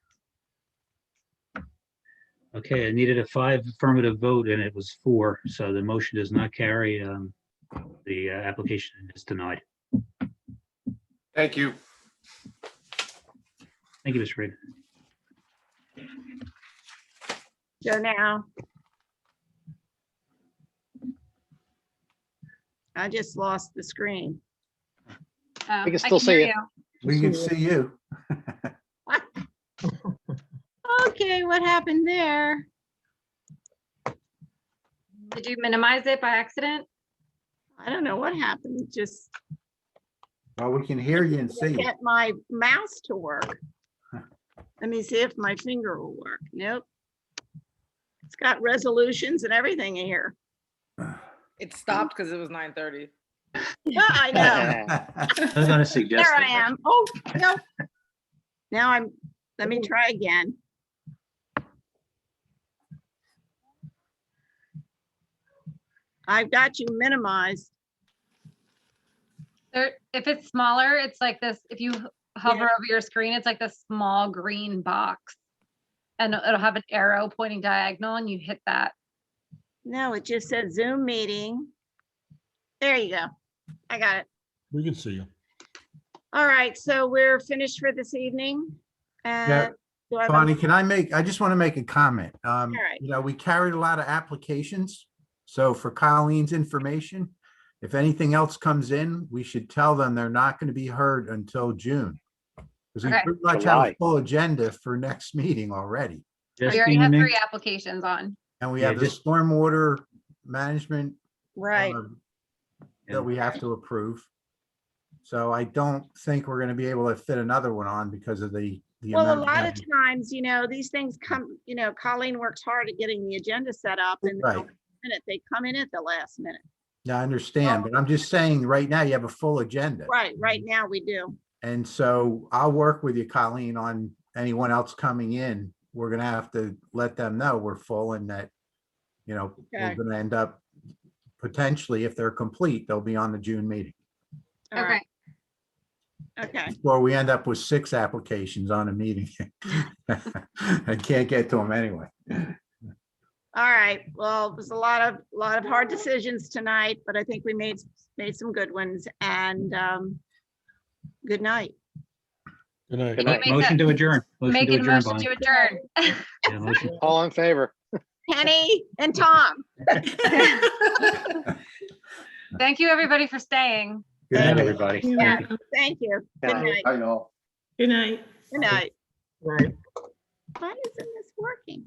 [SPEAKER 8] Okay, I needed a 5 affirmative vote and it was 4, so the motion does not carry. The application is denied.
[SPEAKER 22] Thank you.
[SPEAKER 8] Thank you, Mr. Reed.
[SPEAKER 1] Go now. I just lost the screen.
[SPEAKER 4] Oh,
[SPEAKER 11] We can
[SPEAKER 4] I
[SPEAKER 11] still see
[SPEAKER 4] hear
[SPEAKER 11] it.
[SPEAKER 2] We can see you.
[SPEAKER 1] Okay, what happened there?
[SPEAKER 4] Did you minimize it by accident?
[SPEAKER 1] I don't know what happened. It just
[SPEAKER 2] Well, we can hear you and see you.
[SPEAKER 1] get my mouse to work. Let me see if my finger will work. Nope. It's got resolutions and everything in here.
[SPEAKER 6] It stopped because it was 9:30.
[SPEAKER 1] Yeah, I know.
[SPEAKER 8] I was going to suggest
[SPEAKER 1] There I
[SPEAKER 8] that.
[SPEAKER 1] am. Oh, no. Now let me try again. I've got you minimized.
[SPEAKER 4] There, if it's smaller, it's like this. If you hover over your screen, it's like this small green box. And it'll have an arrow pointing diagonal and you hit that.
[SPEAKER 1] No, it just said Zoom meeting. There you go. I got it.
[SPEAKER 15] We can see you.
[SPEAKER 1] All right, so we're finished for this evening.
[SPEAKER 2] Yeah,
[SPEAKER 1] And do I have a-
[SPEAKER 2] Bonnie, I just want to make a comment.
[SPEAKER 1] right.
[SPEAKER 2] You know, we carried a lot of applications. So for Colleen's information, if anything else comes in, we should tell them they're not going to be heard until June. Because we
[SPEAKER 4] Okay.
[SPEAKER 2] pretty much have a
[SPEAKER 11] July.
[SPEAKER 2] full agenda for next meeting already.
[SPEAKER 8] Just
[SPEAKER 4] We already
[SPEAKER 8] being
[SPEAKER 4] have
[SPEAKER 8] min-
[SPEAKER 4] 3 applications on.
[SPEAKER 2] And we
[SPEAKER 8] Yeah,
[SPEAKER 2] have the
[SPEAKER 8] just-
[SPEAKER 2] stormwater management
[SPEAKER 1] Right.
[SPEAKER 2] that we have to approve. So I don't think we're going to be able to fit another one on because of the
[SPEAKER 1] Well, a
[SPEAKER 2] amount of
[SPEAKER 1] lot of
[SPEAKER 2] time.
[SPEAKER 1] times, these things come, Colleen works hard at getting the agenda set up and
[SPEAKER 2] Right.
[SPEAKER 1] they come in at the last minute.
[SPEAKER 2] Yeah, I understand, but I'm just saying, right now you have a full agenda.
[SPEAKER 1] Right now we do.
[SPEAKER 2] And so I'll work with you, Colleen, on anyone else coming in. We're gonna have to let them know we're full and that, we're
[SPEAKER 1] Okay.
[SPEAKER 2] gonna end up potentially, if they're complete, they'll be on the June meeting.
[SPEAKER 1] All
[SPEAKER 4] Okay.
[SPEAKER 1] right. Okay,
[SPEAKER 2] Or we end up with 6 applications on a meeting. I can't get to them anyway.
[SPEAKER 1] all right. Well, it was a lot of hard decisions tonight, but I think we made some good ones and good night.
[SPEAKER 15] Good night.
[SPEAKER 11] Good night.
[SPEAKER 8] Motion to adjourn. Motion
[SPEAKER 4] Make
[SPEAKER 8] to
[SPEAKER 4] a
[SPEAKER 8] adjourn,
[SPEAKER 4] motion
[SPEAKER 8] Bonnie.
[SPEAKER 4] to adjourn.
[SPEAKER 8] Yeah, motion.
[SPEAKER 11] All in favor?
[SPEAKER 1] Penny and Tom.
[SPEAKER 4] Thank you, everybody, for staying.
[SPEAKER 2] Good
[SPEAKER 8] Good night,
[SPEAKER 2] night.
[SPEAKER 8] everybody.
[SPEAKER 1] Yeah,
[SPEAKER 8] Thank you.
[SPEAKER 1] thank you. Good
[SPEAKER 11] Yeah.
[SPEAKER 1] night.
[SPEAKER 10] I know.
[SPEAKER 12] Good night.
[SPEAKER 1] Good night.
[SPEAKER 20] Right.
[SPEAKER 1] Why isn't this working?